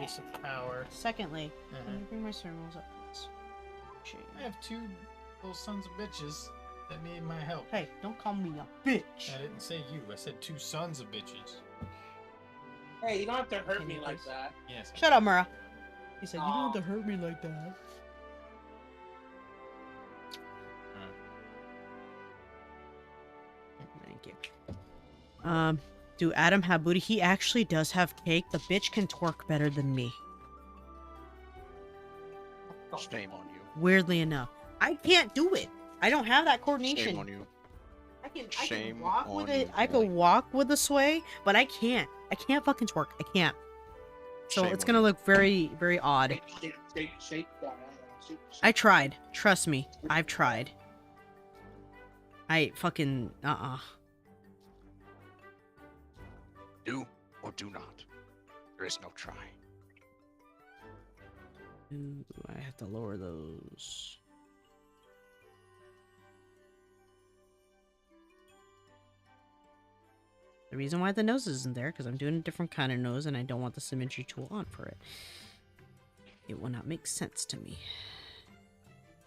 Use of power. Secondly, can you bring my sermons up, please? I have 2 little sons of bitches that need my help. Hey, don't call me a bitch. I didn't say you. I said 2 sons of bitches. Hey, you don't have to hurt Can me you like please? that. Yes. Shut up, Mura. He said, you don't have to hurt me like that. Thank you. Do Adam have booty? He actually does have cake. The bitch can twerk better than me. Shame on you. Weirdly enough. I can't do it. I don't have that coordination. Shame on you. I can Shame walk with on it. you, I boy. can walk with the sway, but I can't. I can't fucking twerk. I can't. So Shame it's on gonna you. look very, very odd. Shake. I tried. Trust me. I've tried. I fucking... Do or do not. There is no try. Ooh, I have to lower those. The reason why the nose isn't there, because I'm doing a different kind of nose and I don't want the symmetry tool on for it. It will not make sense to me.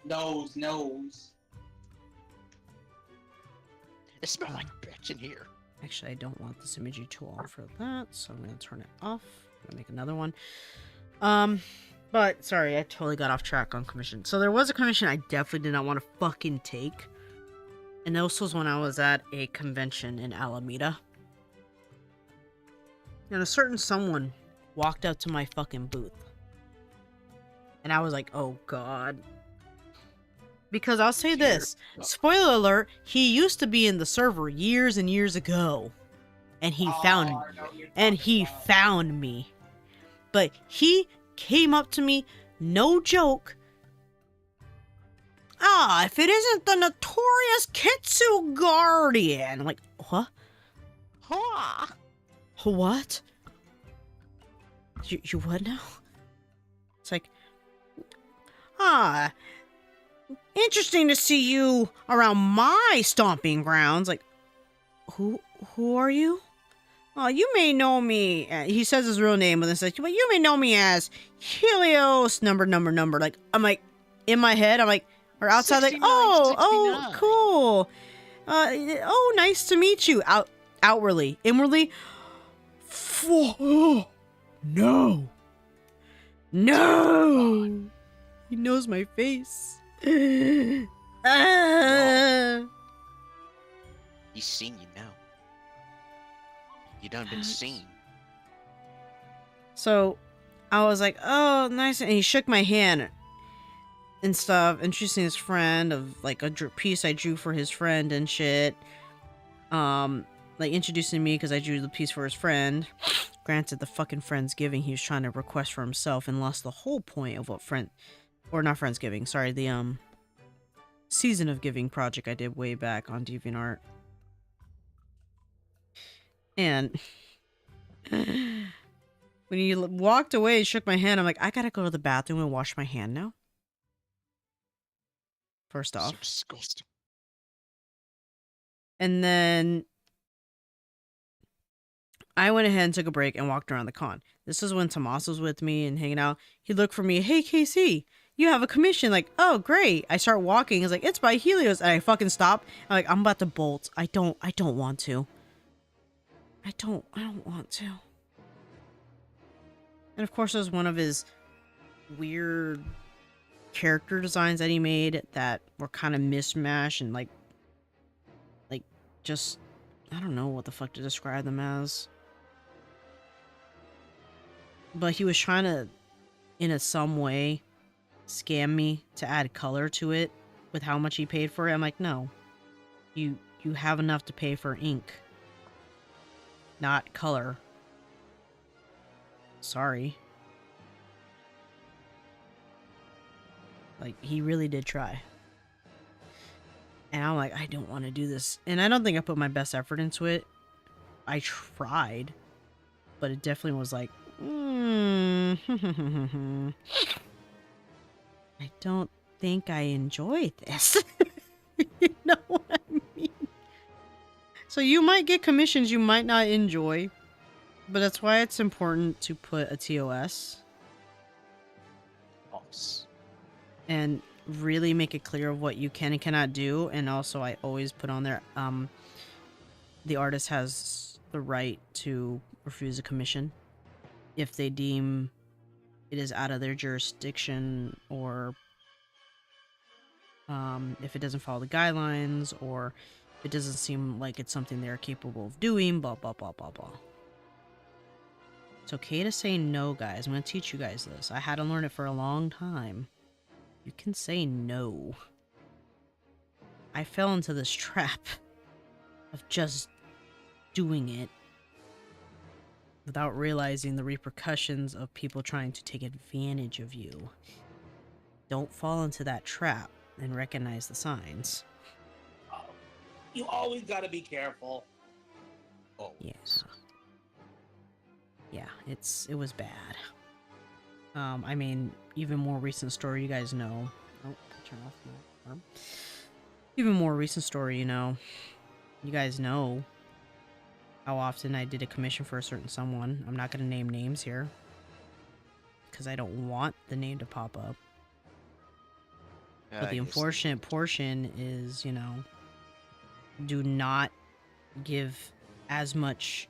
Nose. It smells like bitch in here. Actually, I don't want the symmetry tool on for that, so I'm going to turn it off. I'm going to make another one. But, sorry, I totally got off track on commission. So there was a commission I definitely did not want to fucking take. And this was when I was at a convention in Alameda. And a certain someone walked up to my fucking booth. And I was like, oh god. Because I'll say this. Spoiler alert, he used to be in the server years and years ago. And he found me. But he came up to me, no joke. If it isn't the notorious Kitsu Guardian. I'm like, what? Huh? What? You what now? It's like, interesting to see you around my stomping grounds. Like, who are you? Oh, you may know me. He says his real name, but then says, well, you may know me as Helios number. Like, I'm like, in my head, I'm like, or outside, like, 69, oh, 69. cool. Oh, nice to meet you. Outwardly, inwardly, no. He knows my face. He's seen you now. You done been seen. So, I was like, oh, nice. And he shook my hand and stuff, introducing his friend of, like, a piece I drew for his friend and shit. Like, introducing me because I drew the piece for his friend. Granted, the fucking Friendsgiving he was trying to request for himself and lost the whole point of what or not Friendsgiving, sorry, the, Season of Giving project I did way back on DeviantArt. And when he walked away and shook my hand, I'm like, I gotta go to the bathroom and wash my hand now. First So off. disgusting. And then I went ahead and took a break and walked around the con. This is when Tomas was with me and hanging out. He looked for me. Hey, KC, you have a commission. Like, oh, great. I start walking. He's like, it's by Helios. And I fucking stop. I'm like, I'm about to bolt. I don't want to. I don't want to. And of course, it was one of his weird character designs that he made that were kind of mishmash and like just, I don't know what the fuck to describe them as. But he was trying to, in some way, scam me to add color to it with how much he paid for it. I'm like, no. You have enough to pay for ink. Not color. Sorry. Like, he really did try. And I'm like, I don't want to do this. And I don't think I put my best effort into it. I tried. But it definitely was like, I don't think I enjoy this. You know what I mean? So you might get commissions you might not enjoy. But that's why it's important to put a TOS. False. And really make it clear of what you can and cannot do. And also I always put on there, the artist has the right to refuse a commission if they deem it is out of their jurisdiction, or if it doesn't follow the guidelines, or it doesn't seem like it's something they're capable of doing, blah blah blah blah blah. It's okay to say no, guys. I'm going to teach you guys this. I had to learn it for a long time. You can say no. I fell into this trap of just doing it without realizing the repercussions of people trying to take advantage of you. Don't fall into that trap and recognize the signs. You always gotta be careful. Oh. Yeah. Yeah, it was bad. I mean, even more recent story, you guys know. Oh, turn off my arm. Even more recent story, you know. You guys know how often I did a commission for a certain someone. I'm not going to name names here, because I don't want the name to pop up. Yeah, But the I guess unfortunate portion is, you know, do not give as much,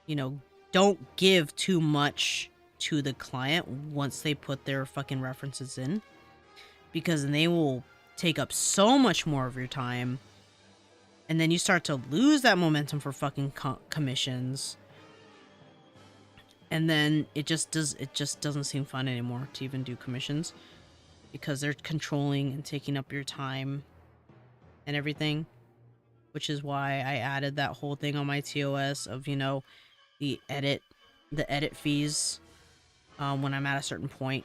you know, don't give too much to the client once they put their fucking references in, because then they will take up so much more of your time, and then you start to lose that momentum for fucking commissions, and then it just doesn't seem fun anymore to even do commissions, because they're controlling and taking up your time and everything, which is why I added that whole thing on my TOS of, you know, the edit fees when I'm at a certain point.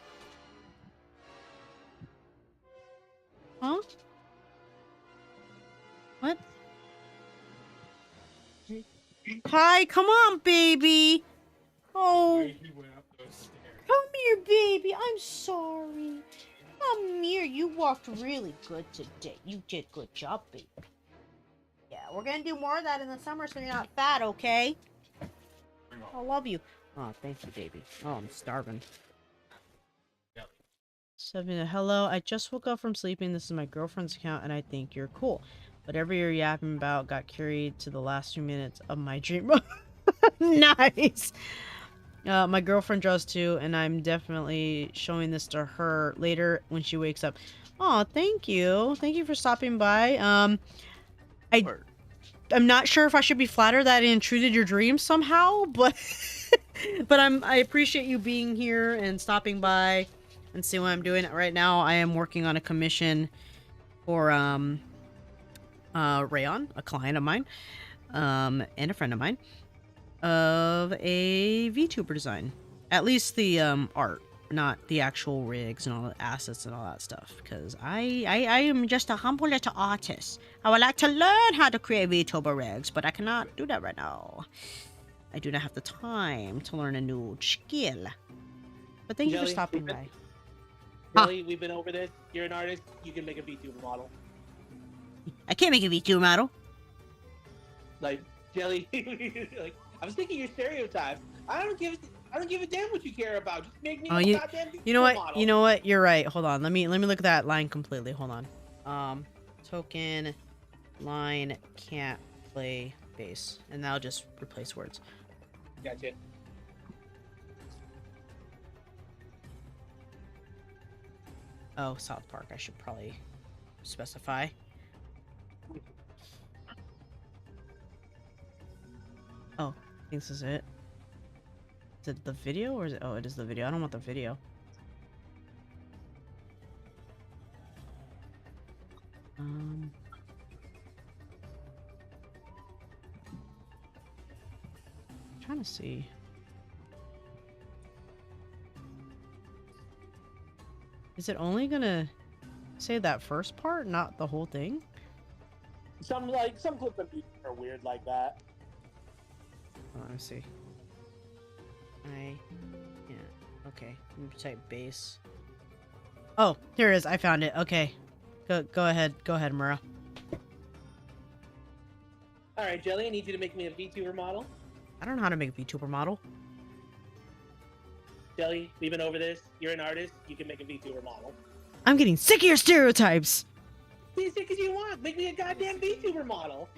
Huh? What? Hi, come on, baby. Oh, He went up those stairs. come here, baby. I'm sorry. Come here. You walked really good today. You did good job, baby. Yeah, we're gonna do more of that in the summer so you're not fat, okay? Bring on. I love you. Oh, thank you, baby. Oh, I'm starving. Yep. Sabina, hello. I just woke up from sleeping. This is my girlfriend's account, and I think you're cool. Whatever you're yapping about got carried to the last 2 minutes of my dream. Nice. My girlfriend draws too, and I'm definitely showing this to her later when she wakes up. Oh, thank you. Thank you for stopping by. I'm not sure if I should be flattered that I intruded your dreams somehow, but but I appreciate you being here and stopping by and see what I'm doing. Right now I am working on a commission for Rayon, a client of mine, and a friend of mine, of a VTuber design. At least the art. not the actual rigs and all the assets and all that stuff, because I am just a humble little artist. I would like to learn how to create VTuber rigs, but I cannot do that right now. I do not have the time to learn a new skill. But thank you for Jelly, stopping we've by. Billy, we've been over this. You're an artist. You can make a VTuber model. I can't make a VTuber model. Like Jelly, like I was thinking your stereotypes. I don't give a damn what you care about. Just make me Oh, a you goddamn VTuber know what? model. You know what? You're right. Hold on. Let me look at that line completely. Hold on. Token line can't play bass, and that'll just replace words. Gotcha. Oh, South Park. I should probably specify. Oh, I think this is it. Is it the video or is it? Oh, it is the video. I don't want the video. I'm trying to see. Is it only gonna say that first part, not the whole thing? Some clips of music are weird like that. Oh, let me see. Yeah. Okay. Let me type bass. Oh, here it is. I found it. Okay. Go ahead. Go ahead, Mura. All right, Jelly, I need you to make me a VTuber model. I don't know how to make a VTuber model. Jelly, we've been over this. You're an artist. You can make a VTuber model. I'm getting sick of your stereotypes. Be as sick as you want. Make me a goddamn VTuber model.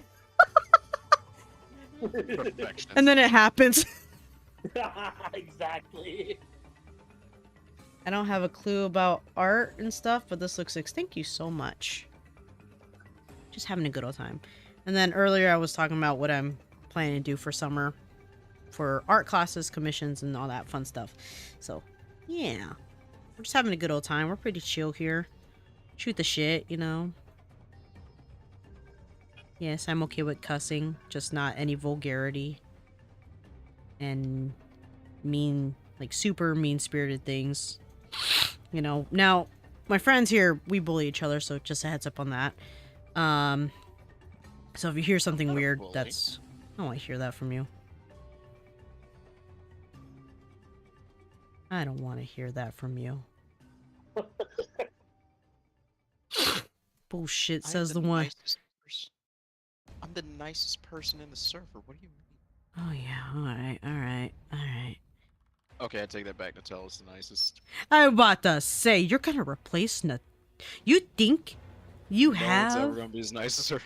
Perfection. And then it happens. Exactly. I don't have a clue about art and stuff, but this looks like, thank you so much. Just having a good old time. And then earlier I was talking about what I'm planning to do for summer for art classes, commissions, and all that fun stuff. So, yeah. We're just having a good old time. We're pretty chill here. Shoot the shit, you know. Yes, I'm okay with cussing, just not any vulgarity. And mean, like super mean-spirited things. You know, now, my friends here, we bully each other, so just a heads up on that. So if you hear something Not a weird, bully. that's... I don't want to hear that from you. I don't want to hear that from you. Bullshit, says the one. I'm the nicest person in the server. What do you mean? Oh yeah, alright, alright, alright. Okay, I take that back. Nutella's the nicest. I was about to say, you're gonna replace Nut. You think you No one's have... ever gonna be as nice as her.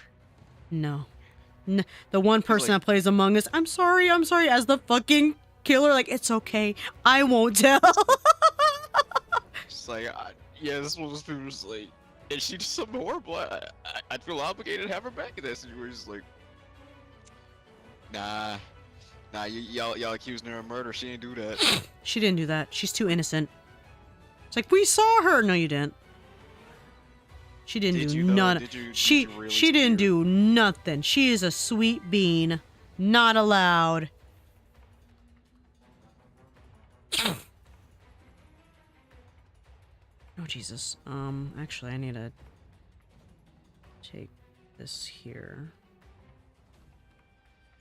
No. The one person like- that plays Among Us, I'm sorry, as the fucking killer, like, it's okay. I won't tell. She's like, yeah, this one was just like, is she just something horrible? I feel obligated to have her back in that situation. Just like, nah, y'all accusing her of murder. She didn't do that. She didn't do that. She's too innocent. It's like, we saw her. No, you didn't. She didn't Did do you, though? none. Did you She really didn't steer? do nothing. She is a sweet bean. Not allowed. Oh Jesus. Actually I need to take this here.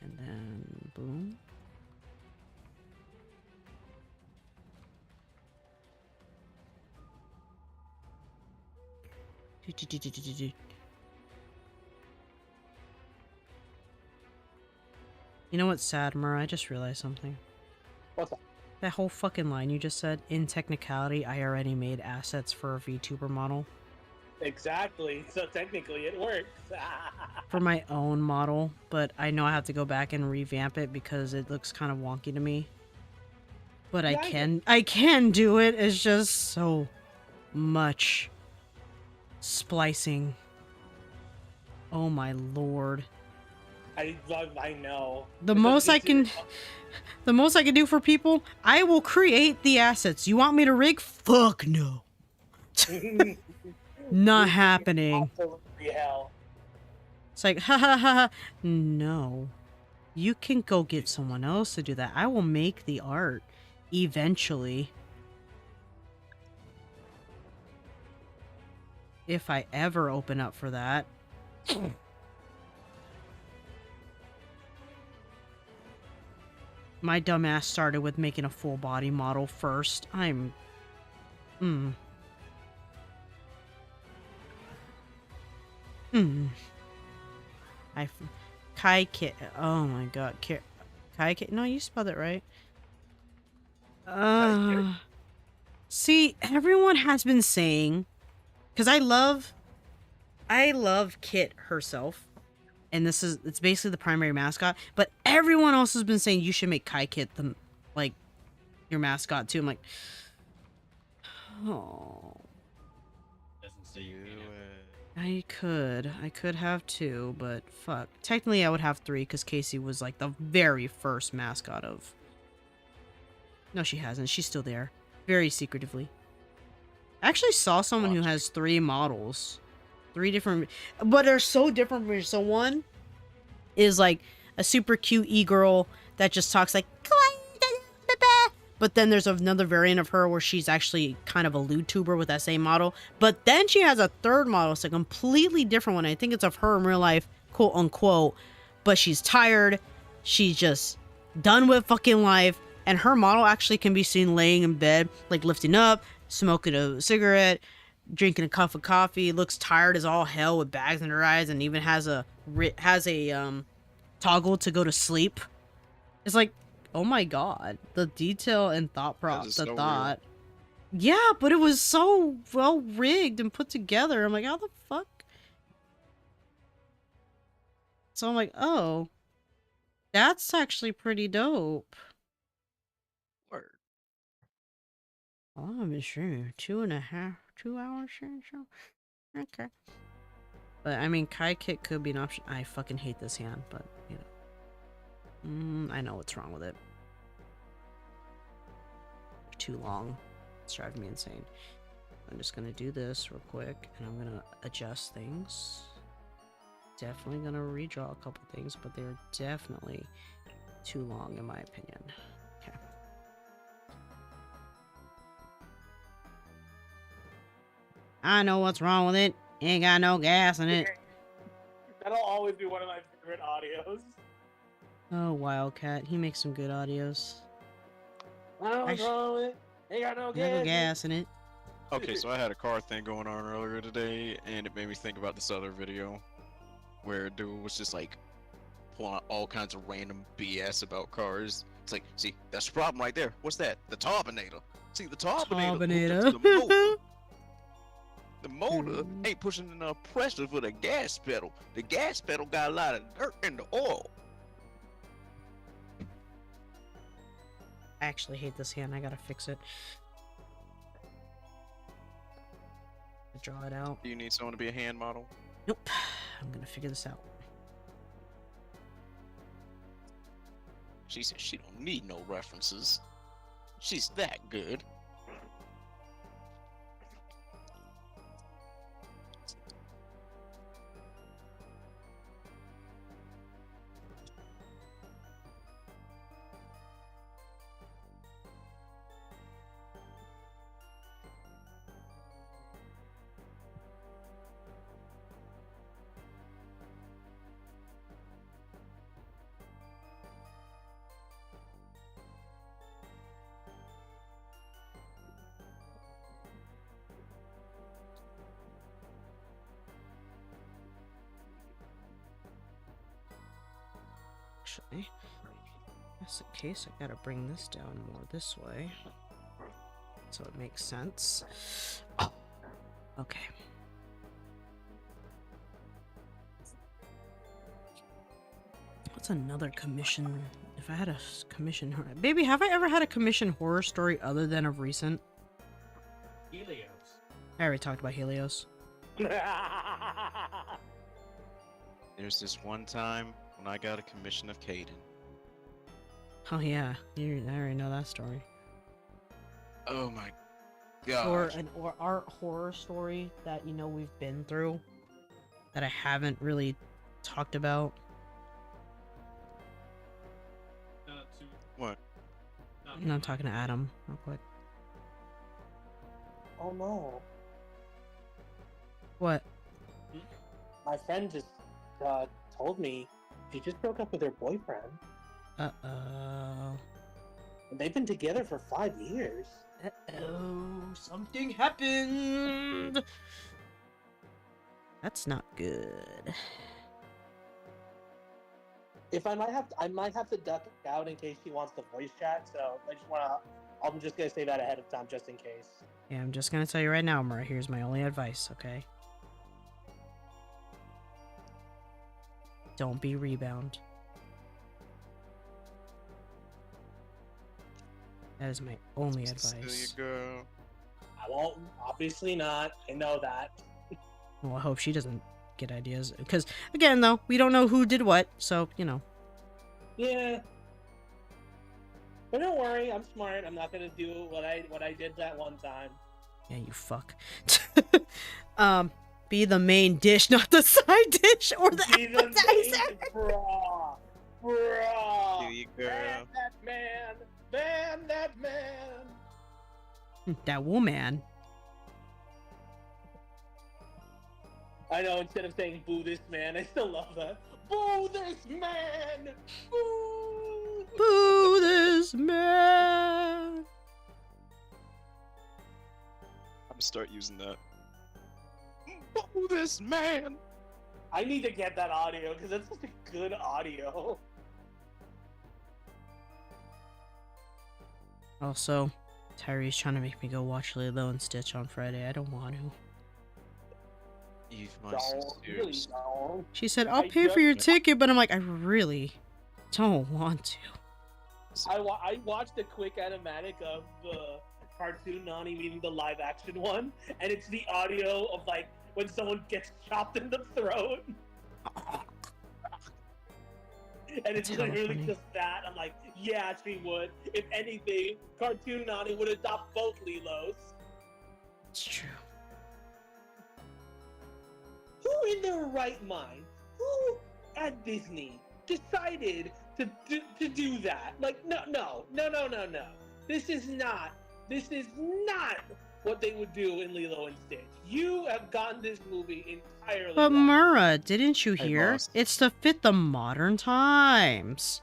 And then boom. You know what's sad, Mur? I just realized something. What's up? That whole fucking line you just said, in technicality, I already made assets for a VTuber model. Exactly. So technically it works. For my own model, but I know I have to go back and revamp it because it looks kind of wonky to me. But Yeah, I can do it. It's just so much splicing. Oh my lord. I know. The It's most I a can do for people, I will create the assets. You want me to rig? Fuck no. Not happening. Absolutely hell. It's like, ha ha ha ha. No. You can go get someone else to do that. I will make the art eventually. if I ever open up for that. My dumbass started with making a full body model first. I Kai Kit. Oh my god, Kai Kit. No, you spelled it right. See, everyone has been saying, because I love Kit herself, and it's basically the primary mascot. But everyone else has been saying you should make Kai Kit your mascot too. I'm like, oh. Doesn't say you I could have two, but fuck. Technically, I would have three because Casey was like the very first mascot of. No, she hasn't. She's still there, very secretively. I actually saw someone who has 3 models, 3 different, but they're so different from each other. So one is like a super cute e-girl that just talks like. But then there's another variant of her where she's actually kind of a YouTuber with that same model. But then she has a third model. It's a completely different one. I think it's of her in real life, quote unquote. But she's tired. She's just done with fucking life. And her model actually can be seen laying in bed, like lifting up, smoking a cigarette, drinking a cup of coffee. Looks tired as all hell with bags in her eyes, and even has a toggle to go to sleep. It's like, oh my god, the detail and thought thought. Yeah, but it was so well rigged and put together. I'm like, how the fuck? So I'm like, oh, that's actually pretty dope. Word. Oh, I've been streaming 2 hours streaming show. Okay. But I mean, Kai Kit could be an option. I fucking hate this hand, but you know. I know what's wrong with it. Too long. It's driving me insane. I'm just gonna do this real quick, and I'm gonna adjust things. Definitely gonna redraw a couple things, but they're definitely too long in my opinion. Okay. I know what's wrong with it. Ain't got no gas in it. That'll always be one of my favorite audios. Oh, Wildcat. He makes some good audios. I don't know what's wrong with it. Ain't got no No gas in it. Okay, so I had a car thing going on earlier today, and it made me think about this other video where a dude was just like pulling out all kinds of random BS about cars. It's like, see, that's the problem right there. What's that? The Tarbinator. See, the Tarbinator. hooked up to the motor. The motor ain't pushing enough pressure for the gas pedal. The gas pedal got a lot of dirt in the oil. I actually hate this hand. I gotta fix it. Draw it out. Do you need someone to be a hand model? Nope. I'm gonna figure this out. She said she don't need no references. She's that good. Actually, that's the case. I gotta bring this down more this way, so it makes sense. Oh, okay. What's another commission? If I had a commission, baby, have I ever had a commission horror story other than of recent? Helios. I already talked about Helios. There's this one time when I got a commission of Caden. Oh yeah, I already know that story. Oh my god. Or an art horror story that we've been through that I haven't really talked about. What? And I'm talking to Adam real quick. Oh no. What? My friend just told me she just broke up with her boyfriend. Uh-oh. And they've been together for 5 years. Uh-oh. Something happened. That's not good. If I might have to duck out in case she wants to voice chat. So I'm just gonna say that ahead of time, just in case. Yeah, I'm just gonna tell you right now, Mara. Here's my only advice, okay? Don't be rebound. That is my only advice. There you go. I won't. Obviously not. I know that. Well, I hope she doesn't get ideas. Because, again, though, we don't know who did what, so, you know. Yeah. But don't worry, I'm smart. I'm not gonna do what I did that one time. Yeah, you fuck. Be the main dish, not the side dish or the Be the appetizer. Bruh. Bruh. Here you go. Ban that man. Ban that man. That woman. I know, instead of saying boo this man, I still love that. Boo this man! Boo! Boo this man. I'm gonna start using that. Boo this man! I need to get that audio because that's such a good audio. Also, Tyree's trying to make me go watch Lilo and Stitch on Friday. I don't want to. Eve, my Don't, really sisters. don't. She said, I'll I pay for your just- ticket, but I'm like, I really don't want to. I watched a quick animatic of the cartoon Nani meeting the live action one, and it's the audio of like when someone gets chopped in the throat. And it's That's hella literally funny. just that. I'm like, yeah, she would. If anything, cartoon Nani would adopt both Lilos. It's true. Who in their right mind, who at Disney decided to do that? Like, no. This is not what they would do in Lilo and Stitch. You have gotten this movie entirely But wrong. Mura, didn't you Hey, hear? boss. It's to fit the modern times.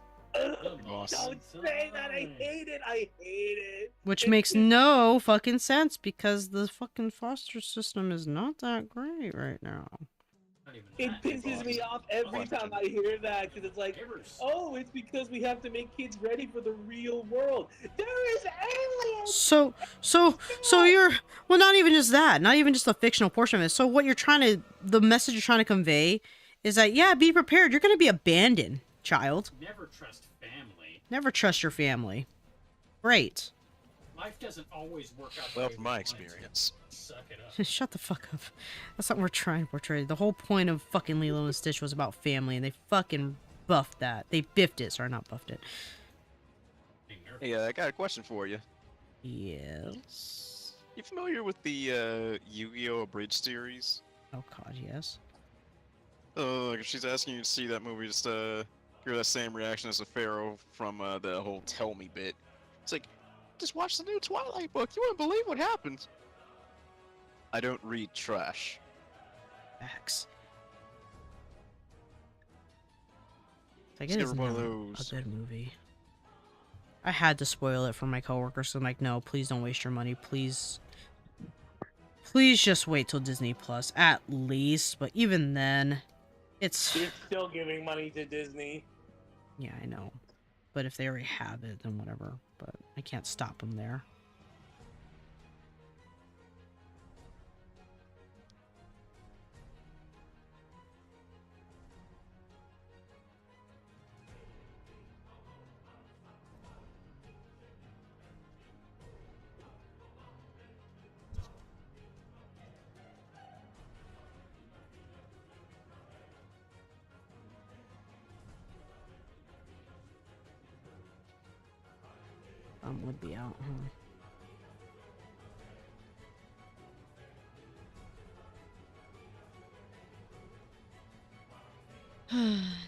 Boss. Don't say that. I hate it. I hate it. Which It's makes just- no fucking sense because the fucking foster system is not that great right now. Not even It that. pisses me off every time I hear that because it's like, oh, it's because we have to make kids ready for the real world. There is aliens. So you're, well, not even just that, not even just the fictional portion of it. So what you're trying to, the message you're trying to convey is that, yeah, be prepared. You're going to be abandoned, child. Never trust family. Never trust your family. Great. Life doesn't always work out. the Well, way from we my want it to. experience. Suck it up. Shut the fuck up. That's not what we're trying to portray. The whole point of fucking Lilo and Stitch was about family, and they fucking buffed that. They biffed it. Sorry, not buffed it. Being nervous. Hey, I got a question for you. Yes. You familiar with the Yu-Gi-Oh! Abridged series? Oh god, yes. Like, she's asking you to see that movie, just hear that same reaction as a Pharaoh from the whole "Tell Me" bit. It's like, just watch the new Twilight book. You wouldn't believe what happens. I don't read trash. Facts. Like, Just it give is her one of not those. a good movie. I had to spoil it for my coworkers, so I'm like, no, please don't waste your money. Please just wait till Disney Plus, at least. But even then, it's... You're still giving money to Disney. Yeah, I know. But if they already have it, then whatever. But I can't stop them there. Would be out, huh?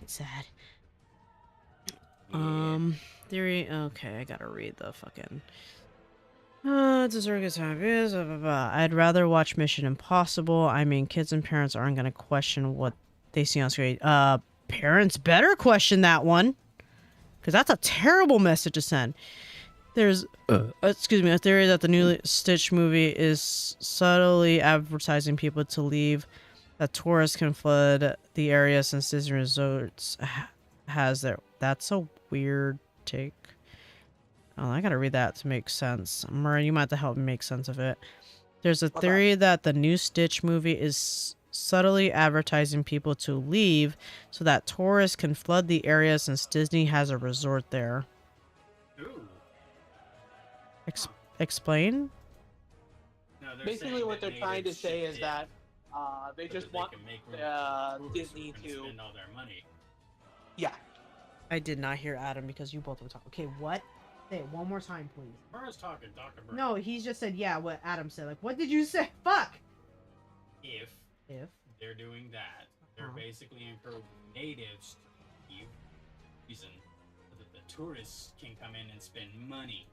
It's sad. Theory. Okay, I gotta read the fucking. It's a circus time. Yes, blah, blah, blah. I'd rather watch Mission Impossible. I mean, kids and parents aren't gonna question what they see on screen. Parents better question that one, because that's a terrible message to send. There's, excuse me, a theory that the new Stitch movie is subtly advertising people to leave. That tourists can flood the area since Disney Resorts has their. That's a weird take. Oh, I gotta read that to make sense. Murray, you might have to help me make sense of it. There's a theory that the new Stitch movie is subtly advertising people to leave so that tourists can flood the area since Disney has a resort there. Ooh. Explain? No, they're Basically, saying what that they're trying to natives say should is hit that they so just that they want can make room for tourists Disney who can to. spend all their money. Yeah. I did not hear Adam because you both were talking. Okay, what? Say it one more time, please. Murray's talking, Dr. Burke. No, he's just said, yeah, what Adam said. Like, what did you say? Fuck! If If? they're doing that, they're Uh-huh. basically encouraging natives to leave reason so that the tourists can come in and spend money.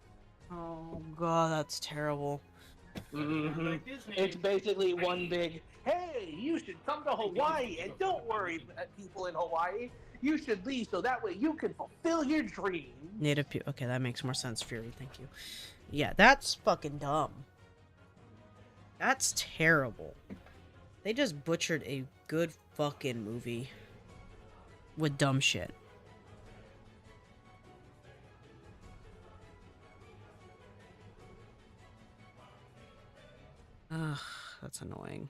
Oh, God, that's terrible. Mhm. Like Disney, It's basically one big, hey, you should come to Hawaii, and don't worry, people in Hawaii. You should leave so that way you can fulfill your dream. Native people. Okay, that makes more sense, Fury. Thank you. Yeah, that's fucking dumb. That's terrible. They just butchered a good fucking movie with dumb shit. Ugh, that's annoying.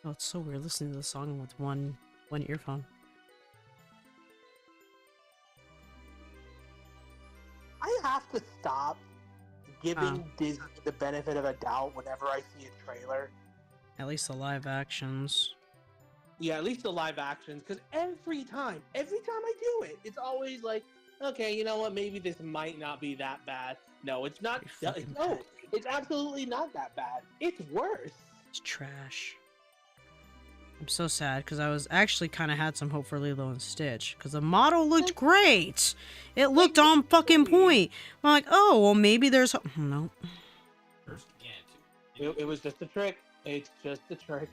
Oh, it's so weird listening to the song with one earphone. I have to stop giving Disney the benefit of a doubt whenever I see a trailer. At least the live actions. Yeah, at least the live actions, because every time I do it, it's always like, okay, you know what? Maybe this might not be that bad. No, it's not. Pretty fucking No, bad. it's absolutely not that bad. It's worse. It's trash. I'm so sad because I was actually kind of had some hope for Lilo and Stitch because the model looked great. It looked on fucking point. I'm like, oh, well, maybe there's no. first again, It was just a trick. It's just a trick.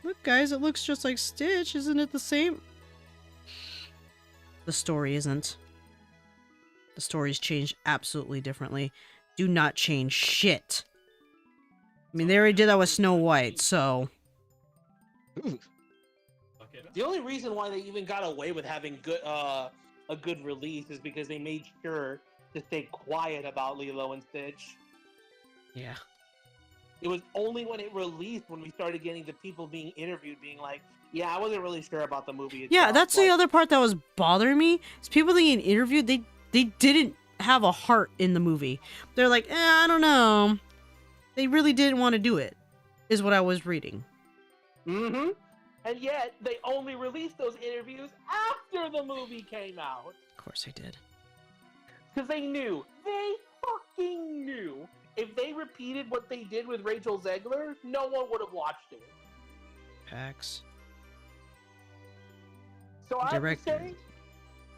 Look, guys, it looks just like Stitch. Isn't it the same? The story isn't. The story's changed absolutely differently. Do not change shit. I mean, they already did that with Snow White, so. fuck it up. The only reason why they even got away with having a good release is because they made sure to stay quiet about Lilo and Stitch. Yeah. It was only when it released when we started getting the people being interviewed being like, yeah, I wasn't really sure about the movie itself. Yeah, that's the Like, other part that was bothering me. Is people that get interviewed, they didn't have a heart in the movie. They're like, I don't know. They really didn't want to do it, is what I was reading. Mm-hmm. And yet, they only released those interviews after the movie came out. Of course I did. Because they fucking knew, if they repeated what they did with Rachel Zegler, no one would have watched it. Pax. So I have to Director. say,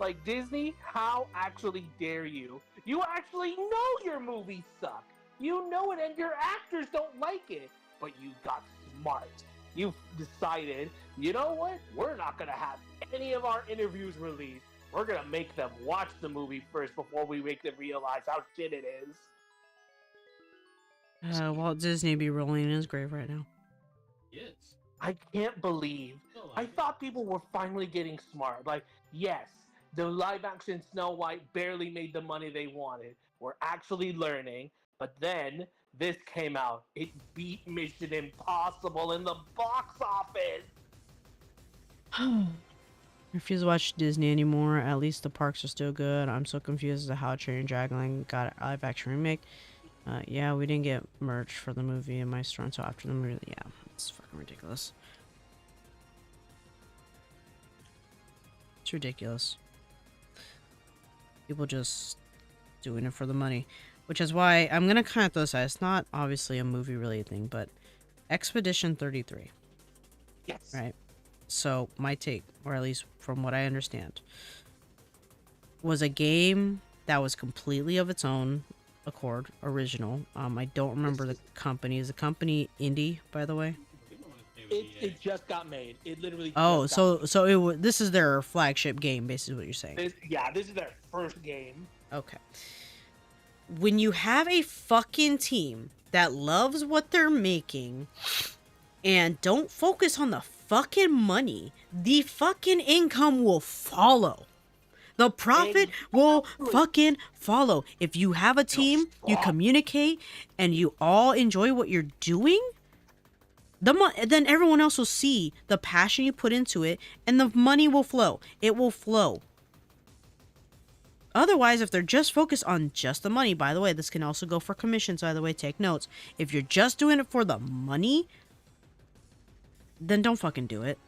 like, Disney, how actually dare you? You actually know your movies suck. You know it, and your actors don't like it. But you got smart. You've decided, you know what? We're not going to have any of our interviews released. We're going to make them watch the movie first before we make them realize how shit it is. Walt Disney be rolling in his grave right now. He is. I can't believe. Still like I it. thought people were finally getting smart. Like, yes, the live action Snow White barely made the money they wanted. We're actually learning. But then this came out. It beat Mission Impossible in the box office. Refuse to watch Disney anymore. At least the parks are still good. I'm so confused as to how Cherry and Dragonland got a live action remake. Yeah, we didn't get merch for the movie in my store until after the movie. Yeah, it's fucking ridiculous. It's ridiculous. People just doing it for the money. Which is why I'm gonna kind of throw this out. It's not obviously a movie related thing, but Expedition 33. Yes. Right. So my take, or at least from what I understand, was a game that was completely of its own accord, original. I don't remember the company. Is the company indie, by the way? It just got made. It literally. Oh, just got so this is their flagship game, basically what you're saying. made. This is their first game. Okay. When you have a fucking team that loves what they're making and don't focus on the fucking money, the fucking income will follow. The profit will fucking follow. If you have a team, you communicate, and you all enjoy what you're doing, then everyone else will see the passion you put into it, and the money will flow. It will flow. Otherwise, if they're just focused on just the money, by the way, this can also go for commissions, by the way, take notes. If you're just doing it for the money, then don't fucking do it.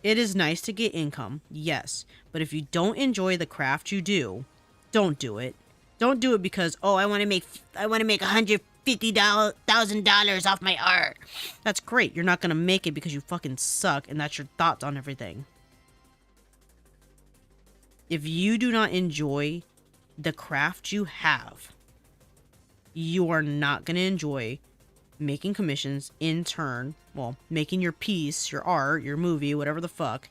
It is nice to get income, yes. But if you don't enjoy the craft you do, don't do it. Don't do it because, oh, I want to make $150,000 off my art. That's great. You're not going to make it because you fucking suck, and that's your thoughts on everything. If you do not enjoy the craft you have, you are not going to enjoy making commissions, in turn, well, making your piece, your art, your movie, whatever the fuck.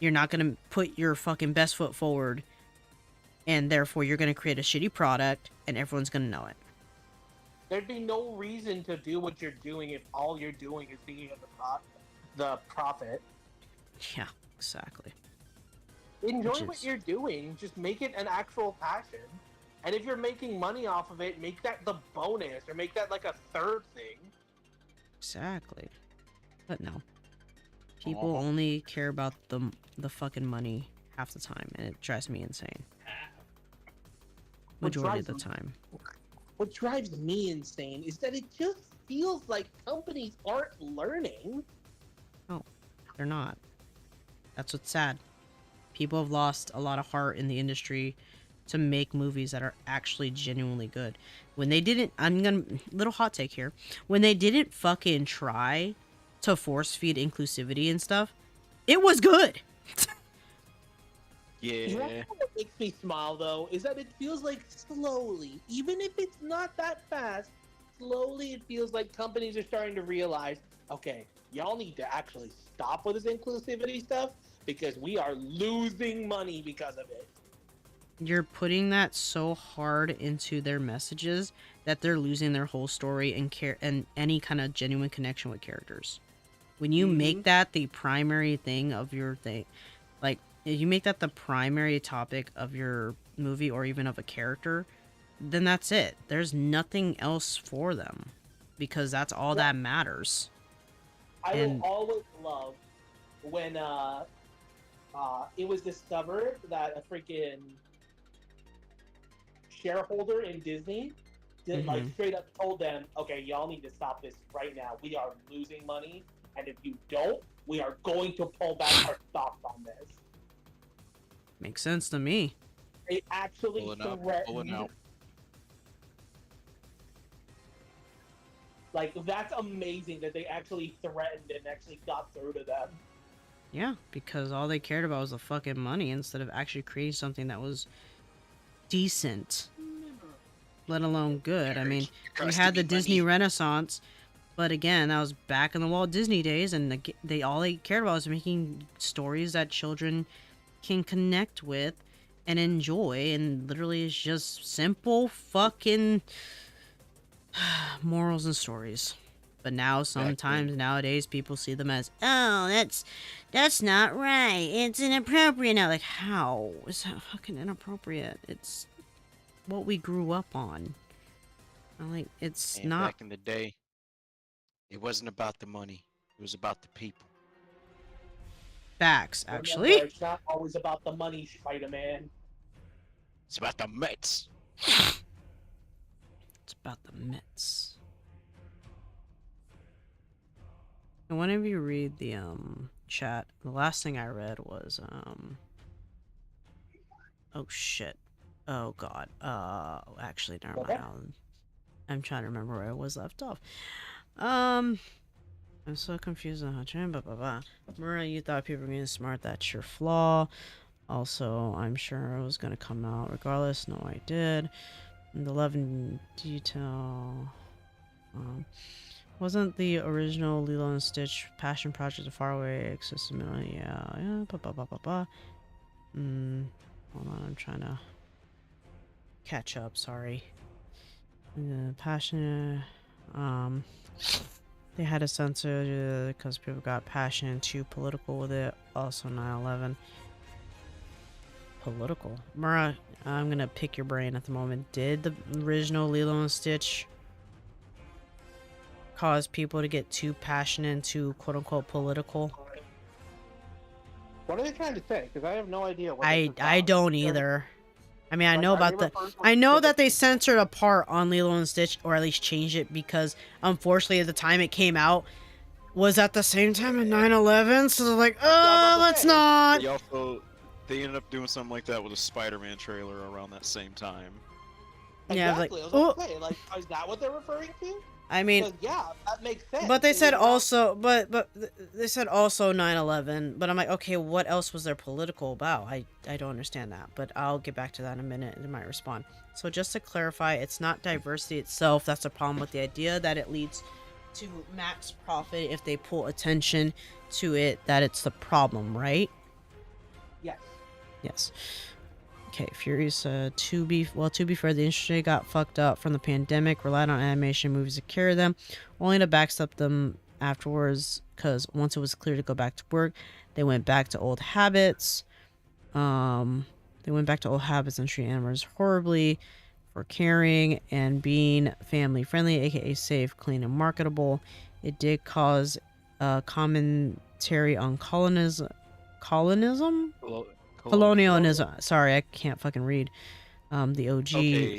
You're not going to put your fucking best foot forward, and therefore you're going to create a shitty product, and everyone's going to know it. There'd be no reason to do what you're doing if all you're doing is thinking of the profit. Yeah, exactly. Enjoy what you're doing. Just make it an actual passion. And if you're making money off of it, make that the bonus, or make that like a third thing. Exactly. But no. People only care about the fucking money half the time, and it drives me insane. Majority of the time. What drives me insane is that it just feels like companies aren't learning. No, they're not. That's what's sad. People have lost a lot of heart in the industry to make movies that are actually genuinely good. When they didn't, little hot take here. When they didn't fucking try to force feed inclusivity and stuff, it was good. You know what makes me smile though is that it feels like slowly, even if it's not that fast, slowly it feels like companies are starting to realize, okay, y'all need to actually stop with this inclusivity stuff because we are losing money because of it. You're putting that so hard into their messages that they're losing their whole story and any kind of genuine connection with characters. When you make that the primary thing of your thing, like if you make that the primary topic of your movie or even of a character, then that's it. There's nothing else for them because that's all that matters. I will always love when it was discovered that a freaking shareholder in Disney like straight up told them, okay, y'all need to stop this right now. We are losing money, and if you don't, we are going to pull back our stocks on this. Makes sense to me. They actually threatened. Like, that's amazing that they actually threatened and actually got through to them. Yeah, because all they cared about was the fucking money instead of actually creating something that was decent, let alone good. I mean, you had the Disney Renaissance, but again, that was back in the Walt Disney days, and all they cared about was making stories that children can connect with and enjoy, and literally it's just simple fucking morals and stories. But now sometimes nowadays people see them as, oh, that's not right, it's inappropriate now. Like, how is that fucking inappropriate? It's what we grew up on. I'm like, it's not. Back in the day, it wasn't about the money, it was about the people. Facts, actually. Remember, it's not always about the money, Spider-Man. It's about the Mets. It's about the Mets. And whenever you read the chat, the last thing I read was Oh shit. Oh god. Actually, never Okay. mind. I'm trying to remember where I was left off. I'm so confused on how to blah blah blah. Mura, you thought people were being smart. That's your flaw. Also, I'm sure it was gonna come out regardless. No, I did. And the love in detail. Wasn't the original Lilo and Stitch passion project a faraway existed? Yeah. Blah blah blah blah blah. Hold on, I'm trying to catch up. Sorry. Passionate. They had to censor because people got passionate too political with it. Also 9/11. Political. Mura, I'm gonna pick your brain at the moment. Did the original Lilo and Stitch cause people to get too passionate and too quote unquote political? What are they trying to say? Because I have no idea. What I don't either. I mean, I Like, know are about they the. referring to I know that specific- they censored a part on Lilo and Stitch, or at least changed it, because unfortunately, at the time it came out, was at the same time as 9/11. So they're like, about to let's say. not. They ended up doing something like that with a Spider-Man trailer around that same time. Yeah, Exactly. like, I was about to say, like, is that what they're referring to? I mean, 'Cause, yeah, that makes sense. but they It said was not- also, they said also 9/11. But I'm like, okay, what else was there political about? I don't understand that. But I'll get back to that in a minute. They might respond. So just to clarify, it's not diversity itself that's a problem with the idea that it leads to max profit if they pull attention to it. That it's the problem, right? Yes. Yes. Okay, Furious, to be fair, the industry got fucked up from the pandemic, relied on animation movies to carry them, only to backstep them afterwards, because once it was clear to go back to work, they went back to old habits. And treat animals horribly for caring and being family friendly, aka safe, clean, and marketable. It did cause commentary on colonialism? Colonialism. Sorry, I can't fucking read. The OG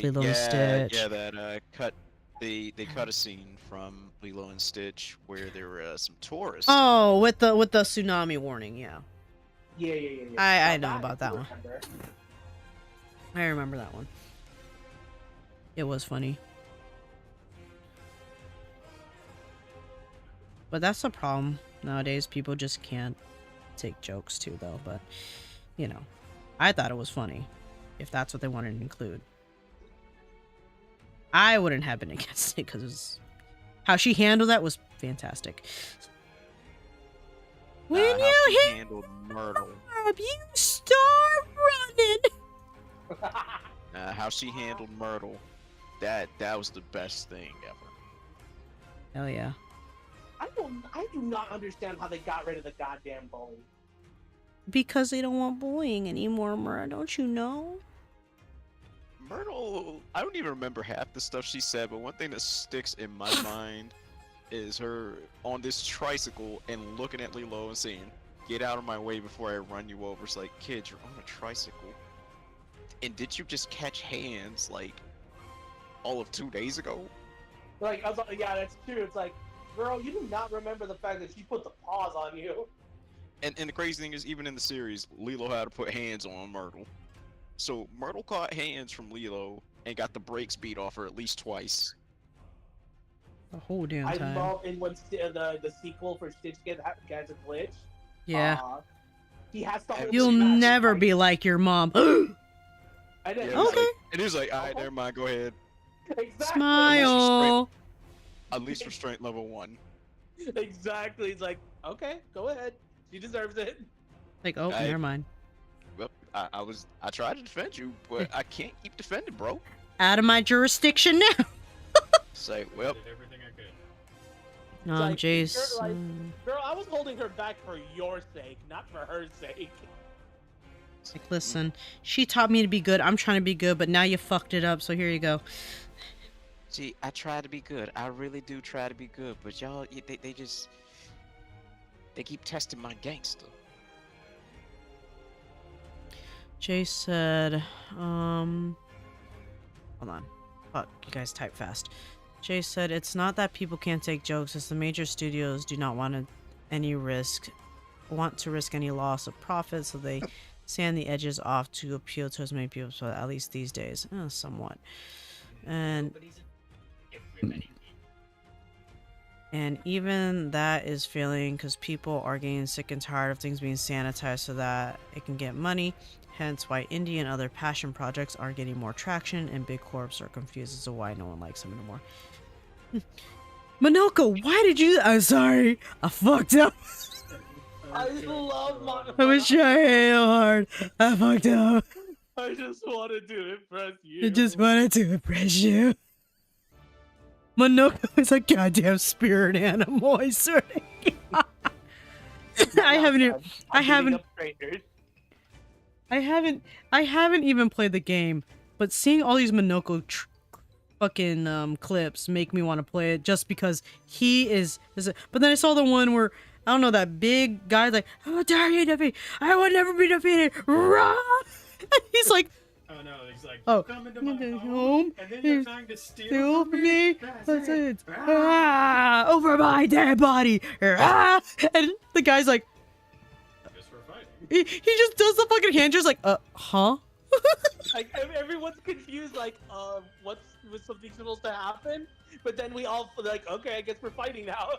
Lilo and Stitch. Yeah, that cut. They cut a scene from Lilo and Stitch where there were some tourists. Oh, with the tsunami warning. Yeah, Yeah. I Now know about that one. remember. I remember that one. It was funny. But that's the problem nowadays. People just can't take jokes too, though. But you know, I thought it was funny. If that's what they wanted to include, I wouldn't have been against it because how she handled that was fantastic. When How you she hit handled Myrtle. up, you start running. How she handled Myrtle. That was the best thing ever. Hell yeah. I do not understand how they got rid of the goddamn bully. Because they don't want bullying anymore, Mura. Don't you know? Myrtle, I don't even remember half the stuff she said, but one thing that sticks in my mind is her on this tricycle and looking at Lilo and saying, "Get out of my way before I run you over." It's like, kid, you're on a tricycle. And did you just catch hands like all of 2 days ago? Like, I was like, yeah, that's true. It's like, girl, you do not remember the fact that she put the paws on you. And the crazy thing is, even in the series, Lilo had to put hands on Myrtle. So Myrtle caught hands from Lilo and got the brakes beat off her at least twice. The whole damn I time. love in when the sequel for Stitch gets a glitch. Yeah. He has to. hold You'll the magic never right- be like your mom. I know. Yeah, it was Okay. like- it is like, alright, never mind, go ahead. Exactly. Smile. At least restraint level 1. Exactly. It's like, okay, go ahead. She deserves it. Like, oh, never mind. Well, I tried to defend you, but I can't keep defending, bro. Out of my jurisdiction now. Say, well, Did everything I could. like, you're Jason. Girl, I was holding her back for your sake, not for her sake. It's like, listen, she taught me to be good. I'm trying to be good, but now you fucked it up. So here you go. See, I try to be good. I really do try to be good, but y'all, they keep testing my gangster. Jay said, hold on. Fuck, you guys type fast. Jay said, it's not that people can't take jokes, it's the major studios do not want to risk any loss of profit, so they sand the edges off to appeal to as many people, so at least these days, somewhat. And even that is failing because people are getting sick and tired of things being sanitized so that it can get money. Hence why indie and other passion projects are getting more traction, and big corps are confused as to why no one likes them anymore. Monoko, why did you? I'm sorry, I fucked up. I love Monoko. I was trying hard. I fucked up. I just wanted to impress you. I just wanted to impress you. Monoko is a goddamn spirit animal, I swear to God. I haven't even played the game, but seeing all these Monoko fucking clips make me want to play it just because he is but then I saw the one where I don't know, that big guy like, how dare you defeat? I will never be defeated. Rah! He's like, Oh no, he's like, oh, come into my home, home, and then you're trying to steal from me. That's it. Ah, over my dead body. Ah! And the guy's like, Just for fighting. he just does the fucking hand gestures like, huh? Like everyone's confused, like, was something supposed to happen? But then we all like, okay, I guess we're fighting now.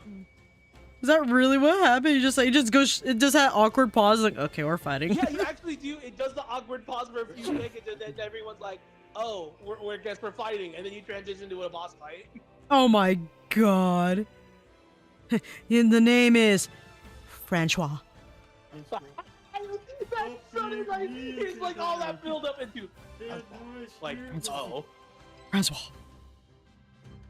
Is that really what happened? You just like, it just goes, it does that awkward pause like, okay, we're fighting. Yeah, you actually do. It does the awkward pause for a few seconds, and then everyone's like, oh, we're I guess we're fighting, and then you transition to a boss fight. Oh my god. And the name is Francois. That's funny, like, it's like all that build up into, like, oh. Francois.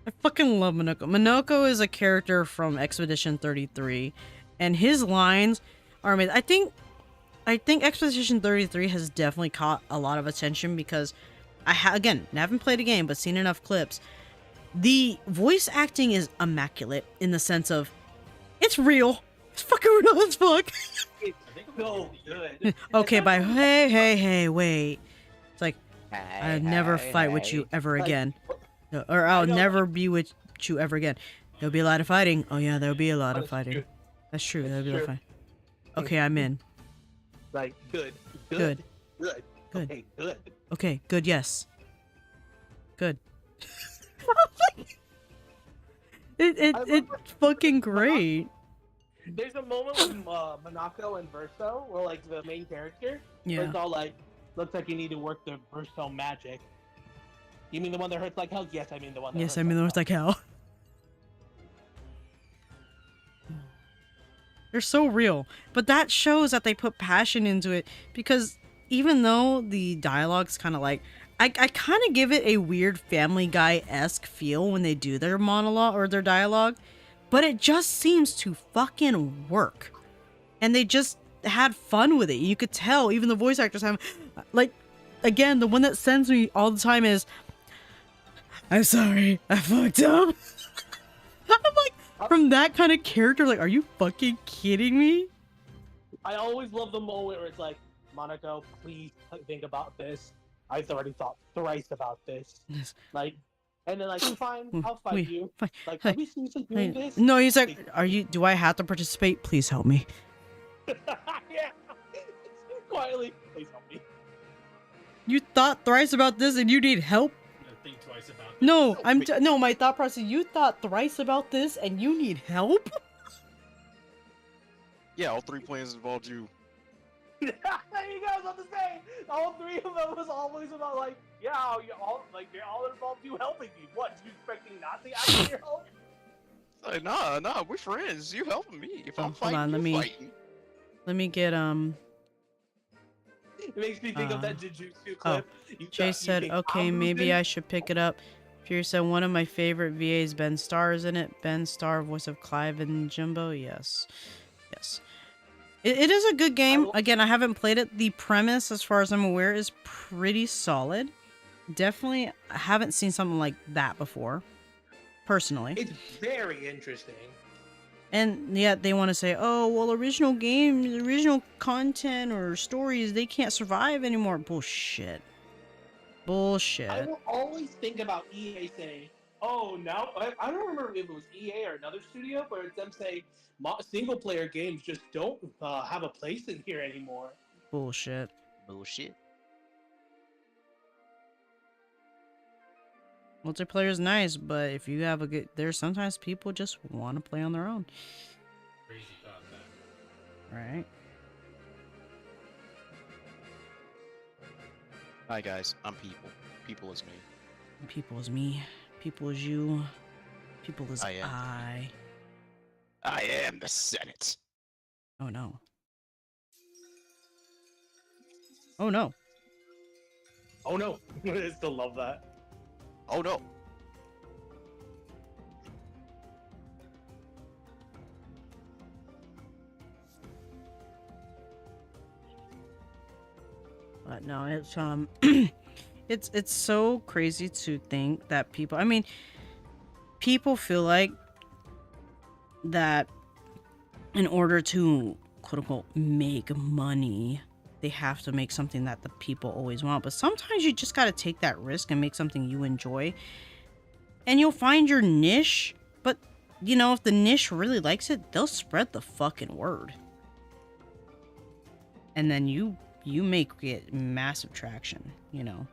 I fucking love Monoko. Monoko is a character from Expedition 33, and his lines are amazing. I think Expedition 33 has definitely caught a lot of attention because again, I haven't played a game, but seen enough clips. The voice acting is immaculate in the sense of it's real. It's fucking real as fuck. It's so good. Okay, by hey, wait. It's like, I'll never fight with you ever again. Or I'll never be with you ever again. There'll be a lot of fighting. Oh yeah, there'll be a lot of fighting. That's true. There'll be a lot of fighting. Okay, I'm in. Like, good. Good. Okay, good. Okay, good, yes. Good. It's fucking great. There's a moment with Monako and Verso, where like the main character, where Yeah. it's all like, looks like you need to work the Verso magic. You mean the one that hurts like hell? Yes, I mean the one that Yes, hurts I mean, the one's like hell. They're so real. But that shows that they put passion into it because even though the dialogue's kind of like, I kind of give it a weird Family Guy-esque feel when they do their monologue or their dialogue, but it just seems to fucking work. And they just had fun with it. You could tell, even the voice actors have, like, again, the one that sends me all the time is, I'm sorry, I fucked up. I'm like, from that kind of character, like, are you fucking kidding me? I always love the moment where it's like, Monako, please think about this. I've already thought thrice about this. Yes. Like, and then like, fine, I'll fight Wait, you. fine. Like, Hey, are we seriously doing this? No, he's like, do I have to participate? Please help me. Yeah. Quietly, please help me. You thought thrice about this and you need help? Think twice about it. No, no, my thought process, you thought thrice about this and you need help? Yeah, all 3 plans involved you. You guys on the same. All three of them was always about like, yeah, they all involved you helping me. What? You expecting not to ask your help? Like, nah, we're friends. You helping me. If I'm hold fighting, on, you're fighting. Let me get, It makes me think of that Jujutsu oh, clip. Jay said, okay, maybe I should pick it up. Fury said, one of my favorite VAs, Ben Starr, is in it. Ben Starr, voice of Clive and Jimbo. Yes. Yes. It is a good game. Again, I haven't played it. The premise, as far as I'm aware, is pretty solid. Definitely, I haven't seen something like that before. Personally. It's very interesting. And yet they want to say, oh, well, original games, original content or stories, they can't survive anymore. Bullshit. Bullshit. I will always think about EA saying, oh, now, I don't remember if it was EA or another studio, but it's them saying, single-player games just don't have a place in here anymore. Bullshit. Bullshit. Multiplayer is nice, but if you have a good, there's sometimes people just want to play on their own, Crazy thought that. right? Hi guys, I'm people. People is me. People is me, people is you, people is I am. I am the Senate. Oh no. Oh no. Oh no, I still love that. Oh no. But no, it's it's so crazy to think that people, I mean, people feel like that in order to quote unquote make money, they have to make something that the people always want. But sometimes you just got to take that risk and make something you enjoy, and you'll find your niche. But you know, if the niche really likes it, they'll spread the fucking word, and then you make it massive traction, you know.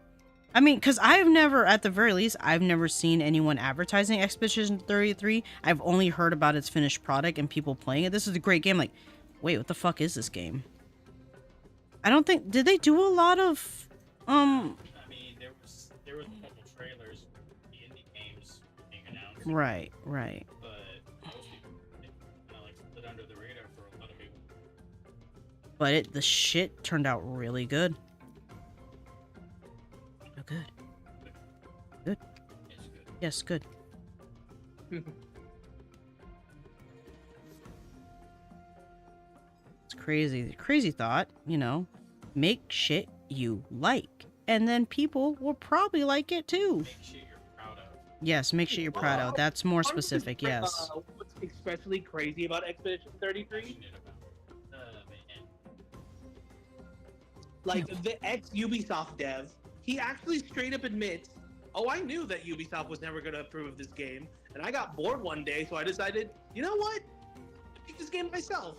I mean, because I've never, at the very least, I've never seen anyone advertising Expedition 33. I've only heard about its finished product and people playing it. This is a great game. Like, wait, what the fuck is this game? I don't think, did they do a lot of, I mean, there was a couple trailers for the indie games being announced. right. But most people kind of like slid under the radar for a lot of people. But the shit turned out really good. Oh, good. Good. It's good. Yes, good. It's crazy. Crazy thought, you know. Make shit you like. And then people will probably like it too. Make shit you're proud of. Yes, make shit you're proud of. That's more specific, yes. What's especially crazy about Expedition 33? Passionate about. Man. Like the ex-Ubisoft dev, he actually straight up admits, oh, I knew that Ubisoft was never going to approve of this game, and I got bored one day, so I decided, you know what? I make this game myself.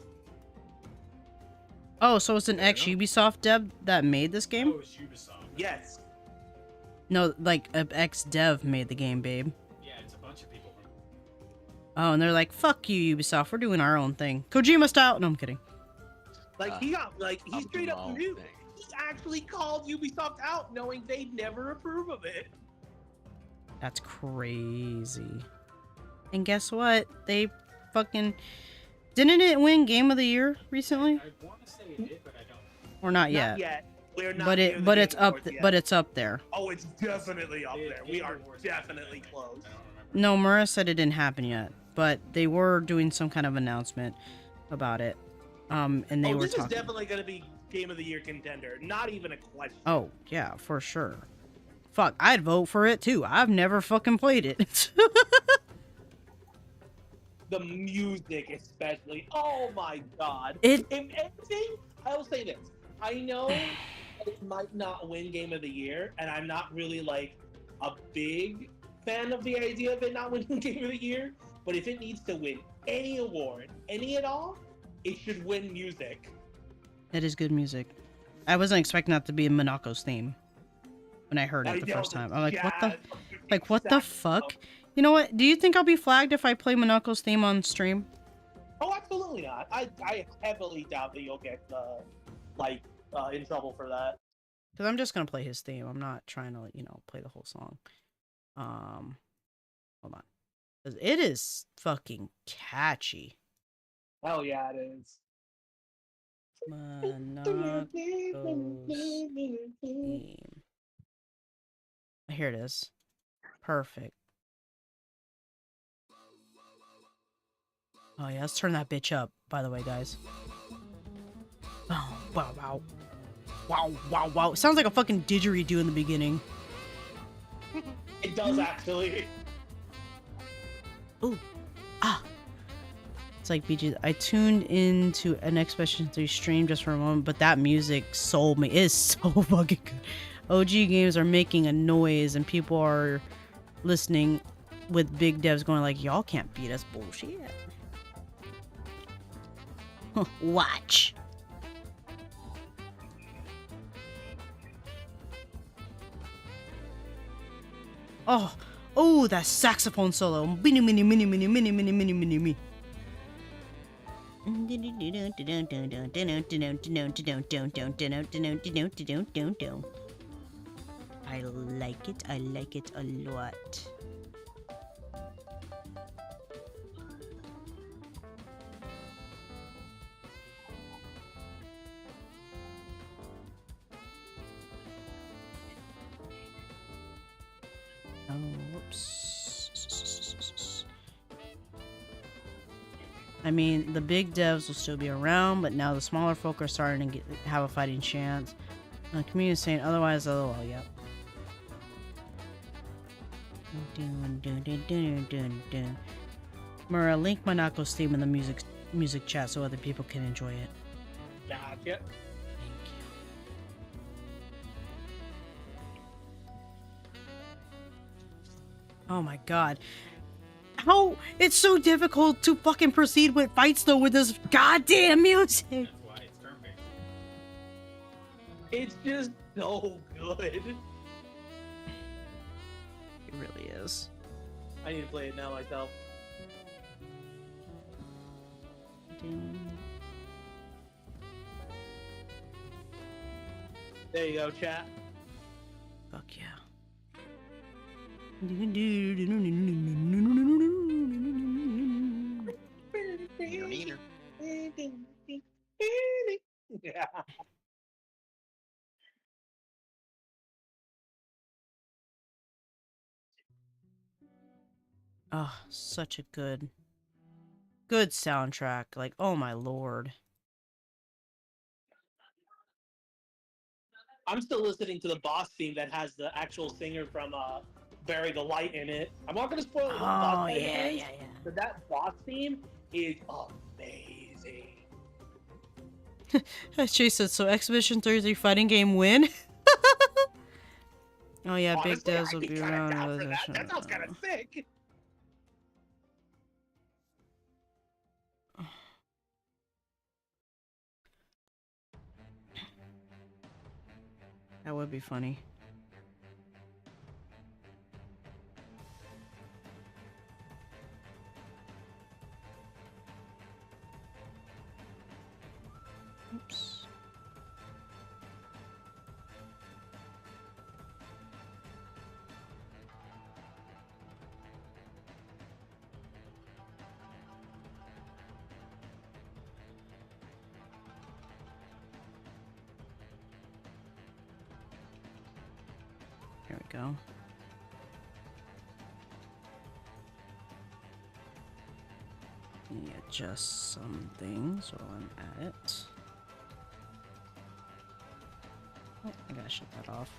Oh, so it's an ex-Ubisoft dev that made this game? Oh, it's Ubisoft. Yes. No, like, an ex-dev made the game, babe. Yeah, it's a bunch of people. Oh, and they're like, fuck you, Ubisoft, we're doing our own thing. Kojima style? No, I'm kidding. Like, he got, like, he I'm straight up doing my knew. own thing. He actually called Ubisoft out knowing they'd never approve of it. That's crazy. And guess what? They fucking... Didn't it win Game of the Year recently? I want to say it did, but I don't. Or not Not yet? yet. We're not But near it, the but Game it's up, Awards yet. but it's up there. Oh, it's definitely up It- there. it We are awards definitely something, close. I don't remember. No, Mura said it didn't happen yet, but they were doing some kind of announcement about it. And they were This is talking. definitely going to be Game of the Year contender. Not even a question. Oh, yeah, for sure. Fuck, I'd vote for it too. I've never fucking played it. The music, especially. Oh my god. It- If anything, I will say this. I know that it might not win Game of the Year, and I'm not really like a big fan of the idea of it not winning Game of the Year. But if it needs to win any award, any at all, it should win music. It is good music. I wasn't expecting that to be Monaco's theme when I heard it the know, first time. I'm like, what the? jazz, Like, what the exact- fuck? You know what? Do you think I'll be flagged if I play Monaco's theme on stream? Oh, absolutely not. I heavily doubt that you'll get in trouble for that. Because I'm just gonna play his theme. I'm not trying to, you know, play the whole song. Hold on. 'Cause it is fucking catchy. Oh yeah, it is. Monaco's theme. Here it is. Perfect. Oh yeah, let's turn that bitch up, by the way, guys. Oh, wow, wow. Wow, wow, wow. It sounds like a fucking didgeridoo in the beginning. It does actually. Ooh. Ah. It's like BG. I tuned into an Expedition 3 stream just for a moment, but that music sold me. It is so fucking good. OG games are making a noise and people are listening with big devs going like, y'all can't beat us, bullshit. Watch. Oh, that saxophone solo. Mini, mini, mini, mini, mini, mini, mini, mini, mini. I like it. I like it a lot. Oh, whoops. I mean, the big devs will still be around, but now the smaller folk are starting to have a fighting chance. The community is saying otherwise, lol, yep. Mura, link Monaco's theme in the music chat so other people can enjoy it. Gotcha. Thank you. Oh my god. How it's so difficult to fucking proceed with fights though with this goddamn music. That's why it's turn-based. It's just so good. It really is. I need to play it now myself. There you go, chat. Fuck yeah. Neener. Yeah. Oh, such a good soundtrack. Like, oh my lord. I'm still listening to the boss theme that has the actual singer from Bury the Light in it. I'm not gonna spoil what the boss theme is, but that boss theme is amazing. As Chase said, so Exhibition 33 fighting game win? Oh yeah, Honestly, big devs I'd will be kinda around. down for that. That sounds kind of sick. That would be funny. Oops. There we go. Let me adjust some things while I'm at it. Oh, I gotta shut that off.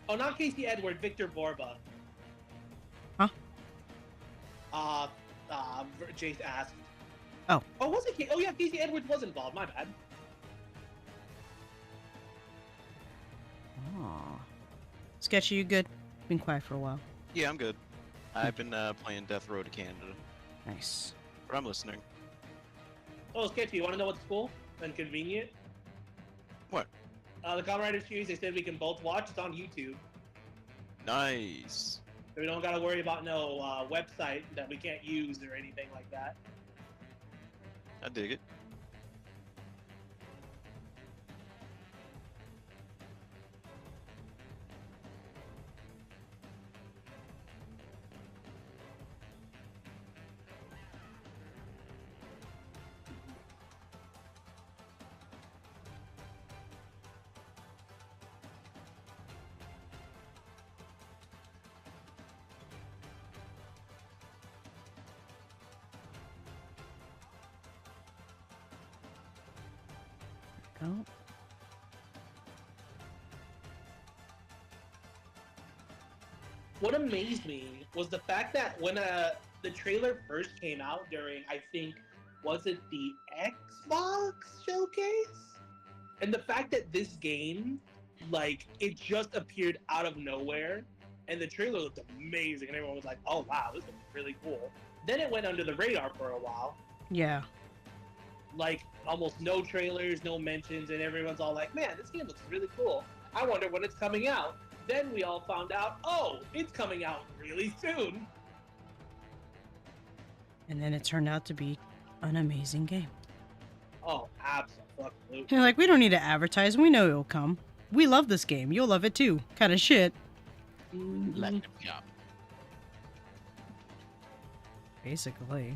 Oh, not Casey Edward, Victor Borba. Huh? Jace asked. Oh. Oh, was it? Oh yeah, Casey Edwards was involved. My bad. Aw. Sketchy, you good? Been quiet for a while. Yeah, I'm good. I've been playing Death Row to Canada, Nice. but I'm listening. Oh, Sketchy, you want to know what's cool and convenient? What? The Kamen Rider series, they said we can both watch. It's on YouTube. Nice. So we don't gotta worry about no website that we can't use or anything like that. I dig it. Go. What amazed me was the fact that when the trailer first came out during, I think, was it the Xbox showcase? And the fact that this game, like, it just appeared out of nowhere, and the trailer looked amazing, and everyone was like, oh wow, this looks really cool. Then it went under the radar for a while. Yeah. Like, almost no trailers, no mentions, and everyone's all like, man, this game looks really cool. I wonder when it's coming out. Then we all found out, oh, it's coming out really soon. And then it turned out to be an amazing game. Oh, absolutely. You're like, we don't need to advertise. We know it'll come. We love this game. You'll love it too. Kind of shit. Let them come. Basically.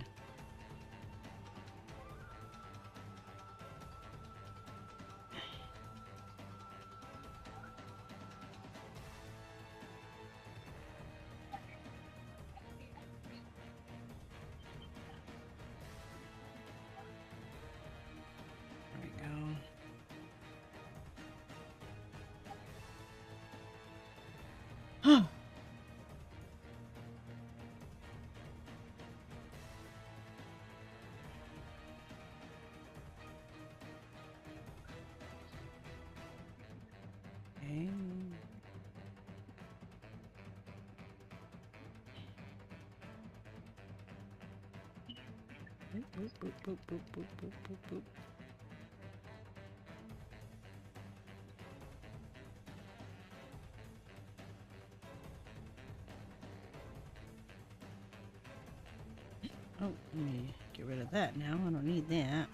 There we go. Oh. Okay. Boop, boop, boop, boop, boop, boop, boop, boop, boop. Oh, let me get rid of that now. I don't need that.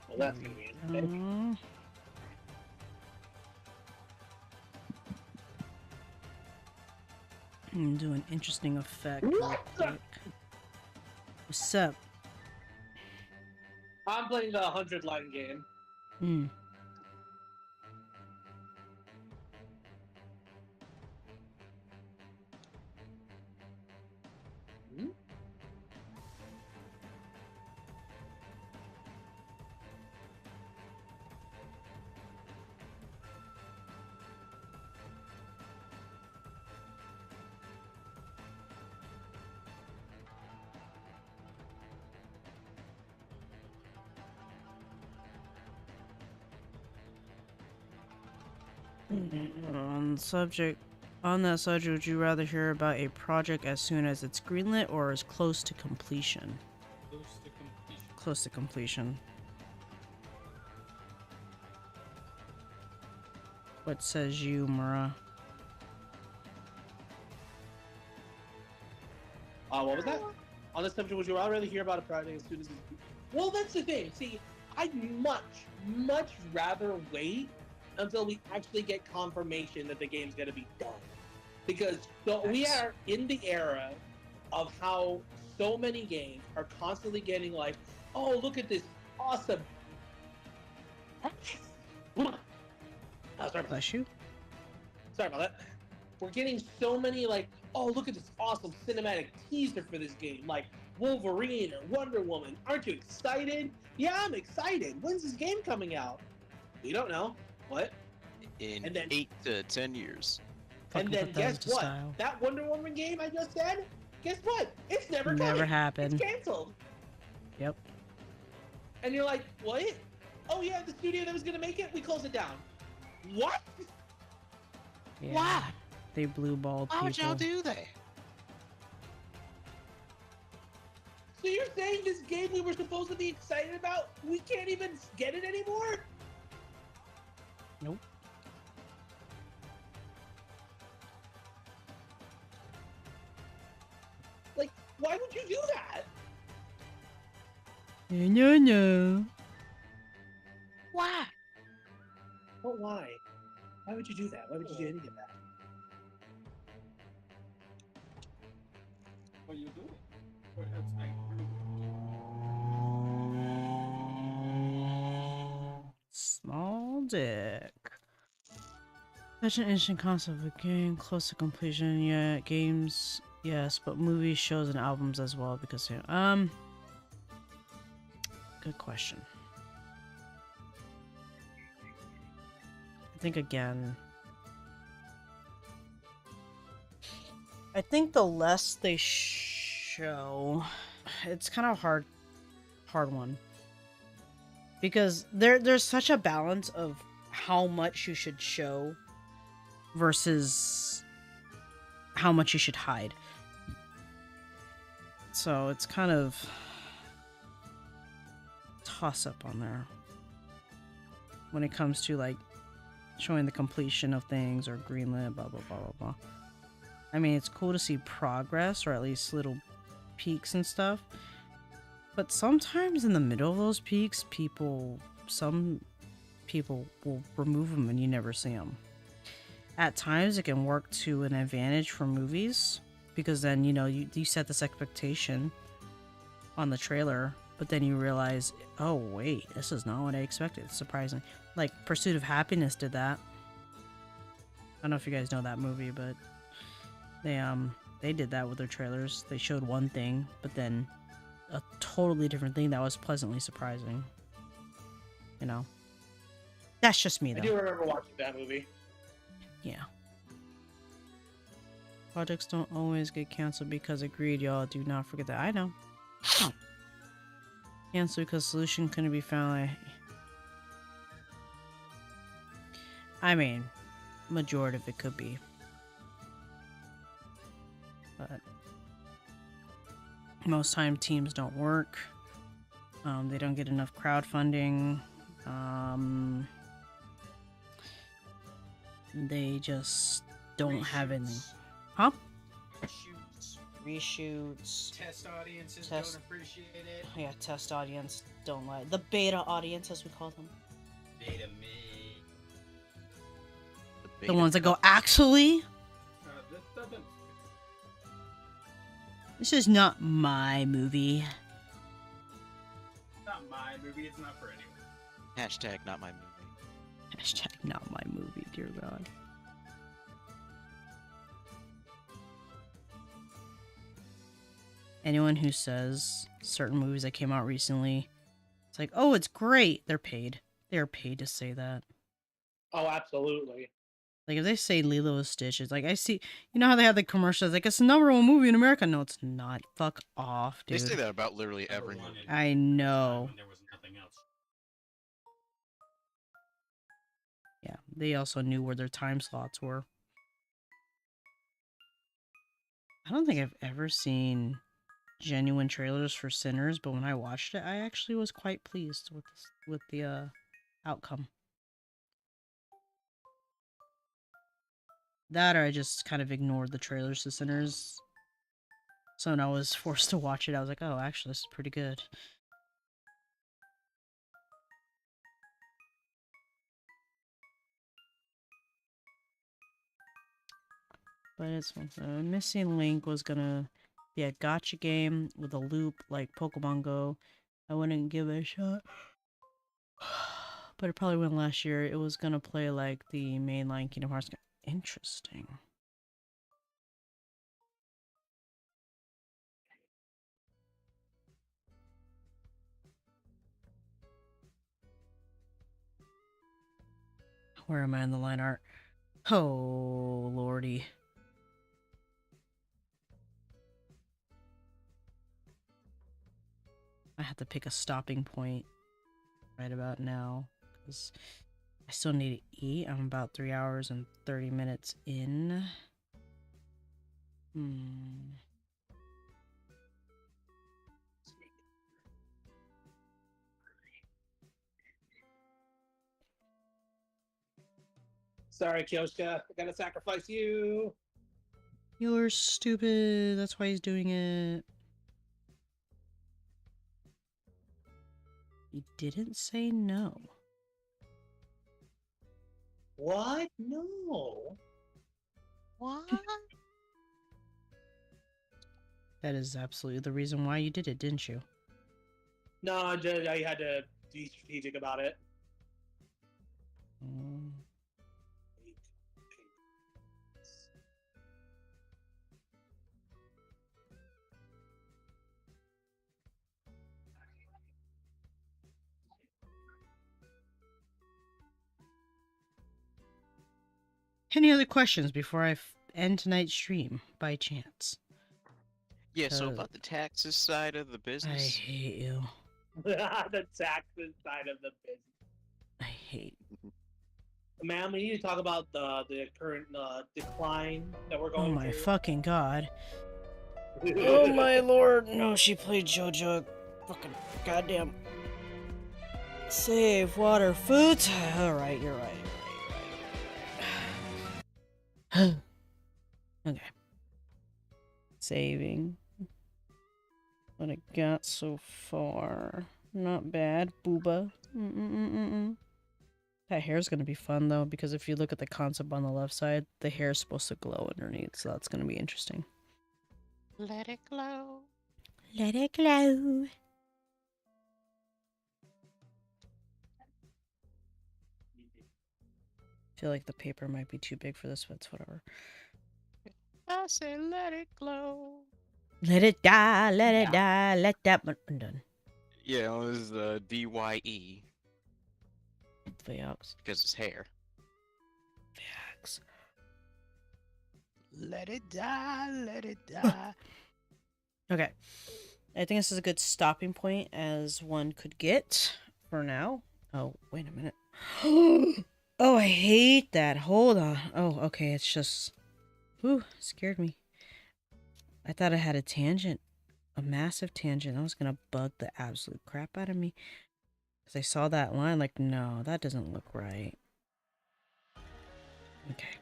Well, that's gonna be interesting. Do an interesting effect real quick. What's up? I'm playing the 100 line game. Hmm. On that subject, would you rather hear about a project as soon as it's greenlit or as close to completion? Close to completion. Close to completion. What says you, Mara? What was that? On the subject, would you rather hear about a project as soon as it's... Well, that's the thing. See, I'd much rather wait until we actually get confirmation that the game's gonna be done. Because we are in the era of how so many games are constantly getting like, oh, look at this awesome... Oh, sorry. Bless you. Sorry about that. We're getting so many like, oh, look at this awesome cinematic teaser for this game, like Wolverine or Wonder Woman. Aren't you excited? Yeah, I'm excited. When's this game coming out? We don't know. What? In And then- 8 to 10 years. And Fucking then put that guess into what? style. That Wonder Woman game I just said, guess what? It's never Never coming. happened. It's canceled. Yep. And you're like, what? Oh yeah, the studio that was gonna make it, we closed it down. What? Yeah. Why? They blue balled Why people. would y'all do that? So you're saying this game we were supposed to be excited about, we can't even get it anymore? Nope. Like, why would you do that? No, no. Why? But why? Why would you do that? Why would you do any of that? What are you doing? What else I Small dick. Such an interesting concept of a game, close to completion. Yeah, games, yes, but movies, shows, and albums as well. Because good question. I think again. I think the less they show, it's kind of hard one. Because there's such a balance of how much you should show versus how much you should hide. So it's kind of toss up on there when it comes to like showing the completion of things or greenlit, blah blah blah blah blah. I mean, it's cool to see progress or at least little peaks and stuff, but sometimes in the middle of those peaks, some people will remove them and you never see them. At times, it can work to an advantage for movies because then you set this expectation on the trailer, but then you realize, oh wait, this is not what I expected. It's surprising. Like Pursuit of Happiness did that. I don't know if you guys know that movie, but they did that with their trailers. They showed one thing, but then a totally different thing that was pleasantly surprising. That's just me though. I do remember watching that movie. Yeah. Projects don't always get canceled because of greed, y'all. Do not forget that. I know. Canceled because solution couldn't be found. I mean, majority of it could be. But most time teams don't work. They don't get enough crowdfunding. They just don't have any. Huh? Reshoots. Test audiences Test- don't appreciate it. Yeah, test audience don't like. The beta audience, as we call them. Beta me. The ones that go, actually, this is not my movie. Not my movie. It's not for anyone. Hashtag not my movie. Hashtag not my movie, dear God. Anyone who says certain movies that came out recently, it's like, oh, it's great. They're paid. They're paid to say that. Oh, absolutely. Like, if they say Lilo and Stitch, it's like, I see, you know how they have the commercials, like, it's the #1 movie in America. No, it's not. Fuck off, They dude. say that about literally Number every one movie. in- I know. when there was nothing else. Yeah, they also knew where their time slots were. I don't think I've ever seen genuine trailers for Sinners, but when I watched it, I actually was quite pleased with the outcome. That or I just kind of ignored the trailers to Sinners. So when I was forced to watch it, I was like, oh, actually, this is pretty good. But it's Missing Link was gonna be a gacha game with a loop like Pokemon Go. I wouldn't give it a shot. But it probably went last year. It was gonna play like the mainline Kingdom Hearts game. Interesting. Where am I in the line art? Oh, lordy. I have to pick a stopping point right about now because I still need to eat. I'm about 3 hours and 30 minutes in. Sorry, Kyoshka. I gotta sacrifice you. You're stupid. That's why he's doing it. He didn't say no. What? No. What? That is absolutely the reason why you did it, didn't you? No, I had to be strategic about it. Mm. Any other questions before I end tonight's stream, by chance? Yeah, so about the taxes side of the I business. hate you. The taxes side of the business. I hate. Ma'am, we need to talk about the current decline that we're Oh going my through. fucking god. Oh my lord. No, she played JoJo. Fucking goddamn. Save water, food. Alright, you're right. Okay. Saving. What I got so far. Not bad. Booba. That hair's gonna be fun though, because if you look at the concept on the left side, the hair is supposed to glow underneath, so that's gonna be interesting. Let it glow. Let it glow. I feel like the paper might be too big for this, but it's whatever. I say let it glow. Let it die, let it die, let that one. I'm done. Yeah, this is DYE Viox. because it's hair. Viox. Let it die, let it die. Okay. I think this is a good stopping point as one could get for now. Oh, wait a minute. Oh, I hate that. Hold on. Oh, okay. It's just... Whew, scared me. I thought I had a tangent. A massive tangent. I was gonna bug the absolute crap out of me. Because I saw that line like, no, that doesn't look right. Okay.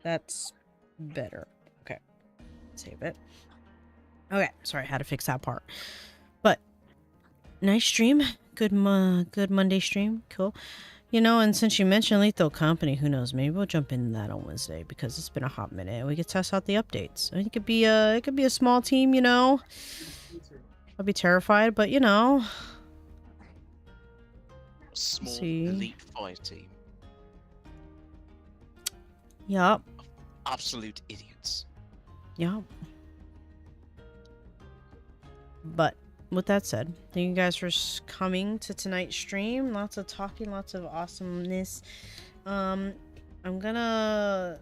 That's better. Okay. Save it. Okay. Sorry, I had to fix that part. But, nice stream. Good Monday stream. Cool. You know, and since you mentioned Lethal Company, who knows? Maybe we'll jump into that on Wednesday because it's been a hot minute and we could test out the updates. I mean, it could be a small team, you know. I'll be terrified, but you know. Small See. elite 5 team. Yup. Absolute idiots. Yup. But with that said, thank you guys for coming to tonight's stream. Lots of talking, lots of awesomeness. I'm gonna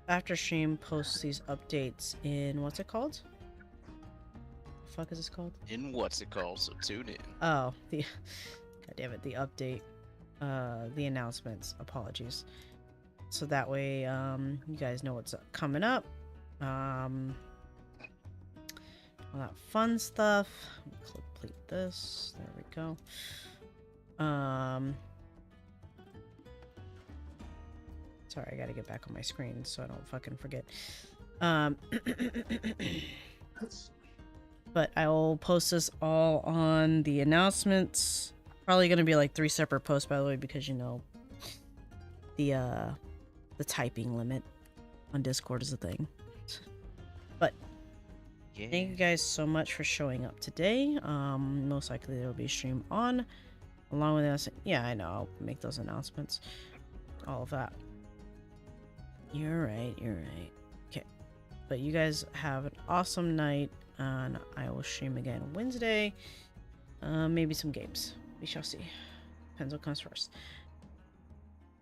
after stream post these updates in what's it called? The fuck is this called? In what's it called? So tune in. Oh, the god damn it, the update, the announcements. Apologies. So that way, you guys know what's coming up. All that fun stuff. Complete this. There we go. Sorry, I gotta get back on my screen so I don't fucking forget. But I will post this all on the announcements. Probably gonna be like 3 separate posts, by the way, because you know the typing limit on Discord is a thing. But Yeah. thank you guys so much for showing up today. Most likely there will be a stream on, along with us. Yeah, I know. I'll make those announcements. All of that. You're right. You're right. Okay. But you guys have an awesome night, and I will stream again Wednesday. Maybe some games. We shall see. Depends what comes first.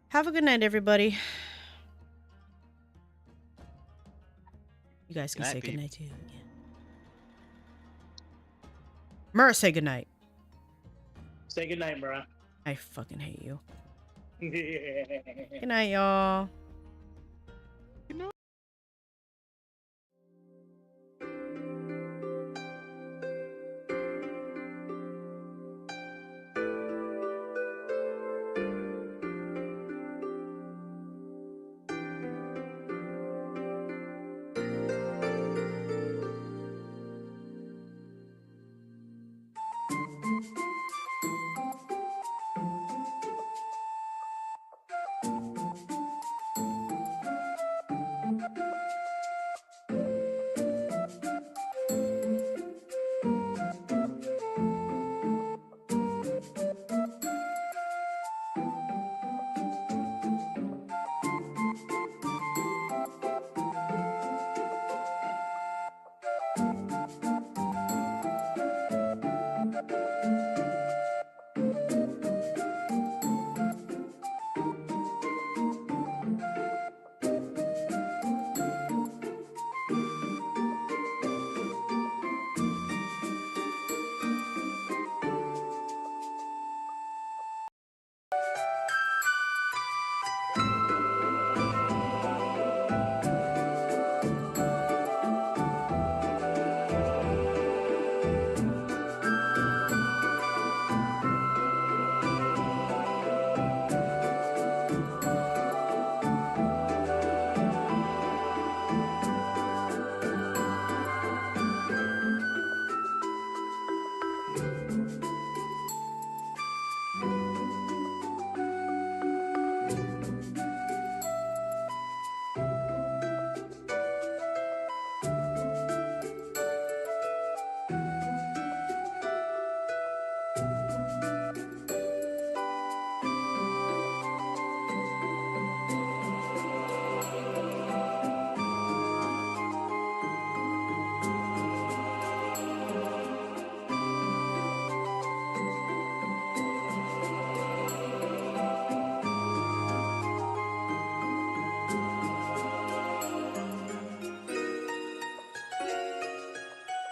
Have a good night, everybody. You guys can Good night, say peep. goodnight too. Yeah. Murr, say goodnight. Say goodnight, bro. I fucking hate you. Good night, y'all.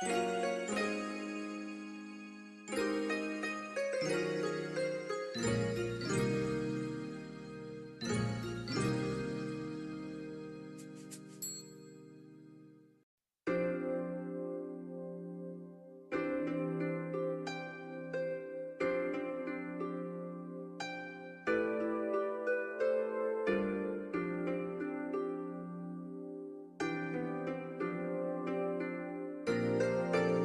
Bye.